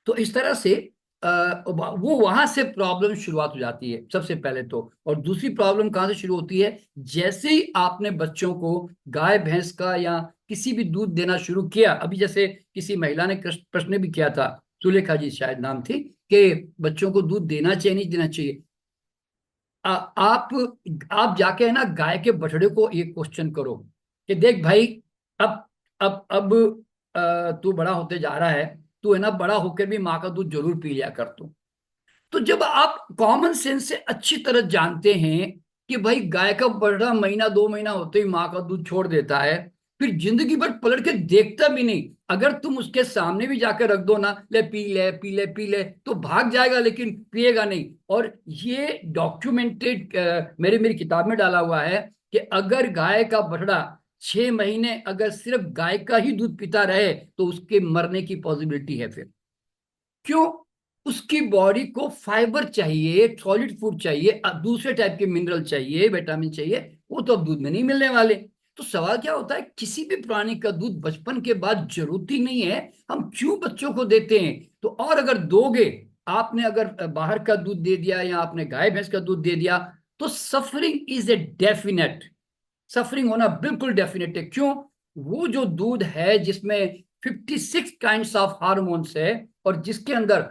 तो इस तरह से वो वहां से प्रॉब्लम शुरुआत हो जाती है सबसे पहले तो। और दूसरी प्रॉब्लम कहाँ से शुरू होती है, जैसे ही आपने बच्चों को गाय भैंस का या किसी भी दूध देना शुरू किया। अभी जैसे किसी महिला ने प्रश्न भी किया था, सुलेखा जी शायद नाम थी, कि बच्चों को दूध देना चाहिए नहीं देना चाहिए। आप जाके है ना गाय के बछड़े को एक क्वेश्चन करो कि देख भाई, अब अब तू बड़ा होते जा रहा है, तू है ना बड़ा होकर भी माँ का दूध जरूर पी लिया कर तू। तो जब आप कॉमन सेंस से अच्छी तरह जानते हैं कि भाई गाय का बछड़ा महीना 2 महीना होते ही माँ का दूध छोड़ देता है, फिर जिंदगी भर पलट के देखता भी नहीं। अगर तुम उसके सामने भी जाकर रख दो ना, ले पी ले पी ले पी ले, तो भाग जाएगा लेकिन पिएगा नहीं। और ये डॉक्यूमेंटेड मेरी मेरी किताब में डाला हुआ है कि अगर गाय का बछड़ा 6 महीने अगर सिर्फ गाय का ही दूध पीता रहे, तो उसके मरने की पॉसिबिलिटी है। फिर क्यों? उसकी बॉडी को फाइबर चाहिए, सॉलिड फूड चाहिए, दूसरे टाइप के मिनरल चाहिए, विटामिन चाहिए, वो तो अब दूध में नहीं मिलने वाले। तो सवाल क्या होता है, किसी भी प्राणी का दूध बचपन के बाद जरूरत ही नहीं है, हम क्यों बच्चों को देते हैं? तो और अगर दोगे, आपने अगर बाहर का दूध दे दिया या आपने गाय भैंस का दूध दे दिया, तो suffering is a definite, suffering होना बिल्कुल डेफिनेट है। क्यों? वो जो दूध है जिसमें 56 काइंड्स ऑफ हार्मोन्स है, और जिसके अंदर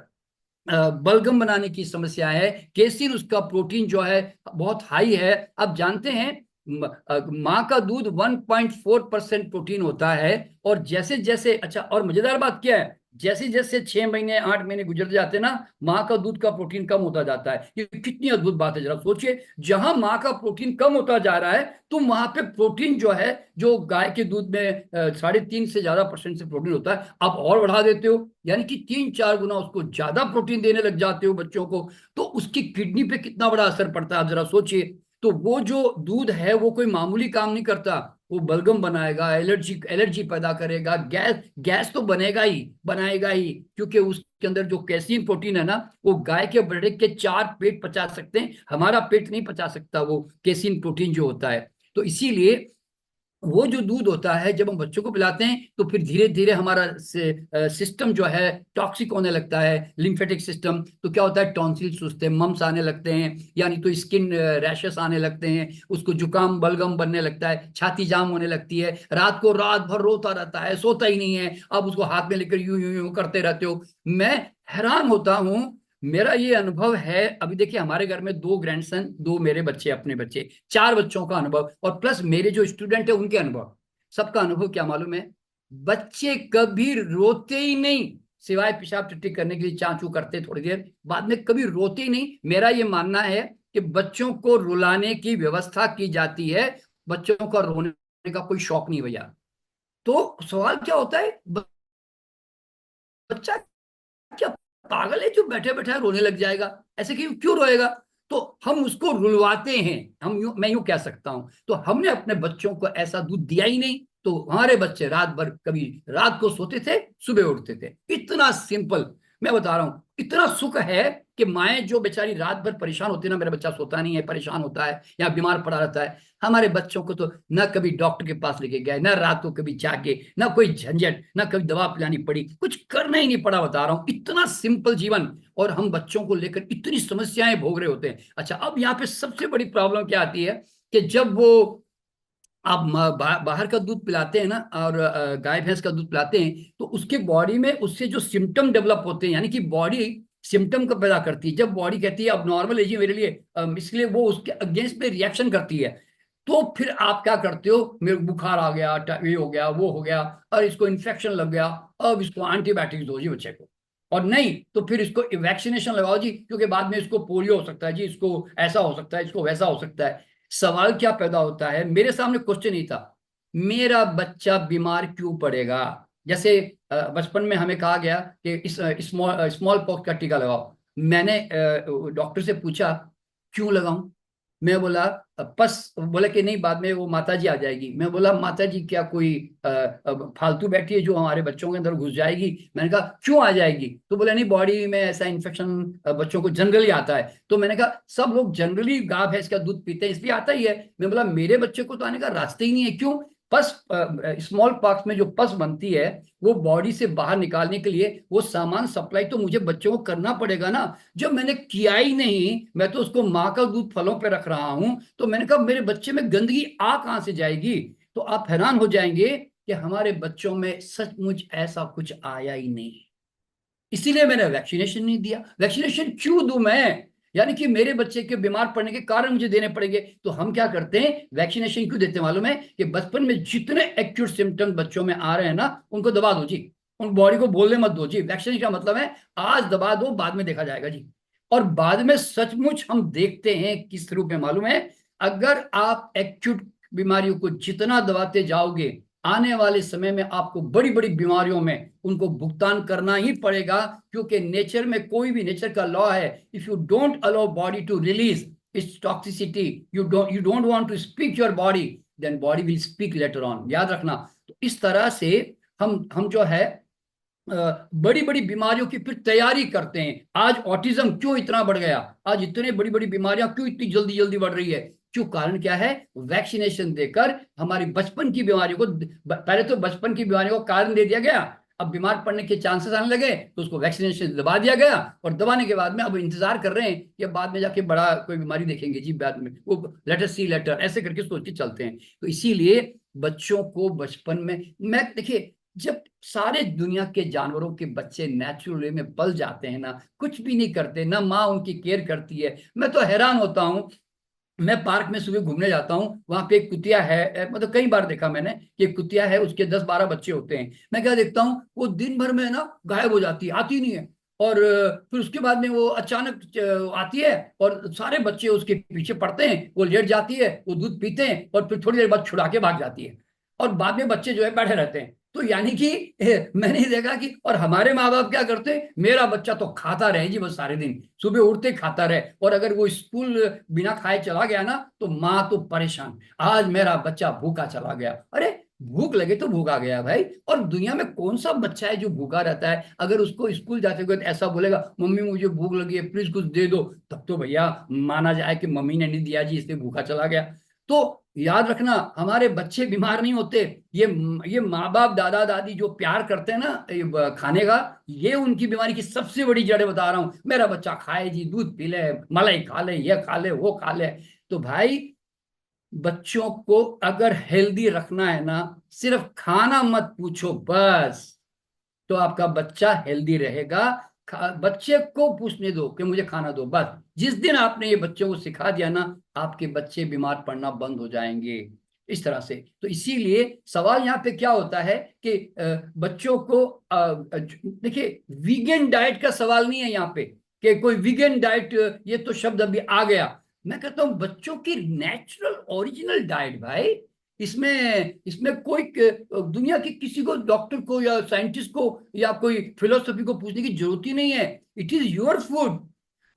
बलगम बनाने की समस्या है, केसिन उसका प्रोटीन जो है बहुत हाई है। आप जानते हैं माँ का दूध 1.4% प्रोटीन होता है। और जैसे जैसे, अच्छा और मजेदार बात क्या है, जैसे जैसे 6 महीने 8 महीने गुजर जाते ना, माँ का दूध का प्रोटीन कम होता जाता है। ये कितनी अद्भुत बात है, जरा सोचिए। जहां माँ का प्रोटीन कम होता जा रहा है, तो वहां पे प्रोटीन जो है, जो गाय के दूध में 3.5 से ज्यादा % से प्रोटीन होता है, आप और बढ़ा देते हो, यानी कि 3 4 गुना उसको ज्यादा प्रोटीन देने लग जाते हो बच्चों को। तो उसकी किडनी पे कितना बड़ा असर पड़ता है, आप जरा सोचिए। तो वो जो दूध है वो कोई मामूली काम नहीं करता, वो बलगम बनाएगा, एलर्जी एलर्जी पैदा करेगा, गैस गैस तो बनाएगा ही, क्योंकि उसके अंदर जो कैसीन प्रोटीन है ना, वो गाय के बछड़े के 4 पेट पचा सकते हैं, हमारा पेट नहीं पचा सकता वो कैसीन प्रोटीन जो होता है। तो इसीलिए वो जो दूध होता है जब हम बच्चों को पिलाते हैं, तो फिर धीरे धीरे हमारा सिस्टम जो है टॉक्सिक होने लगता है, लिम्फेटिक सिस्टम। तो क्या होता है, टॉन्सिल सूजते हैं, मम्स आने लगते हैं, यानी तो स्किन रैशेस आने लगते हैं, उसको जुकाम बलगम बनने लगता है, छाती जाम होने लगती है, रात भर रोता रहता है, सोता ही नहीं है, आप उसको हाथ में लेकर यूं यूं यूं करते रहते हो। मैं हैरान होता हूँ, मेरा ये अनुभव है। अभी देखिए, हमारे घर में 2 ग्रैंडसन, 2 मेरे बच्चे, अपने बच्चे, 4 बच्चों का अनुभव, और प्लस मेरे जो स्टूडेंट है उनके अनुभव। सबका अनुभव क्या मालूम है, बच्चे कभी रोते ही नहीं, सिवाय पेशाब टट्टी करने के लिए चाचू करते थोड़ी देर, बाद में कभी रोते ही नहीं। मेरा ये मानना है कि बच्चों को रुलाने की व्यवस्था की जाती है, बच्चों का रोने का कोई शौक नहीं भैया। तो सवाल क्या होता है, बच्चा क्या पागल है जो बैठे बैठे रोने लग जाएगा, ऐसे क्यों क्यों रोएगा? तो हम उसको रुलवाते हैं, मैं यूं कह सकता हूं। तो हमने अपने बच्चों को ऐसा दूध दिया ही नहीं, तो हमारे बच्चे रात भर, कभी रात को सोते थे, सुबह उठते थे। इतना सिंपल, मैं बता रहा हूं। इतना सुख है कि माएँ जो बेचारी रात भर परेशान होती है ना, मेरा बच्चा सोता नहीं है, परेशान होता है या बीमार पड़ा रहता है, हमारे बच्चों को तो ना कभी डॉक्टर के पास लेके गए, ना रात को कभी जाके, ना कोई झंझट, ना कभी दवा पिलानी पड़ी, कुछ करना ही नहीं पड़ा। बता रहा हूँ, इतना सिंपल जीवन, और हम बच्चों को लेकर इतनी समस्याएं भोग रहे होते हैं। अच्छा, अब यहाँ पे सबसे बड़ी प्रॉब्लम क्या आती है कि जब वो आप बाहर का दूध पिलाते हैं ना, और गाय भैंस का दूध पिलाते हैं, तो उसके बॉडी में उससे जो सिम्टम डेवलप होते हैं, यानी कि बॉडी सिम्टम को पैदा करती है। जब बॉडी कहती है अब नॉर्मल एज मेरे लिए, इसलिए वो उसके अगेंस्ट में रिएक्शन करती है। तो फिर आप क्या करते हो, मेरे बुखार आ गया, ये हो गया, वो हो गया, और इसको इन्फेक्शन लग गया, अब इसको एंटीबायोटिक्स दो जी बच्चे को, और नहीं तो फिर इसको वैक्सीनेशन लगाओ जी, क्योंकि बाद में इसको पोलियो हो सकता है जी, इसको ऐसा हो सकता है, इसको वैसा हो सकता है। सवाल क्या पैदा होता है, मेरे सामने क्वेश्चन ही था, मेरा बच्चा बीमार क्यों पड़ेगा? जैसे बचपन में हमें कहा गया कि इस स्मॉल पॉक्स का टीका लगाओ। मैंने डॉक्टर से पूछा क्यों लगाऊं? मैं बोला बोला कि नहीं, बाद में वो माता जी आ जाएगी। मैं बोला माता जी क्या कोई फालतू बैठी है जो हमारे बच्चों के अंदर घुस जाएगी? मैंने कहा क्यों आ जाएगी? तो बोला नहीं, बॉडी में ऐसा इन्फेक्शन बच्चों को जनरली आता है। तो मैंने कहा सब लोग जनरली गाय भैंस का दूध पीते हैं इसलिए आता ही है। मैं बोला मेरे बच्चे को तो आने का रास्ता ही नहीं है, क्यों? पस, स्मॉल पॉक्स में जो पस बनती है वो बॉडी से बाहर निकालने के लिए वो सामान सप्लाई तो मुझे बच्चों को करना पड़ेगा ना। जब मैंने किया ही नहीं, मैं तो उसको माँ का दूध फलों पे रख रहा हूं, तो मैंने कहा मेरे बच्चे में गंदगी आ कहां से जाएगी? तो आप हैरान हो जाएंगे कि हमारे बच्चों में सचमुच ऐसा कुछ आया ही नहीं। इसीलिए मैंने वैक्सीनेशन नहीं दिया। वैक्सीनेशन क्यों दूं मैं? यानी कि मेरे बच्चे के बीमार पड़ने के कारण मुझे देने पड़ेंगे। तो हम क्या करते हैं, वैक्सीनेशन क्यों देते हैं मालूम है? कि बचपन में जितने एक्यूट सिम्टम्स बच्चों में आ रहे हैं ना, उनको दबा दो जी, उन बॉडी को बोलने मत दो जी। वैक्सीनेशन का मतलब है आज दबा दो, बाद में देखा जाएगा जी। और बाद में सचमुच हम देखते हैं किस रूप में मालूम है, अगर आप एक्यूट बीमारियों को जितना दबाते जाओगे, आने वाले समय में आपको बड़ी बड़ी बीमारियों में उनको भुगतान करना ही पड़ेगा। क्योंकि नेचर में कोई भी, नेचर का लॉ है, if you don't allow body to release its toxicity, you don't want to speak your body, then body will speak later on. याद रखना। तो इस तरह से हम जो है बड़ी बड़ी बीमारियों की फिर तैयारी करते हैं। आज ऑटिज्म क्यों इतना बढ़ गया, आज इतने बड़ी बड़ी बीमारियां क्यों इतनी जल्दी जल्दी बढ़ रही है? क्यों? कारण क्या है? वैक्सीनेशन देकर हमारी बचपन की बीमारियों को, पहले तो बचपन की बीमारियों को कारण दे दिया गया, अब बीमार पड़ने के चांसेस आने लगे तो उसको वैक्सीनेशन दबा दिया गया, और दबाने के बाद में अब इंतजार कर रहे हैं कि बाद में जाके बड़ा कोई बीमारी देखेंगे जी, बाद में वो लेटर सी लेटर ऐसे करके सोच के चलते हैं। तो इसीलिए बच्चों को बचपन में, मैं देखिए, जब सारे दुनिया के जानवरों के बच्चे नेचुरल वे में पल जाते हैं ना, कुछ भी नहीं करते ना, माँ उनकी केयर करती है, मैं तो हैरान होता हूँ। मैं पार्क में सुबह घूमने जाता हूँ, वहां पे एक कुतिया है, मतलब कई बार देखा मैंने कि एक कुतिया है, उसके 10-12 बच्चे होते हैं। मैं क्या देखता हूँ, वो दिन भर में ना गायब हो जाती है, आती नहीं है, और फिर उसके बाद में वो अचानक आती है और सारे बच्चे उसके पीछे पड़ते हैं, वो लेट जाती है, वो दूध पीते हैं और फिर थोड़ी देर बाद छुड़ा के भाग जाती है, और बाद में बच्चे जो है बैठे रहते हैं। तो यानी कि मैंने देखा कि, और हमारे माँ बाप क्या करते हैं, मेरा बच्चा तो खाता रहे जी बस सारे दिन, सुबह उठते खाता रहे, और अगर वो स्कूल बिना खाए चला गया ना तो माँ तो परेशान, आज मेरा बच्चा भूखा चला गया। अरे भूख लगे तो भूखा गया भाई। और दुनिया में कौन सा बच्चा है जो भूखा रहता है? अगर उसको स्कूल जाते हुए ऐसा बोलेगा मम्मी मुझे भूख लगी है प्लीज कुछ दे दो, तब तो भैया माना जाए कि मम्मी ने नहीं दिया जी इसलिए भूखा चला गया। तो याद रखना, हमारे बच्चे बीमार नहीं होते, ये माँ बाप दादा दादी जो प्यार करते हैं ना खाने का, ये उनकी बीमारी की सबसे बड़ी जड़ बता रहा हूं। मेरा बच्चा खाए जी, दूध पी ले, मलाई खा ले, ये खा ले, वो खा ले। तो भाई बच्चों को अगर हेल्दी रखना है ना, सिर्फ खाना मत पूछो बस, तो आपका बच्चा हेल्दी रहेगा। बच्चे को पूछने दो कि मुझे खाना दो, बस जिस दिन आपने ये बच्चों को सिखा दिया ना, आपके बच्चे बीमार पड़ना बंद हो जाएंगे। इस तरह से। तो इसीलिए सवाल यहाँ पे क्या होता है कि बच्चों को देखिए, वीगन डाइट का सवाल नहीं है यहाँ पे कि कोई वीगन डाइट, ये तो शब्द अभी आ गया। मैं कहता हूँ बच्चों की नेचुरल ओरिजिनल डाइट भाई, इसमें इसमें कोई दुनिया के किसी को, डॉक्टर को या साइंटिस्ट को या कोई फिलोसफी को पूछने की जरूरत ही नहीं है। It is your food.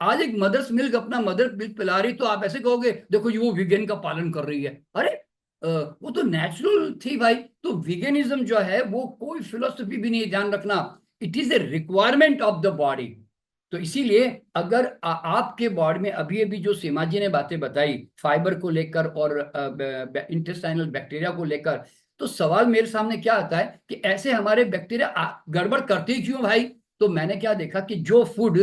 आज एक मदर्स मिल्क अपना मदर मिल्क पिला रही, तो आप ऐसे कहोगे देखो ये वो विगन का पालन कर रही है। अरे वो तो नेचुरल थी भाई। तो विगनिज्म जो है वो कोई फिलोसफी भी नहीं, ध्यान रखना, it is a requirement of the body. तो इसीलिए अगर आपके बॉडी में अभी अभी जो सीमा जी ने बातें बताई फाइबर को लेकर और इंटेस्टाइनल बैक्टीरिया को लेकर, तो सवाल मेरे सामने क्या आता है कि ऐसे हमारे बैक्टीरिया गड़बड़ करते ही क्यों भाई? तो मैंने क्या देखा कि जो फूड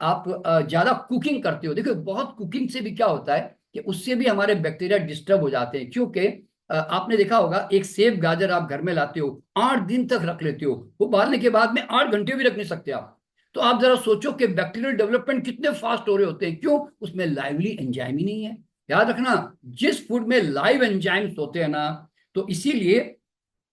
आप ज्यादा कुकिंग करते हो, देखो बहुत कुकिंग से भी क्या होता है कि उससे भी हमारे बैक्टीरिया डिस्टर्ब हो जाते हैं। क्योंकि आपने देखा होगा एक सेब गाजर आप घर में लाते हो, 8 दिन तक रख लेते हो, वो उबालने के बाद में 8 घंटे भी रख नहीं सकते आप। तो आप जरा सोचो कि बैक्टीरियल डेवलपमेंट कितने फास्ट हो रहे होते हैं। क्यों? उसमें लाइवली एंजाइम ही नहीं है। याद रखना, जिस फूड में लाइव एंजाइम्स होते हैं ना, तो इसीलिए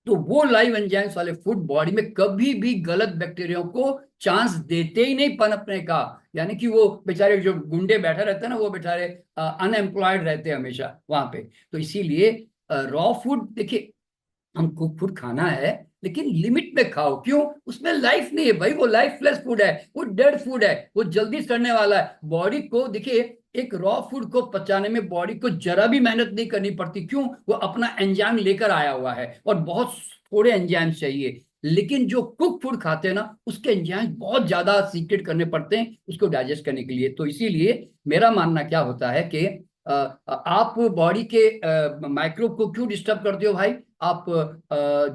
तो वो लाइव एंजाइम्स वाले फूड बॉडी में कभी भी गलत बैक्टीरिया को चांस देते ही नहीं पनपने का। यानी कि वो बेचारे जो गुंडे बैठे रहते हैं ना, वो बेचारे अनएम्प्लॉयड रहते हैं हमेशा वहां पे। तो इसीलिए रॉ फूड, देखिए हम कुक फूड खाना है लेकिन लिमिट में खाओ। क्यों? उसमें लाइफ नहीं है भाई, वो लाइफलेस फूड है, वो डेड फूड है, वो जल्दी सड़ने वाला है। बॉडी को देखिए, एक रॉ फूड को पचाने में बॉडी को जरा भी मेहनत नहीं करनी पड़ती। क्यों? वो अपना एंजाइम लेकर आया हुआ है और बहुत थोड़े एंजाइम चाहिए। लेकिन जो कुक फूड खाते हैं ना, उसके एंजाइम बहुत ज्यादा सीक्रेट करने पड़ते हैं उसको डाइजेस्ट करने के लिए। तो इसीलिए मेरा मानना क्या होता है कि आप बॉडी के माइक्रोब को क्यों डिस्टर्ब करते हो भाई? आप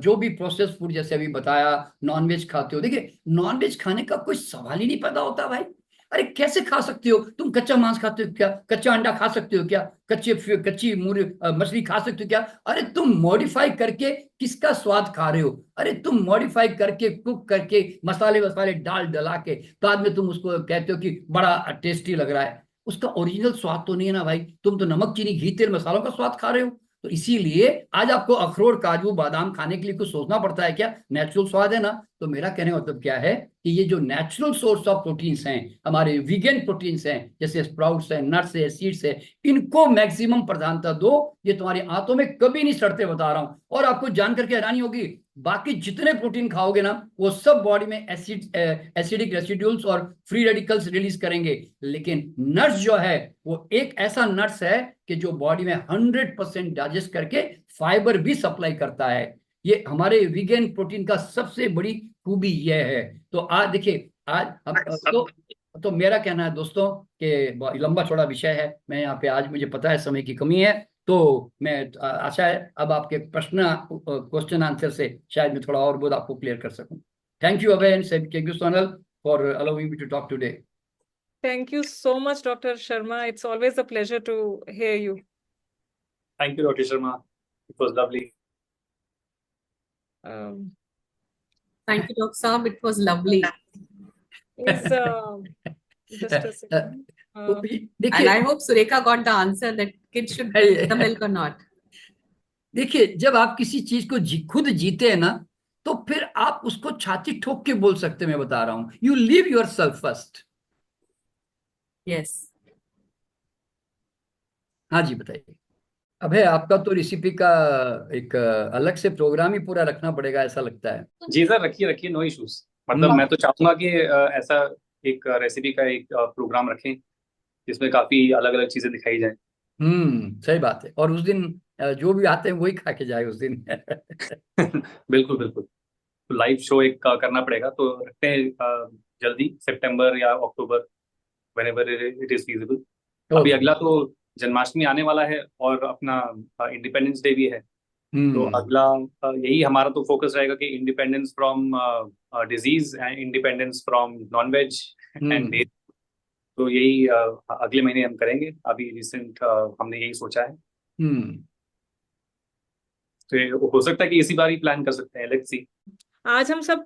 जो भी प्रोसेस फूड जैसे अभी बताया, नॉनवेज खाते हो, देखिए नॉनवेज खाने का कोई सवाल ही नहीं पैदा होता भाई। अरे कैसे खा सकते हो तुम? कच्चा मांस खाते हो क्या? कच्चा अंडा खा सकते हो क्या? कच्ची मछली खा सकते हो क्या? अरे तुम मॉडिफाई करके किसका स्वाद खा रहे हो? अरे तुम मॉडिफाई करके, कुक करके, मसाले वसाले डाल डला के बाद में तुम उसको कहते हो कि बड़ा टेस्टी लग रहा है। उसका ओरिजिनल स्वाद तो नहीं है ना भाई। तुम तो नमक चीनी घी तेल मसालों का स्वाद खा रहे हो। तो इसीलिए आज आपको अखरोट काजू बादाम खाने के लिए कुछ सोचना पड़ता है क्या? नेचुरल स्वाद है ना। तो मेरा कहने का मतलब क्या है कि ये जो नेचुरल सोर्स ऑफ प्रोटीन्स हैं, हमारे वीगन प्रोटीन्स हैं, जैसे स्प्राउट्स हैं, नट्स है, सीड्स है, इनको मैक्सिमम प्रधानता दो। ये तुम्हारी आंतों में कभी नहीं सड़ते, बता रहा हूं। और आपको जानकर के हैरानी होगी, बाकी जितने प्रोटीन खाओगे ना, वो सब बॉडी में एसिडिक रेसिड्यूल्स और फ्री रेडिकल्स रिलीज करेंगे। लेकिन नट्स जो है वो एक ऐसा नट्स है कि जो बॉडी में 100% डाइजेस्ट करके फाइबर भी सप्लाई करता है। ये हमारे वीगन प्रोटीन का सबसे बड़ी खूबी यह है। तो आज देखिए, आज तो मेरा कहना है दोस्तों कि लंबा चौड़ा विषय है, मैं यहाँ पे, आज मुझे पता है समय की कमी है, तो मैं आशा है अब आपके क्वेश्चन आंसर से शायद मैं थोड़ा और बहुत आपको क्लियर कर सकूं। Thank you Abhay and thank you Sonal for allowing me to talk today. Thank you so much, Dr. Sharma. It's always a pleasure to hear you. Thank you, Dr. Sharma. It was lovely. Thank you, Dr. Saab. It was lovely. Just a second. And I hope Surekha got the answer that kids should drink the milk or not. देखिए, जब आप किसी चीज को खुद जीते हैं ना, तो फिर आप उसको छाती ठोक के बोल सकते हैं। मैं बता रहा हूं, you live your self first. Yes. हाँ जी, बताइए। अबे आपका तो रेसिपी का एक अलग से प्रोग्राम ही पूरा रखना पड़ेगा, ऐसा लगता है। जी सर, रखिए रखिए, नो इश्यूज। मतलब मैं तो चाहूंगा कि ऐसा एक रेसिपी का एक प्रोग्राम रखें जिसमें काफी अलग अलग चीजें दिखाई जाए। सही बात है। और उस दिन जो भी आते हैं वही खा के जाए उस दिन। बिल्कुल बिल्कुल। तो लाइव शो एक करना पड़ेगा, तो रखते हैं जल्दी, सितंबर या अक्टूबर, व्हेनेवर इट इज फीजिबल। अभी अगला तो जन्माष्टमी आने वाला है और अपना इंडिपेंडेंस डे भी है। तो अगला यही हमारा तो फोकस रहेगा कि independence from disease and independence from non-veg and dairy. तो यही अगले महीने हम करेंगे। अभी रिसेंट हमने यही सोचा है। तो हो सकता है कि इसी बार ही प्लान कर सकते हैं। Let's see. आज हम सब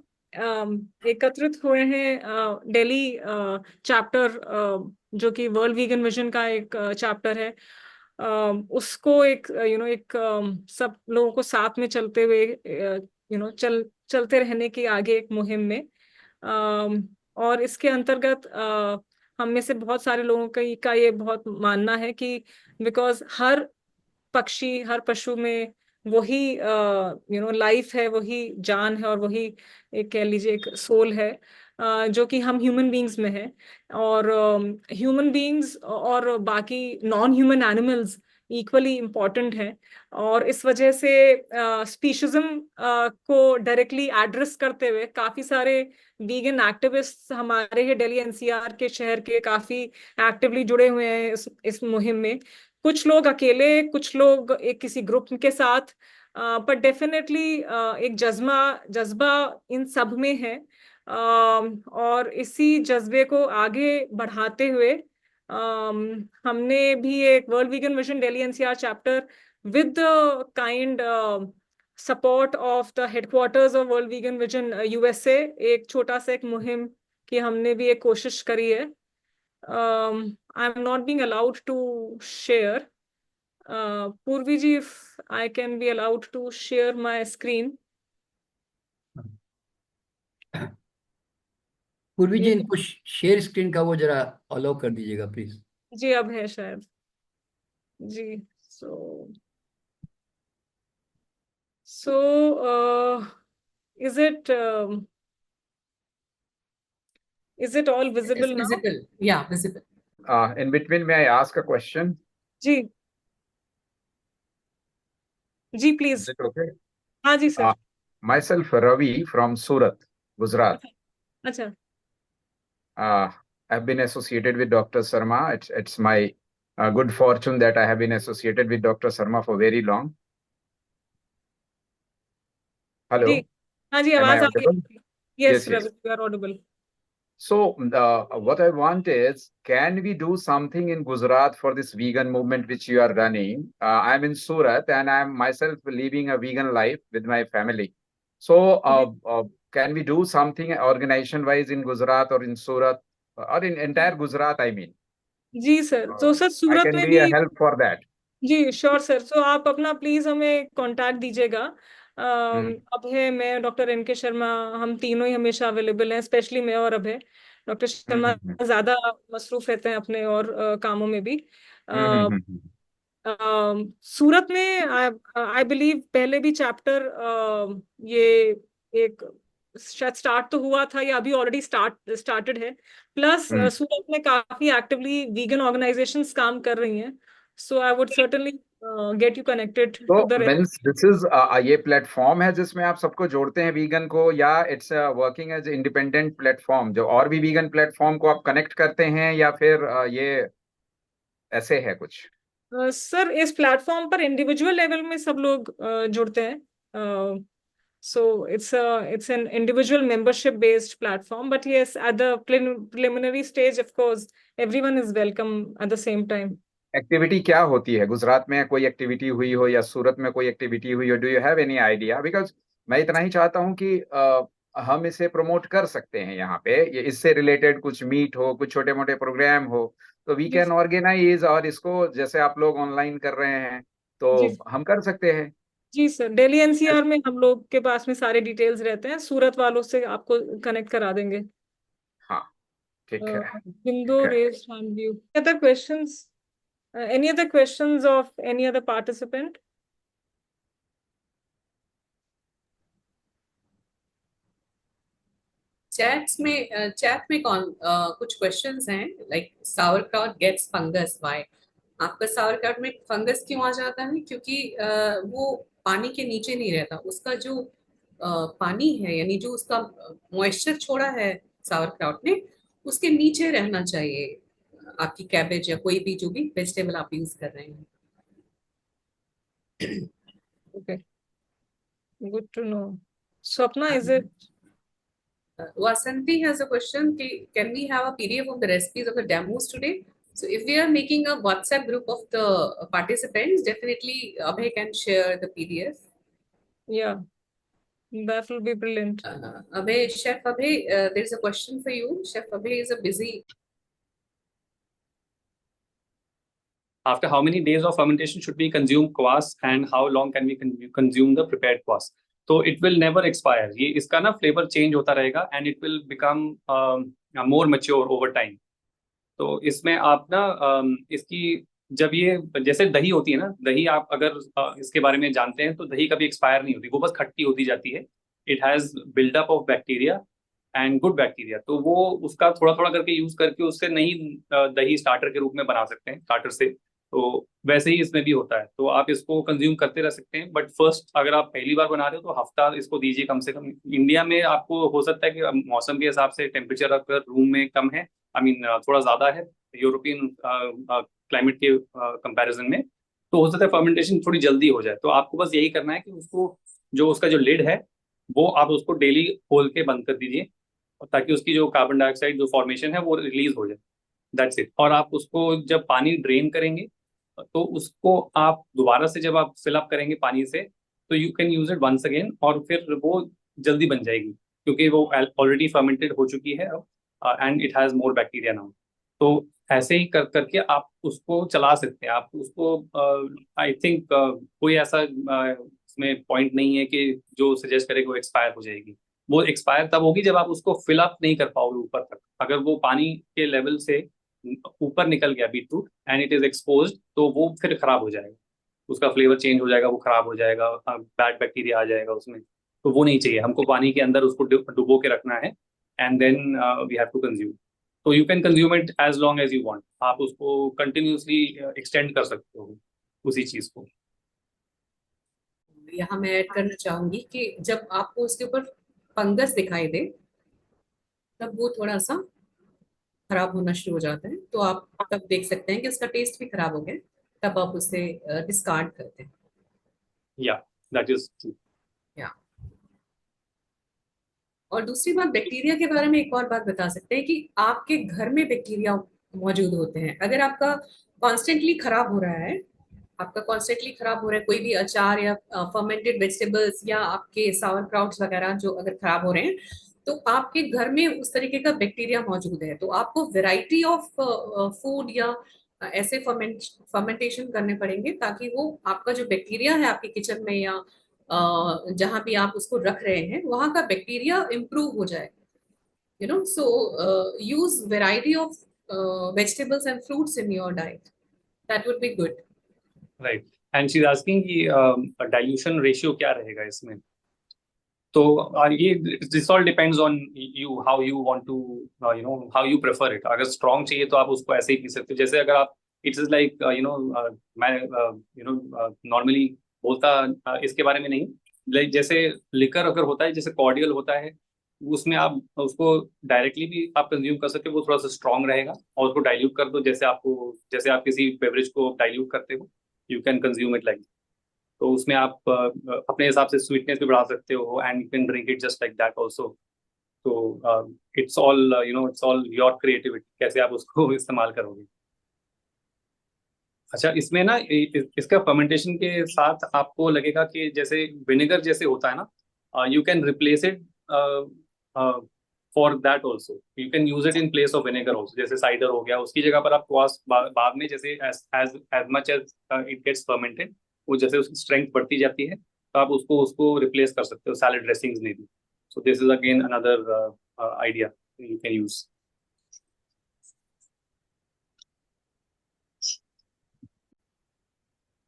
एकत्रित हुए हैं दिल्ली चैप्टर, जो कि वर्ल्ड वीगन विजन का एक चैप्टर है। उसको एक एक सब लोगों को साथ में चलते हुए चलते रहने की आगे एक मुहिम में। और इसके अंतर्गत हम में से बहुत सारे लोगों का ये बहुत मानना है कि बिकॉज हर पक्षी, हर पशु में वही लाइफ है, वही जान है, और वही एक कह लीजिए एक सोल है, जो कि हम ह्यूमन बीइंग्स में है। और ह्यूमन बीइंग्स और बाकी non human animals equally important हैं। और इस वजह से स्पीशीज़म को डायरेक्टली एड्रेस करते हुए काफ़ी सारे वीगन एक्टिविस्ट हमारे ही दिल्ली एनसीआर के शहर के काफ़ी एक्टिवली जुड़े हुए हैं इस मुहिम में। कुछ लोग अकेले, कुछ लोग एक किसी ग्रुप के साथ, पर डेफिनेटली एक जज्बा इन सब में है। और इसी जज्बे को आगे बढ़ाते हुए हमने भी एक world vegan vision Delhi NCR chapter with kind support of the headquarters of world vegan vision USA एक छोटा सा एक मुहिम की हमने भी एक कोशिश करी है। I'm not being allowed to share. Purvi ji, if I can be allowed to share my screen. पूर्वी जी, इनको शेयर स्क्रीन का वो जरा अलाउ कर दीजिएगा प्लीज। जी अब है शायद जी। Is it all visible now? Visible. Yeah, visible. In between, may I ask a question? Ji please. Is it okay? हाँ जी sir. Myself, Ravi from Surat, Gujarat. अच्छा I've been associated with Dr. Sharma. It's my good fortune that I have been associated with Dr. Sharma for very long. Hello. जी हाँ जी Am I आवाज आ audible? रही है। Yes, Yes. Ravi, you are audible. So, what I want is, can we do something in Gujarat for this vegan movement which you are running? I'm in Surat and I'm myself living a vegan life with my family. So, can we do something organization-wise in Gujarat or in Surat or in entire Gujarat, I mean? जी सर, तो सर I सूरत can में be a भी help for that. जी श्योर सर। तो आप अपना प्लीज हमें कांटेक्ट दीजिएगा। अभय, मैं, डॉक्टर एन के शर्मा, हम तीनों ही हमेशा अवेलेबल हैं, स्पेशली मैं और अभय। डॉक्टर शर्मा ज्यादा मसरूफ रहते हैं अपने और कामों में भी। सूरत में आई बिलीव पहले भी चैप्टर ये एक शायद स्टार्ट तो हुआ था या अभी ऑलरेडी स्टार्टेड है। प्लस सूरत में काफी एक्टिवली वीगन ऑर्गेनाइजेशंस काम कर रही हैं। So I would certainly get you connected to the means this is ये प्लेटफॉर्म है जिसमें आप सबको जोड़ते हैं वीगन को, या it's working as independent platform जो और भी वीगन प्लेटफॉर्म को आप कनेक्ट करते हैं, या फिर ये ऐसे है कुछ? सर इस प्लेटफॉर्म पर इंडिविजुअल लेवल में सब लोग जुड़ते हैं। So it's an individual membership based platform, but yes, at the preliminary stage, of course, everyone is welcome at the same time. Activity क्या होती है? गुजरात में कोई एक्टिविटी हुई हो या सूरत में कोई एक्टिविटी हुई हो? Do you have any idea? Because मैं इतना ही चाहता हूं कि हम इसे प्रमोट कर सकते हैं यहाँ पे, ये इससे रिलेटेड कुछ मीट हो, कुछ छोटे मोटे प्रोग्राम हो, तो वी कैन ऑर्गेनाइज, और इसको जैसे आप लोग ऑनलाइन कर रहे हैं तो हम कर सकते हैं। जी सर, दिल्ली एनसीआर में हम लोग के पास में सारे डिटेल्स रहते हैं, सूरत वालों से आपको कनेक्ट करा देंगे। हाँ ठीक है। Hindu raised hand view. Other questions? Any other questions of any other participant? Chat में कुछ क्वेश्चंस हैं, like sauerkraut gets fungus, why? आपका sauerkraut में फंगस क्यों आ जाता है? क्योंकि वो पानी के नीचे नहीं रहता, उसका जो पानी है, यानी जो उसका मॉइस्चर छोड़ा है sauerkraut ने, उसके नीचे रहना चाहिए आपकी कैबेज या कोई भी जो भी वेजिटेबल आप यूज कर रहे हैं। Okay, good to know. Swapna, is it? Vasanti has a question. Can we have a PDF of the recipes of the demos today? So if we are making a WhatsApp group of the participants, definitely Abhay can share the PDF. Yeah, that will be brilliant. Abhay, Chef Abhay, there's a question for you. Chef Abhay is a busy after how many days of fermentation should we consume kvass and how long can we consume the prepared kvass. तो it will never expire. ये इसका ना फ्लेवर चेंज होता रहेगा and it will become more mature over time. तो इसमें आप ना इसकी जब ये जैसे दही होती है ना, दही आप अगर इसके बारे में जानते हैं तो दही कभी एक्सपायर नहीं होती, वो बस खट्टी होती जाती है. It has buildup of bacteria and good bacteria. तो वो उसका थोड़ा थोड़ा करके यूज करके उससे नई दही स्टार्टर के रूप में बना सकते हैं, स्टार्टर से. तो वैसे ही इसमें भी होता है. तो आप इसको कंज्यूम करते रह सकते हैं, बट फर्स्ट अगर आप पहली बार बना रहे हो तो हफ्ता इसको दीजिए कम से कम. इंडिया में आपको हो सकता है कि मौसम के हिसाब से टेम्परेचर अगर रूम में कम है, आई मीन थोड़ा ज्यादा है यूरोपियन क्लाइमेट के कंपैरिजन में, तो हो सकता है फर्मेंटेशन थोड़ी जल्दी हो जाए. तो आपको बस यही करना है कि उसको जो उसका जो लिड है वो आप उसको डेली खोल के बंद कर दीजिए, ताकि उसकी जो कार्बन डाइऑक्साइड जो फॉर्मेशन है वो रिलीज हो जाए. That's it. और आप उसको जब पानी ड्रेन करेंगे तो उसको आप दोबारा से जब आप फिल अप करेंगे पानी से, तो you can use it once again, और फिर वो जल्दी बन जाएगी क्योंकि वो ऑलरेडी फर्मेंटेड हो चुकी है and it has more bacteria now. तो ऐसे ही करके आप उसको चला सकते हैं. आप उसको आई थिंक कोई ऐसा इसमें पॉइंट नहीं है कि जो सजेस्ट करे वो एक्सपायर हो जाएगी. वो एक्सपायर तब होगी जब आप उसको फिल अप नहीं कर पाओगे ऊपर तक. अगर वो पानी के लेवल से ऊपर निकल गया beetroot and it is exposed, तो वो फिर खराब हो जाएगा, उसका फ्लेवर चेंज हो जाएगा, वो खराब हो जाएगा, बैड बैक्टीरिया आ जाएगा उसमें. तो वो नहीं चाहिए. हमको पानी के अंदर उसको डुबो के रखना है and then we have to consume. तो you can consume it as long as you want. आप उसको कंटिन्यूसली एक्सटेंड कर सकते हो उसी चीज को. यहाँ मैं ऐड करना चाहूंगी कि जब आपको उसके ऊपर फंगस दिखाई दे तब वो थोड़ा सा खराब होना शुरू हो जाता है, तो आप तब देख सकते हैं कि उसका टेस्ट भी खराब हो गया, तब आप उसे डिस्कार्ड करते हैं. या दैट इज ट्रू. और दूसरी बात, बैक्टीरिया के बारे में एक और बात बता सकते हैं कि आपके घर में बैक्टीरिया मौजूद होते हैं. अगर आपका कॉन्स्टेंटली खराब हो रहा है, कोई भी अचार या फर्मेंटेड वेजिटेबल्स या आपके सावर क्राउट्स वगैरह जो अगर खराब हो रहे हैं, तो आपके घर में उस तरीके का बैक्टीरिया मौजूद है. तो आपको वैरायटी ऑफ फूड या ऐसे फर्मेंटेशन करने पड़ेंगे ताकि वो आपका जो बैक्टीरिया है आपके किचन में या जहां भी आप उसको रख रहे हैं वहां का बैक्टीरिया इम्प्रूव हो जाए. So use variety of vegetables and fruits in your diet. That would be good. Right. And she is asking कि डाइल्यूशन रेशियो क्या रहेगा इसमें. तो ये this all depends on you, how you want to how you prefer it. अगर स्ट्रॉन्ग चाहिए तो आप उसको ऐसे ही पी सकते हो. जैसे अगर आप इट्स इज लाइक मैं नॉर्मली बोलता इसके बारे में नहीं, लाइक जैसे लिकर अगर होता है, जैसे कॉर्डियल होता है, उसमें आप उसको डायरेक्टली भी आप कंज्यूम कर सकते हो, वो थोड़ा सा स्ट्रॉन्ग रहेगा. और उसको डाइल्यूट कर दो, जैसे आप किसी बेवरेज को डाइल्यूट करते हो, you can consume it like. तो उसमें आप अपने हिसाब से स्वीटनेस भी बढ़ा सकते हो and you can drink it just like that also. तो इट्स ऑल योर क्रिएटिविटी, कैसे आप उसको इस्तेमाल करोगे. अच्छा, इसमें ना इसका फर्मेंटेशन के साथ आपको लगेगा कि जैसे विनेगर जैसे होता है ना, you can replace it for that also. You can use it in place of vinegar also. जैसे साइडर हो गया, उसकी जगह पर आप बाद में जैसे as much as it gets fermented, वो जैसे उसकी स्ट्रेंथ बढ़ती जाती है, तो आप उसको रिप्लेस कर सकते हो सैलेड ड्रेसिंग्स में भी. So this is again another idea you can use.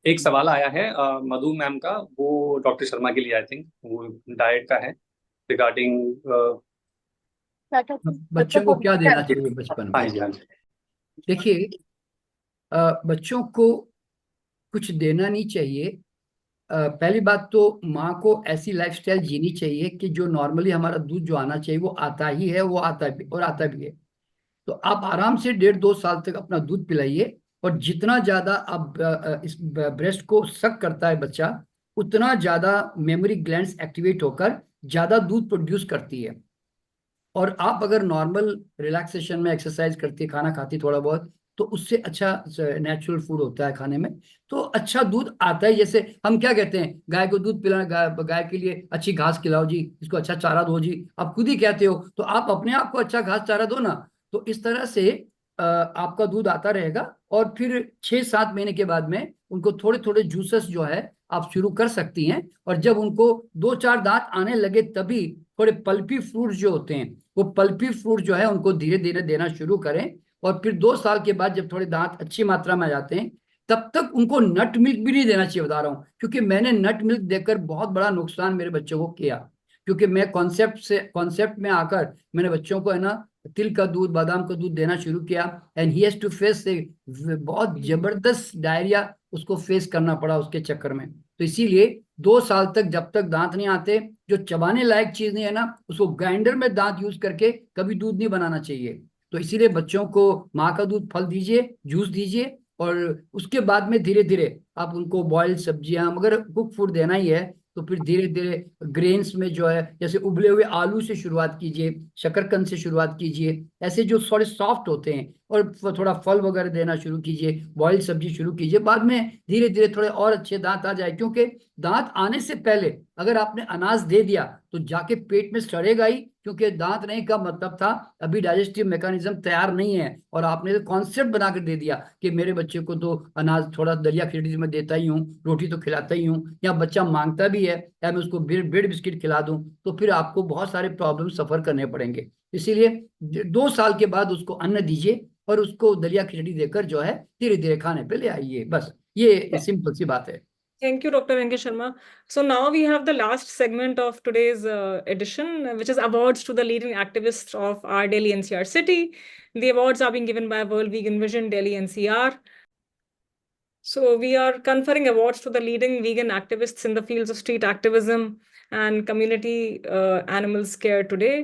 एक सवाल आया है मधु मैम का, वो डॉक्टर शर्मा के लिए, आई थिंक वो डाइट का है, रिगार्डिंग बच्चों को क्या देना चाहिए बचपन में. हाँ जी, हाँ जी. देखिए, बच्चों को कुछ देना नहीं चाहिए. पहली बात तो माँ को ऐसी लाइफस्टाइल जीनी चाहिए कि जो नॉर्मली हमारा दूध जो आना चाहिए वो आता ही है, वो आता भी है. तो आप आराम से 1.5-2 साल तक अपना दूध पिलाइए, और जितना ज्यादा आप इस ब्रेस्ट को सक करता है बच्चा, उतना ज्यादा मेमोरी ग्लैंड्स एक्टिवेट होकर ज्यादा दूध प्रोड्यूस करती है. और आप अगर नॉर्मल रिलैक्सेशन में एक्सरसाइज करती, खाना खाती थोड़ा बहुत, तो उससे अच्छा नेचुरल फूड होता है खाने में, तो अच्छा दूध आता है. जैसे हम क्या कहते हैं, गाय को दूध पिलाना, गाय के लिए अच्छी घास खिलाओ जी, इसको अच्छा चारा दो जी, आप खुद ही कहते हो, तो आप अपने आप को अच्छा घास चारा दो ना. तो इस तरह से आपका दूध आता रहेगा, और फिर 6-7 महीने के बाद में उनको थोड़े थोड़े जूसेस जो है आप शुरू कर सकती हैं। और जब उनको 2-4 दांत आने लगे तभी थोड़े पल्पी फ्रूट जो होते हैं, वो पल्पी फ्रूट जो है उनको धीरे धीरे देना शुरू करें। और फिर 2 साल के बाद जब थोड़े दांत अच्छी मात्रा में आ जाते हैं, तब तक उनको नट मिल्क भी नहीं देना चाहिए, बता रहा हूँ, क्योंकि मैंने नट मिल्क देकर बहुत बड़ा नुकसान मेरे बच्चों को किया। क्योंकि मैं कॉन्सेप्ट में आकर मैंने बच्चों को है ना तिल का दूध, बादाम का दूध देना शुरू किया, and he has to face से बहुत जबरदस्त डायरिया उसको फेस करना पड़ा उसके चक्कर में। तो इसीलिए 2 साल तक जब तक दांत नहीं आते, जो चबाने लायक चीज नहीं है ना, उसको ग्राइंडर में दांत यूज करके कभी दूध नहीं बनाना चाहिए। तो इसीलिए बच्चों को माँ का दूध, फल दीजिए, जूस दीजिए, और उसके बाद में धीरे धीरे आप उनको बॉइल्ड सब्जियां, मगर कुक फूड देना ही है तो फिर धीरे धीरे ग्रेन्स में जो है, जैसे उबले हुए आलू से शुरुआत कीजिए, शकरकंद से शुरुआत कीजिए, ऐसे जो थोड़े सॉफ्ट होते हैं, और थोड़ा फल वगैरह देना शुरू कीजिए, बॉइल्ड सब्जी शुरू कीजिए। बाद में धीरे धीरे थोड़े और अच्छे दांत आ जाए, क्योंकि दांत आने से पहले अगर आपने अनाज दे दिया तो जाके पेट में सड़ेगा ही, क्योंकि दांत नहीं का मतलब था अभी डाइजेस्टिव मैकेनिज्म तैयार नहीं है, और आपने कॉन्सेप्ट बनाकर दे दिया कि मेरे बच्चे को तो अनाज थोड़ा दलिया खिचड़ी मैं देता ही हूँ, रोटी तो खिलाता ही हूँ, या बच्चा मांगता भी है या मैं उसको ब्रेड बिस्किट खिला दूं, तो फिर आपको बहुत सारे प्रॉब्लम सफर करने पड़ेंगे। इसीलिए 2 साल के बाद उसको अन्न दीजिए, और उसको दलिया खिचड़ी देकर जो है धीरे धीरे खाने पे ले आइए। बस ये सिंपल सी बात है। Thank you, Dr. Venkat Sharma. So now we have the last segment of today's edition, which is awards to the leading activists of our Delhi NCR city. The awards are being given by World Vegan Vision, Delhi NCR. So we are conferring awards to the leading vegan activists in the fields of street activism and community animals care today.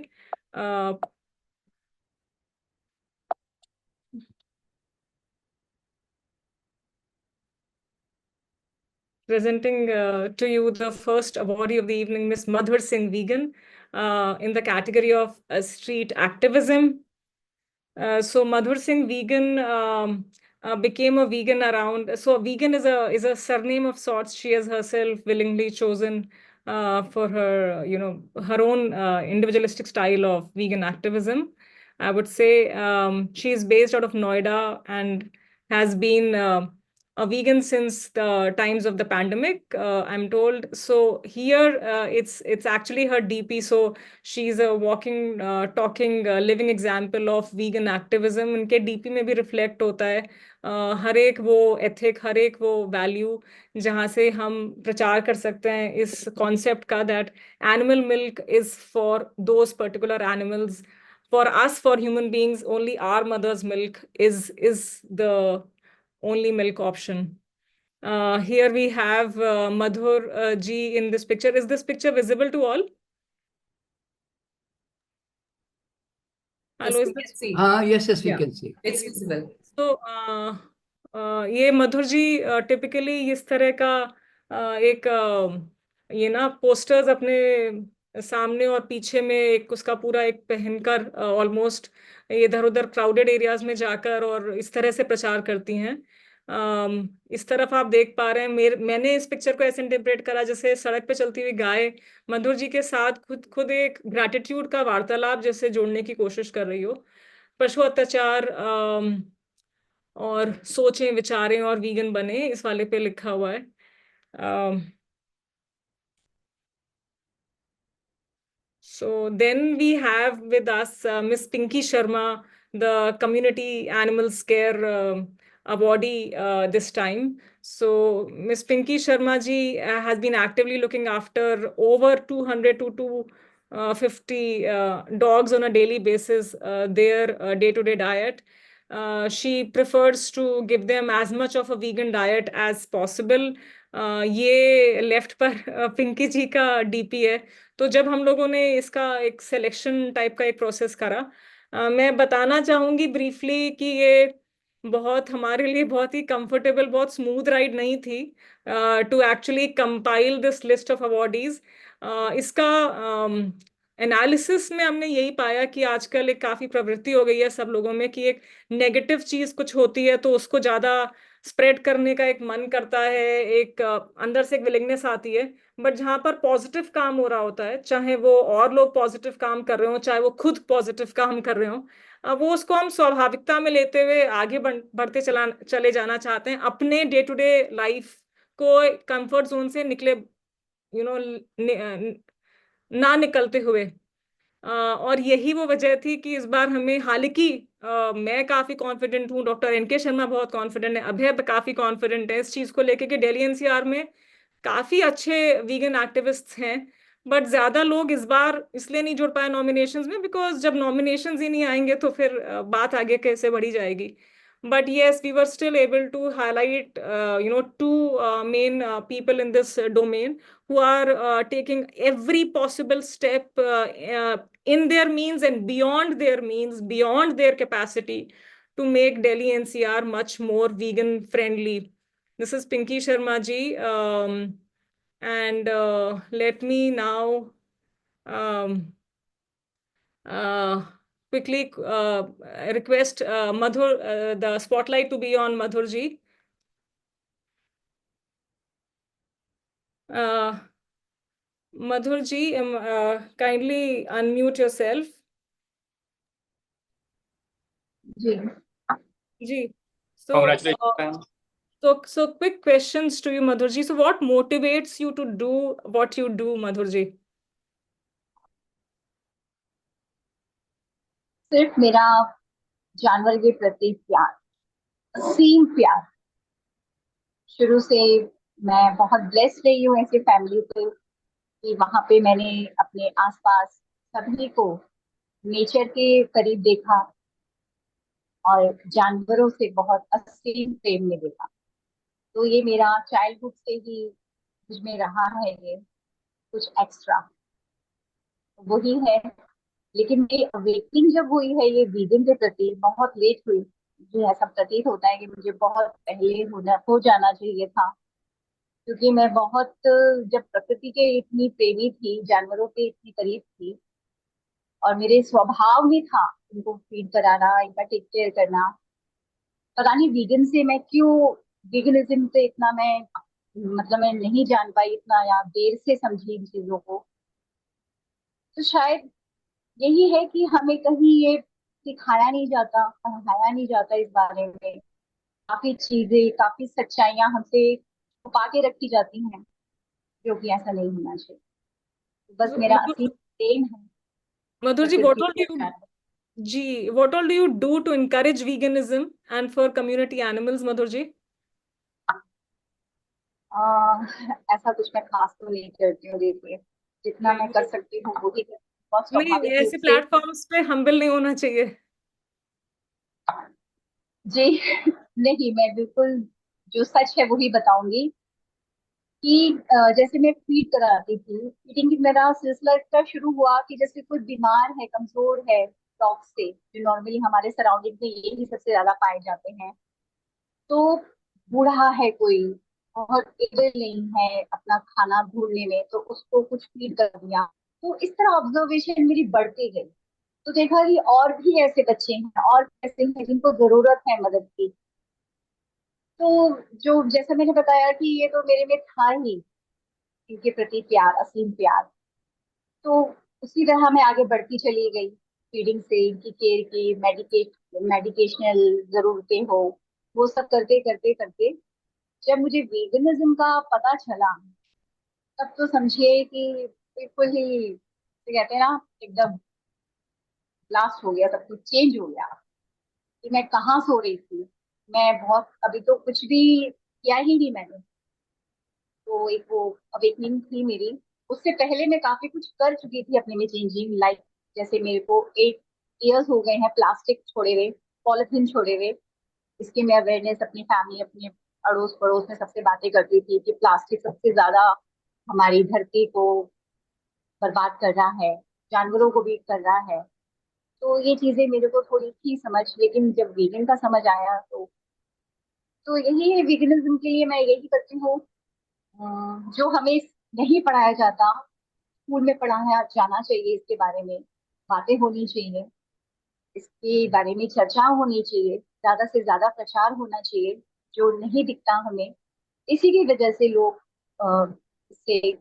Presenting to you the first awardee of the evening, Miss Madhur Singh Vegan, in the category of street activism. So Madhur Singh Vegan became a vegan around. So vegan is a surname of sorts. She has herself willingly chosen for her, her own individualistic style of vegan activism. I would say she is based out of Noida and has been a vegan since the times of the pandemic, I'm told. So here it's actually her DP. So she's a walking, talking, living example of vegan activism. उनके DP में भी reflect होता है हर एक वो ethic, हर एक वो value जहाँ से हम प्रचार कर सकते हैं इस concept का that animal milk is for those particular animals. For us, for human beings, only our mother's milk is the only milk option. Here we have Madhur ji in this picture. Is this picture visible to all? Hello, is this? हाँ, yes, we Yeah. can see. It's visible. तो ये मधुर जी टिपिकली इस तरह का एक ये ना पोस्टर्स अपने सामने और पीछे में एक उसका पूरा एक पहनकर ऑलमोस्ट इधर उधर क्राउडेड एरियाज में जाकर और इस तरह से प्रचार करती हैं। इस तरफ आप देख पा रहे हैं, मैंने इस पिक्चर को ऐसे इंटरप्रेट करा जैसे सड़क पे चलती हुई गाय मधुर जी के साथ खुद एक ग्रैटिट्यूड का वार्तालाप जैसे जोड़ने की कोशिश कर रही हो। पशु अत्याचार और सोचें, विचारें और वीगन बने, इस वाले पे लिखा हुआ है। So then we have with us Miss Pinky Sharma, the Community Animals Care awardee this time. So Miss Pinky Sharma ji has been actively looking after over 200 to 250 dogs on a daily basis, their day-to-day diet. She prefers to give them as much of a vegan diet as possible. ये लेफ्ट पर पिंकी जी का डीपी है। तो जब हम लोगों ने इसका एक सिलेक्शन टाइप का एक प्रोसेस करा, मैं बताना चाहूंगी ब्रीफली कि ये बहुत हमारे लिए बहुत ही कंफर्टेबल, बहुत स्मूथ राइड नहीं थी to actually compile this list of awardees. इसका एनालिसिस में हमने यही पाया कि आजकल एक काफी प्रवृत्ति हो गई है सब लोगों में कि एक नेगेटिव चीज कुछ होती है तो उसको ज्यादा स्प्रेड करने का एक मन करता है, एक अंदर से एक विलिंगनेस आती है। बट जहाँ पर पॉजिटिव काम हो रहा होता है, चाहे वो और लोग पॉजिटिव काम कर रहे हो, चाहे वो खुद पॉजिटिव काम कर रहे हो, वो उसको हम स्वाभाविकता में लेते हुए आगे बढ़ते चले जाना चाहते हैं, अपने डे टू डे लाइफ को कंफर्ट जोन से निकले, ना निकलते हुए। और यही वो वजह थी कि इस बार हमें, हालांकि मैं काफी कॉन्फिडेंट हूँ, डॉक्टर एनके शर्मा बहुत कॉन्फिडेंट है, अभय काफी कॉन्फिडेंट है इस चीज को लेके कि दिल्ली एनसीआर में काफी अच्छे वीगन एक्टिविस्ट्स हैं। बट ज्यादा लोग इस बार इसलिए नहीं जुड़ पाए नॉमिनेशंस में, बिकॉज जब नॉमिनेशंस ही नहीं आएंगे तो फिर बात आगे कैसे बढ़ी जाएगी। But yes, we were still able to highlight, two main people in this domain who are taking every possible step in their means and beyond their means, beyond their capacity, to make Delhi NCR much more vegan friendly. This is Pinky Sharma ji, and let me now um, uh, quickly request Madhur, the spotlight to be on Madhur ji. Madhur ji, kindly unmute yourself. Ji Ji. So, Congratulations, ma'am. so quick questions to you, Madhur ji. So, what motivates you to do what you do, Madhur ji? सिर्फ मेरा जानवर के प्रति प्यार, असीम प्यार। शुरू से मैं बहुत ब्लेस्ड रही हूँ ऐसे फैमिली से कि वहां पे मैंने अपने आसपास सभी को नेचर के करीब देखा और जानवरों से बहुत असीम प्रेम में देखा। तो ये मेरा चाइल्डहुड से ही मुझ में रहा है, ये कुछ एक्स्ट्रा वही है। लेकिन मेरी अवेकनिंग जब हुई है ये वीगन के प्रति, बहुत लेट हुई। मुझे ऐसा प्रतीत होता है कि मुझे बहुत पहले हो जाना चाहिए था, क्योंकि मैं बहुत जब प्रकृति के इतनी प्रेमी थी, जानवरों के इतनी करीब थी, और मेरे स्वभाव में था इनको फीड कराना, इनका टेक केयर करना। पता नहीं वीगन से मैं क्यों, वीगनिज्म से इतना मैं, मतलब मैं नहीं जान पाई इतना, या देर से समझी इन चीजों को। तो शायद यही है कि हमें कहीं ये सिखाया नहीं जाता, पढ़ाया नहीं जाता इस बारे में। काफी चीजें, काफी सच्चाइयां हमसे छुपा के रखी जाती हैं, जो कि ऐसा नहीं होना चाहिए। बस So, मेरा असीम प्रेम है Madhur ji, प्रकृति के साथ। what all do you do to encourage veganism and for community animals, Madhur ji? ऐसा कुछ मैं खास तो नहीं करती हूँ, देखिए जितना मैं कर सकती हूँ वो ही करती हूँ। बहुत नहीं, स्वाभाविक रूप ऐसे से। प्लेटफॉर्म्स पे हम्बल नहीं होना चाहिए। जी नहीं, मैं बिल्कुल जो सच है वही बताऊंगी कि जैसे मैं फीड कराती थी, फीडिंग मेरा सिलसिला इतना शुरू हुआ कि जैसे कोई बीमार है, कमजोर है, डॉग से, जो नॉर्मली हमारे सराउंडिंग में यही सबसे ज्यादा पाए जाते हैं। तो बूढ़ा है कोई, बहुत एबल नहीं है अपना खाना ढूंढने में, तो उसको कुछ फीड कर दिया। तो इस तरह ऑब्जर्वेशन मेरी बढ़ती गई। तो देखा कि और भी ऐसे बच्चे हैं, और भी ऐसे हैं जिनको जरूरत है मदद की। तो जो जैसा मैंने बताया कि ये तो मेरे में था ही, इनके प्रति प्यार, असीम प्यार। तो उसी तरह मैं आगे बढ़ती चली गई, फीडिंग से इनकी केयर की, मेडिकेशनल जरूरतें हो, वो सब करते करते करते जब मुझे वीगनिज्म का पता चला, तब तो समझिए कि बिल्कुल ही, तो कहते हैं ना, एकदम ब्लास्ट हो गया, सब कुछ चेंज हो गया। कि मैं कहाँ सो रही थी, मैं बहुत, अभी तो कुछ भी किया ही नहीं मैंने। तो एक वो अवेकनिंग थी मेरी। उससे पहले मैं काफी कुछ कर चुकी थी अपने में चेंजिंग, लाइक जैसे मेरे को 8 इयर्स हो गए हैं प्लास्टिक छोड़े हुए, पॉलिथीन छोड़े हुए। इसकी मैं अवेयरनेस अपनी फैमिली, अपने अड़ोस पड़ोस में सबसे बातें करती थी कि प्लास्टिक सबसे ज्यादा हमारी धरती को बर्बाद कर रहा है, जानवरों को भी कर रहा है। तो ये चीजें मेरे को थोड़ी थी समझ, लेकिन जब वीगन का समझ आया तो यही है, वीगनिज्म के लिए मैं यही करती हूँ। जो हमें नहीं पढ़ाया जाता, स्कूल में पढ़ाया जाना चाहिए, इसके बारे में बातें होनी चाहिए, इसके बारे में चर्चा होनी चाहिए, ज्यादा से ज्यादा प्रचार होना चाहिए। जो नहीं दिखता हमें, इसी की वजह से लोग इससे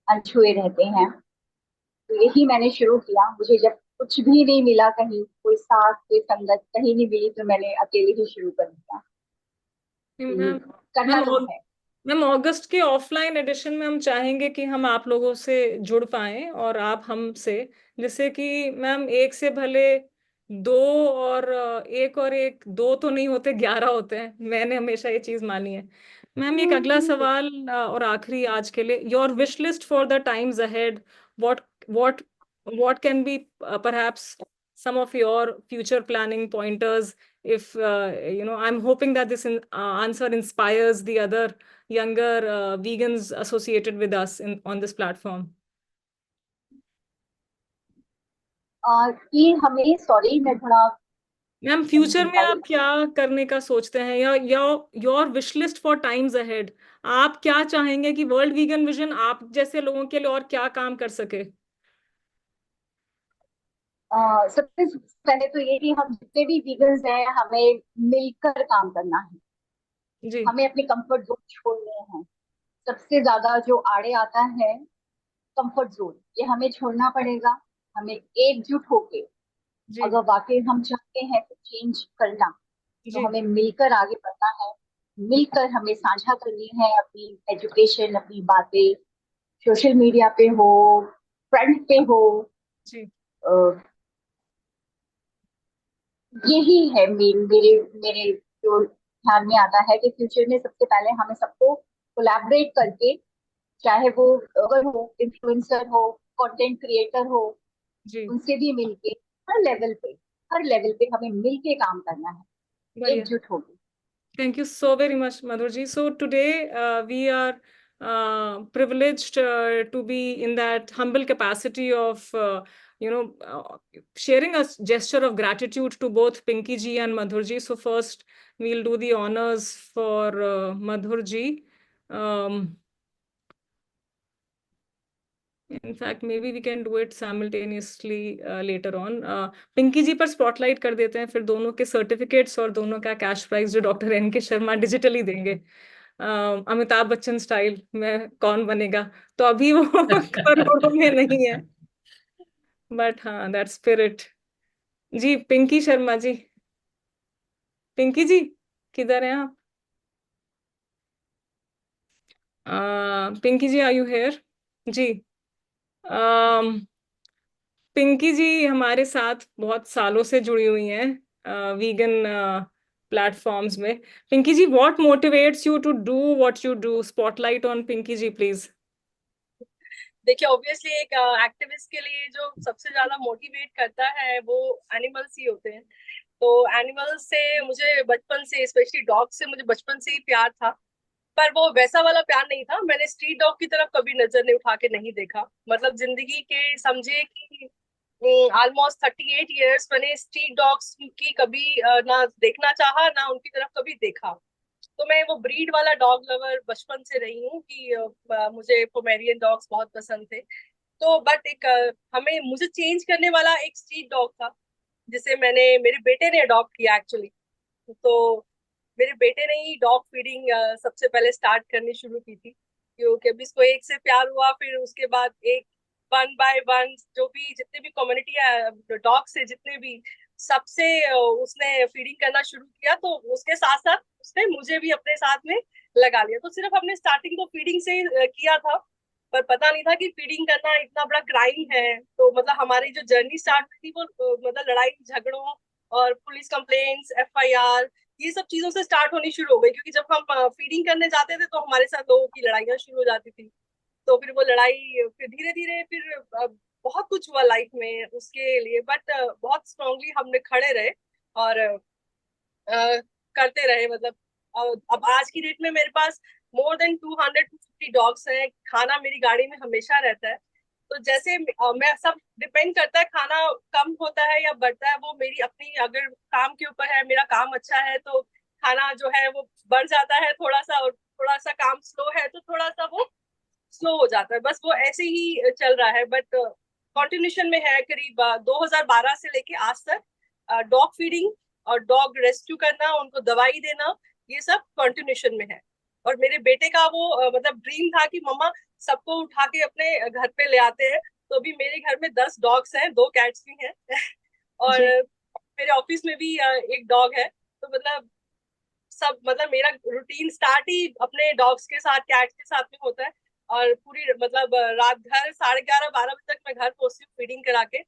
अनछुए रहते हैं। तो यही मैंने शुरू किया। मुझे जब कुछ भी नहीं मिला, कहीं कोई साथ कोई संगत कहीं नहीं मिली, तो मैंने अकेले ही शुरू कर दिया। मैम करना मैम तो है। मैम अगस्त के ऑफलाइन एडिशन में हम चाहेंगे कि हम आप लोगों से जुड़ पाएं और आप हमसे, जैसे कि मैम एक से भले दो, और एक और एक, दो तो नहीं होते 11 होते हैं, मैंने हमेशा ये चीज मानी है। मैम एक अगला सवाल और आखिरी आज के लिए, your wish list for the times ahead, what what what can be perhaps some of your future planning pointers, if I'm hoping that this answer inspires the other younger vegans associated with us on this platform. कि हमें, सॉरी मैं थोड़ा मैम फ्यूचर में आप क्या करने का सोचते हैं, या your wish list for times ahead, आप क्या चाहेंगे कि वर्ल्ड वीगन विजन आप जैसे लोगों के लिए और क्या काम कर सके? सबसे पहले तो ये कि हम जितने भी वीगन्स हैं, हमें मिलकर काम करना है। जी हमें अपने कंफर्ट जोन छोड़ने हैं। सबसे ज्यादा जो आड़े आता है कंफर्ट जोन, ये हमें छोड़ना पड़ेगा। हमें एकजुट होके, जी अगर वाकई हम चाहते हैं तो चेंज करना, तो जी हमें मिलकर आगे बढ़ना है। मिलकर हमें साझा करनी है अपनी एजुकेशन, अपनी बातें, सोशल मीडिया पे हो, फ्रंट पे हो। जी यही है मेरे मेरे जो ध्यान में आता है कि फ्यूचर में सबसे पहले हमें सबको कोलैबोरेट करके, चाहे वो अगर हो इन्फ्लुएंसर हो, कंटेंट क्रिएटर हो, जी उनसे भी मिलके हर लेवल पे हमें मिलके काम करना है, बढ़िया। एकजुट होके। Thank you so very much, Madhurji. So today we are privileged to be in that humble capacity of, sharing a gesture of gratitude to both Pinky ji and Madhurji. So first, we'll do the honors for Madhurji. In fact, maybe we can do it simultaneously later on. Pinky जी पर स्पॉटलाइट कर देते हैं, फिर दोनों के सर्टिफिकेट्स और दोनों का कैश प्राइज जो डॉक्टर एन के शर्मा डिजिटली देंगे, अमिताभ बच्चन स्टाइल में कौन बनेगा। तो अभी वो करोड़ों में नहीं है, बट हाँ दैट स्पिरिट। जी पिंकी शर्मा जी, पिंकी जी किधर हैं आप? पिंकी जी आर यू हेयर? जी पिंकी जी हमारे साथ बहुत सालों से जुड़ी हुई हैं वीगन प्लेटफॉर्म्स में। Pinky ji, what motivates you to do what you do? Spotlight on Pinky ji please. देखिए, ऑब्वियसली एक एक्टिविस्ट के लिए जो सबसे ज्यादा मोटिवेट करता है वो एनिमल्स ही होते हैं। तो एनिमल्स से मुझे बचपन से, स्पेशली डॉग से मुझे बचपन से ही प्यार था। पर वो वैसा वाला प्यार नहीं था। मैंने स्ट्रीट डॉग की तरफ कभी नजर नहीं उठा के नहीं देखा। मतलब जिंदगी के समझे कि ऑलमोस्ट 38 ईयर्स मैंने स्ट्रीट डॉग्स की कभी ना देखना चाहा, ना उनकी तरफ कभी देखा। तो मैं वो ब्रीड वाला डॉग लवर बचपन से रही हूँ कि मुझे पोमेरियन डॉग्स बहुत पसंद थे। तो बट एक हमें मुझे चेंज करने वाला एक स्ट्रीट डॉग था, जिसे मेरे बेटे ने अडॉप्ट किया एक्चुअली। तो मेरे बेटे ने ही डॉग फीडिंग सबसे पहले स्टार्ट करनी शुरू की थी, क्योंकि अभी इसको एक से प्यार हुआ। फिर उसके बाद एक वन बाय वन जो भी जितने भी कम्युनिटी डॉग से जितने भी सबसे उसने फीडिंग करना शुरू किया। तो उसके साथ साथ उसने मुझे भी अपने साथ में लगा लिया। तो सिर्फ हमने स्टार्टिंग तो फीडिंग से ही किया था, पर पता नहीं था कि फीडिंग करना इतना बड़ा क्राइम है। तो मतलब हमारी जो जर्नी स्टार्ट हुई थी वो मतलब लड़ाई झगड़ों और पुलिस कंप्लेंट्स, FIR, ये सब चीजों से स्टार्ट होनी शुरू हो गई। क्योंकि जब हम फीडिंग करने जाते थे तो हमारे साथ लोगों की लड़ाइयाँ शुरू हो जाती थी। तो फिर वो लड़ाई फिर धीरे धीरे फिर बहुत कुछ हुआ लाइफ में उसके लिए। बट बहुत स्ट्रांगली हमने खड़े रहे और करते रहे। मतलब अब आज की डेट में मेरे पास मोर देन 250 डॉग्स हैं। खाना मेरी गाड़ी में हमेशा रहता है। तो जैसे मैं सब डिपेंड करता है, खाना कम होता है या बढ़ता है वो मेरी अपनी, अगर काम के ऊपर है, मेरा काम अच्छा है तो खाना जो है वो बढ़ जाता है थोड़ा सा, और थोड़ा सा काम स्लो है तो थोड़ा सा वो स्लो हो जाता है। बस वो ऐसे ही चल रहा है। बट कॉन्टिन्यूशन में है। करीब 2012 से लेके आज तक डॉग फीडिंग और डॉग रेस्क्यू करना, उनको दवाई देना, ये सब कंटिन्यूशन में है। और मेरे बेटे का वो मतलब ड्रीम था कि मम्मा सबको उठा के अपने घर पे ले आते हैं। तो अभी मेरे घर में 10 डॉग्स हैं, 2 कैट्स भी हैं और मेरे ऑफिस में भी एक डॉग है। तो मतलब सब मतलब मेरा रूटीन स्टार्ट ही अपने डॉग्स के साथ, कैट्स के साथ में होता है। और पूरी मतलब रात घर 11:30-12 बजे तक मैं घर पहुंचती हूँ फीडिंग करा के,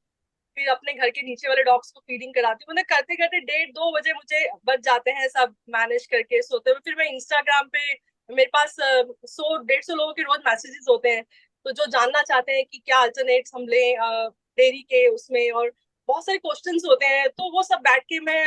फिर अपने घर के नीचे वाले डॉग्स को फीडिंग कराती हूँ। मतलब करते करते 1:30-2 बजे मुझे बच जाते हैं सब मैनेज करके सोते हुए। फिर मैं इंस्टाग्राम पे, मेरे पास 100-150 लोगों के रोज मैसेजेस होते हैं, तो जो जानना चाहते हैं कि क्या अल्टरनेट्स हम लें डेयरी के उसमें, और बहुत सारे क्वेश्चंस होते हैं, तो वो सब बैठ के मैं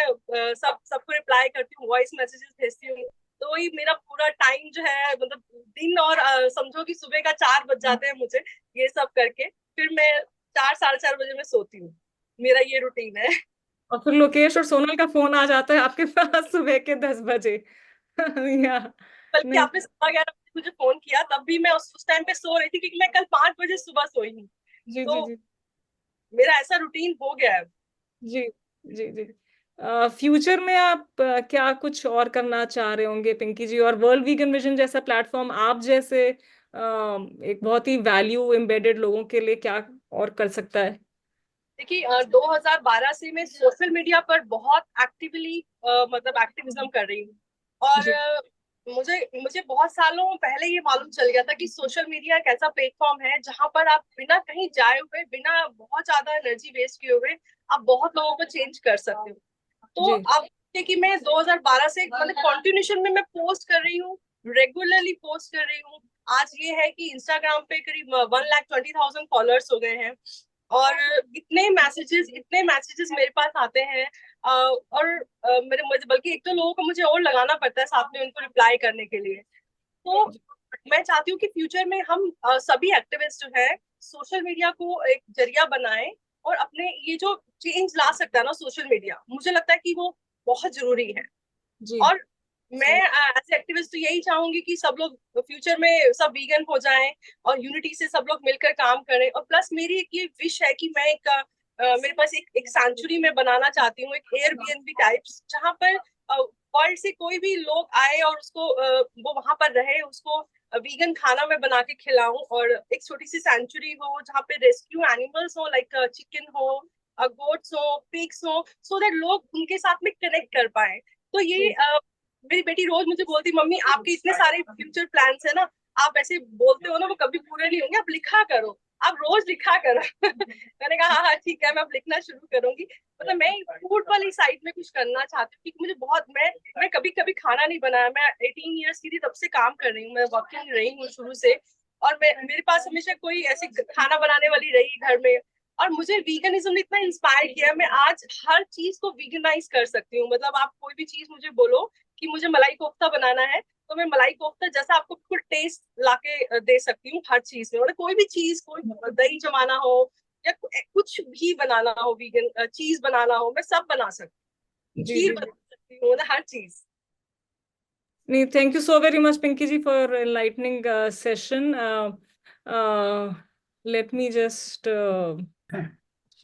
सबको रिप्लाई करती हूँ, वॉइस मैसेजेस भेजती हूँ। तो वही मेरा पूरा टाइम जो है, मतलब दिन, और समझो कि सुबह का 4 बज जाते हैं मुझे ये सब करके। फिर मैं 4-4:30 बजे में सोती हूँ। मेरा ये रूटीन है। और फिर लोकेश और सोनल का फोन आ जाता है आपके पास सुबह के 10 बजे या बल्कि नहीं? आपने 11:15 बजे मुझे फोन किया, तब भी मैं उस टाइम पे सो रही थी, क्योंकि मैं कल 5 बजे सुबह सोई हूँ। जी तो जी जी मेरा ऐसा रूटीन हो गया है। जी जी जी। फ्यूचर में आप क्या कुछ और करना चाह रहे होंगे पिंकी जी? और वर्ल्ड वीगन विजन जैसा प्लेटफॉर्म आप जैसे एक बहुत ही वैल्यू एम्बेडेड लोगों के लिए क्या और कर सकता है? देखिए 2012 से मैं सोशल मीडिया पर बहुत एक्टिवली मतलब एक्टिविज्म कर रही हूँ। और जी मुझे मुझे बहुत सालों पहले ये मालूम चल गया था कि सोशल मीडिया एक ऐसा प्लेटफॉर्म है जहां पर आप बिना कहीं जाए हुए, बिना बहुत ज्यादा एनर्जी वेस्ट किए हुए, आप बहुत लोगों को चेंज कर सकते हो। तो जी अब देखिए कि मैं 2012 से मतलब कंटिन्यूशन में मैं पोस्ट कर रही हूँ, रेगुलरली पोस्ट कर रही हूँ। आज ये है कि इंस्टाग्राम पे करीब 1,20,000 फॉलोअर्स हो गए हैं। और इतने मैसेजेस मेरे पास आते हैं। और मेरे मुझे बल्कि एक तो लोगों को मुझे और लगाना पड़ता है साथ में उनको रिप्लाई करने के लिए। तो मैं चाहती हूँ कि फ्यूचर में हम सभी एक्टिविस्ट जो है सोशल मीडिया को एक जरिया बनाएं, और अपने ये जो चेंज ला सकता है ना सोशल मीडिया, मुझे लगता है कि वो बहुत जरूरी है। जी और मैं एज एक्टिविस्ट तो यही चाहूंगी कि सब लोग फ्यूचर में सब वीगन हो जाएं, और यूनिटी से सब लोग मिलकर काम करें। और प्लस मेरी एक ये विश है कि मैं मेरे पास एक सेंचुरी में बनाना चाहती हूँ, एक एयरबीएनबी टाइप्स, जहाँ पर वर्ल्ड से कोई भी लोग आए और उसको वो वहां पर रहे, उसको वीगन खाना मैं बना के खिलाऊं। और एक छोटी सी सेंचुरी हो जहाँ पे रेस्क्यू एनिमल्स हो, लाइक चिकन हो, गोट्स हो, पिग्स हो, सो दैट लोग उनके साथ में कनेक्ट कर पाए। तो ये मेरी बेटी रोज मुझे बोलती, मम्मी आपके इतने सारे फ्यूचर प्लान्स है ना, आप ऐसे बोलते हो ना वो कभी पूरे नहीं होंगे, आप लिखा करो, आप रोज लिखा करो मैंने कहा हाँ हाँ ठीक है, मैं अब लिखना शुरू करूंगी। मतलब मैं फूड वाली साइड में कुछ करना चाहती हूँ, क्योंकि मुझे बहुत मैं कभी कभी खाना नहीं बनाया। मैं 18 ईयर्स की थी तब से काम कर रही हूँ, मैं वर्किंग रही हूँ शुरू से। और मैं मेरे पास हमेशा कोई ऐसी खाना बनाने वाली रही घर में। और मुझे वीगनिज्म ने इतना इंस्पायर किया, मैं आज हर चीज को वीगनाइज कर सकती हूँ। मतलब आप कोई भी चीज मुझे बोलो कि मुझे मलाई कोफ्ता बनाना है, तो मैं मलाई कोफ्ता जैसा आपको बिल्कुल टेस्ट लाके दे सकती हूँ हर चीज में। मतलब कोई भी चीज, कोई दही जमाना हो या कुछ भी बनाना हो, वीगन चीज बनाना हो, मैं सब बना सकती हूँ, जी खीर जी बना सकती हूँ, मतलब हर चीज। नहीं, thank you so very much Pinky ji for enlightening session. Let me just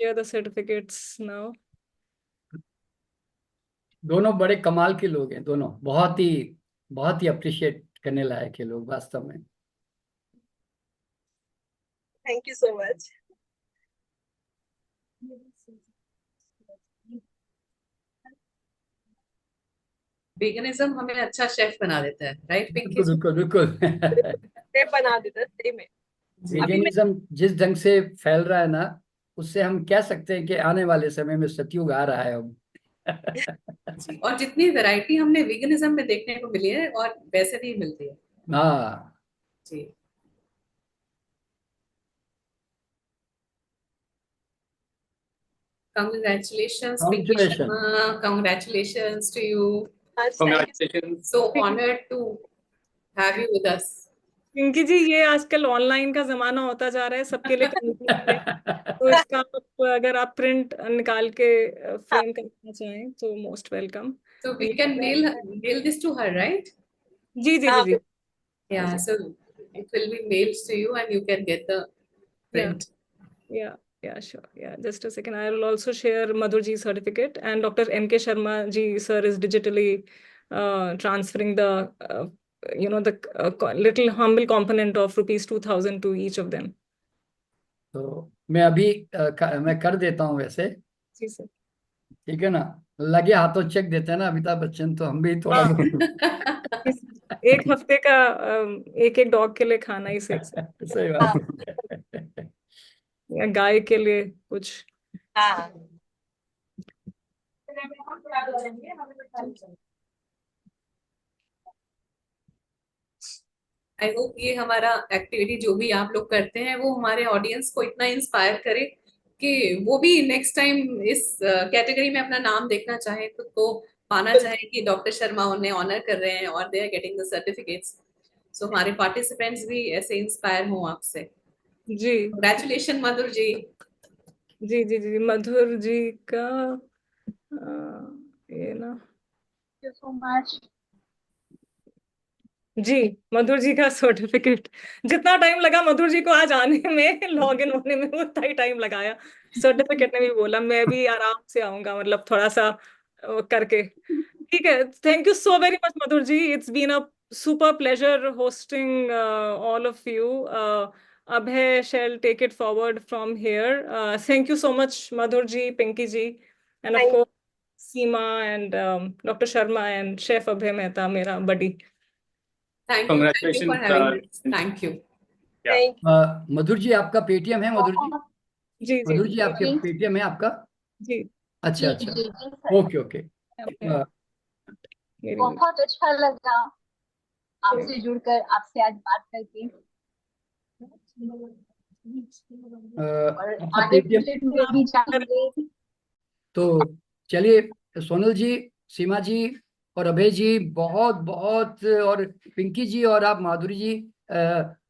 share the certificates now. दोनों बड़े कमाल के लोग हैं, दोनों बहुत ही अप्रिशिएट करने लायक है लोग वास्तव में. Thank you so much. Veganism हमें अच्छा शेफ बना देता है, राइट पिंकी बिल्कुल जी? बिल्कुल बिल्कुल. बना देता सही में। अभी मैं वेगनिज्म जिस ढंग से फैल रहा है ना, उससे हम कह सकते हैं कि आने वाले समय में सतयुग आ रहा है अब. जी, और जितनी वैरायटी हमने वेगनिज्म में देखने को मिली है और वैसे नहीं मिलती है. हाँ. जी. Congratulations, Pinky Congratulations. Sharma. Congratulations to you. Congratulations. So honored to have you with us. Pinky जी, ये आजकल ऑनलाइन का जमाना होता जा रहा है, सबके लिए convenient है. तो इसका अगर आप प्रिंट निकाल के फ्रेम करना चाहें तो most welcome. So we can mail this to her, right? जी जी जी जी. Yeah. So it will be mailed to you, and you can get the print. Yeah, sure. Yeah, just a second. I will also share Madhur ji's certificate, and Dr. M.K. Sharma ji sir is digitally transferring the little humble component of rupees 2,000 to each of them. तो मैं अभी मैं कर देता हूँ वैसे, जी सर। ठीक है ना, लगे हाथों चेक देते हैं ना अमिताभ बच्चन, तो हम भी थोड़ा एक हफ्ते का एक एक डॉग के लिए खाना ही सही सर, सही बात। या गाय के लिए कुछ। हाँ आई होप ये हमारा एक्टिविटी जो भी आप लोग करते हैं वो हमारे ऑडियंस को इतना इंस्पायर करे कि वो भी नेक्स्ट टाइम इस कैटेगरी में अपना नाम देखना चाहे, खुद को पाना चाहे कि डॉक्टर शर्मा उन्हें ऑनर कर रहे हैं और they are getting the certificates. So हमारे पार्टिसिपेंट्स भी ऐसे इंस्पायर हों आपसे। जी कंग्रेचुलेशन मधुर जी। जी जी जी मधुर जी का ये ना, Thank you so much. जी मधुर जी का सर्टिफिकेट, जितना टाइम लगा मधुर जी को आज आने में, लॉग इन होने में, उतना ही टाइम लगाया। सर्टिफिकेट ने भी बोला मैं भी आराम से आऊंगा, मतलब थोड़ा सा करके। ठीक है, thank you so very much Madhur ji, it's been a super pleasure hosting all of you. Abhay shall take it forward from here. Thank you so much, Madhur ji, Pinky ji, and of Thank- course Seema and Dr. Sharma and Chef Abhay Mehta, mera buddy. Thank you for Congratulations. Having, thank you. thank मधुर जी आपका पेटीएम है? मधुर जी, जी जी मधुर जी आपके जी। पेटीएम है आपका? जी। अच्छा जी अच्छा, जी जी सर, ओके ओके। मेरी- बहुत अच्छा लगा आपसे जुड़कर, आपसे आज बात करके, और आपका आगे पेटीएम, फ्यूचर में भी चाहेंगे। तो चलिए सोनल जी, सीमा जी और अभय जी, बहुत बहुत, और पिंकी जी और आप माधुरी जी,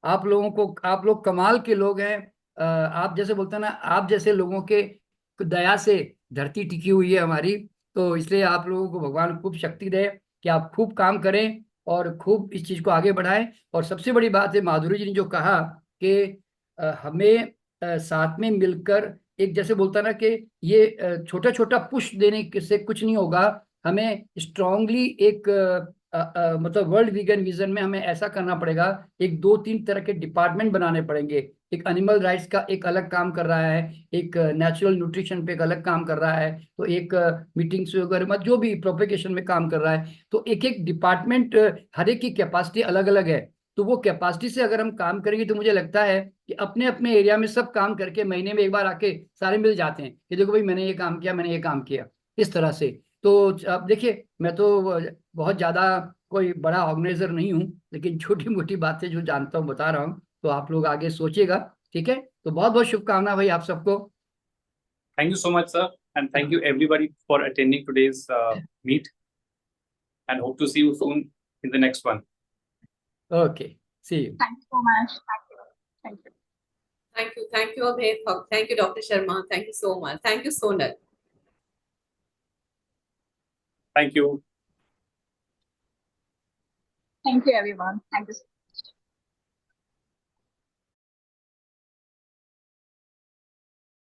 आप लोगों को, आप लोग कमाल के लोग हैं। आप जैसे बोलते हैं ना, आप जैसे लोगों के दया से धरती टिकी हुई है हमारी, तो इसलिए आप लोगों को भगवान खूब शक्ति दे कि आप खूब काम करें और खूब इस चीज को आगे बढ़ाएं। और सबसे बड़ी बात है माधुरी जी ने जो कहा कि हमें साथ में मिलकर, एक जैसे बोलता ना कि ये छोटा छोटा पुश देने से कुछ नहीं होगा, हमें स्ट्रांगली एक मतलब वर्ल्ड वीगन विजन में हमें ऐसा करना पड़ेगा, एक 2-3 तरह के डिपार्टमेंट बनाने पड़ेंगे। एक एनिमल राइट्स का एक अलग काम कर रहा है, एक नेचुरल न्यूट्रिशन पे एक अलग काम कर रहा है, तो एक मीटिंग्स वगैरह जो भी प्रोपेगेशन में काम कर रहा है, तो एक एक डिपार्टमेंट, हर एक की कैपेसिटी अलग अलग है। तो वो कैपेसिटी से अगर हम काम करेंगे तो मुझे लगता है कि अपने अपने एरिया में सब काम करके महीने में एक बार आके सारे मिल जाते हैं कि देखो भाई मैंने ये काम किया, मैंने ये काम किया, इस तरह से। तो अब देखिए, मैं तो बहुत ज़्यादा कोई बड़ा ऑर्गेनाइजर नहीं हूँ, लेकिन छोटी मोटी बातें जो जानता हूँ बता रहा हूँ, तो आप लोग आगे सोचिएगा, ठीक है? तो बहुत बहुत शुभकामना भाई आप सबको। Thank you so much, sir, and thank you everybody for attending today's meet, and hope to see you soon in the next one. Okay, see you. Thank you so much. Thank you. Thank you. Thank you Abhay, thank you doctor Sharma, thank you so much, thank you Sonal. Thank you. Thank you everyone. Thank you.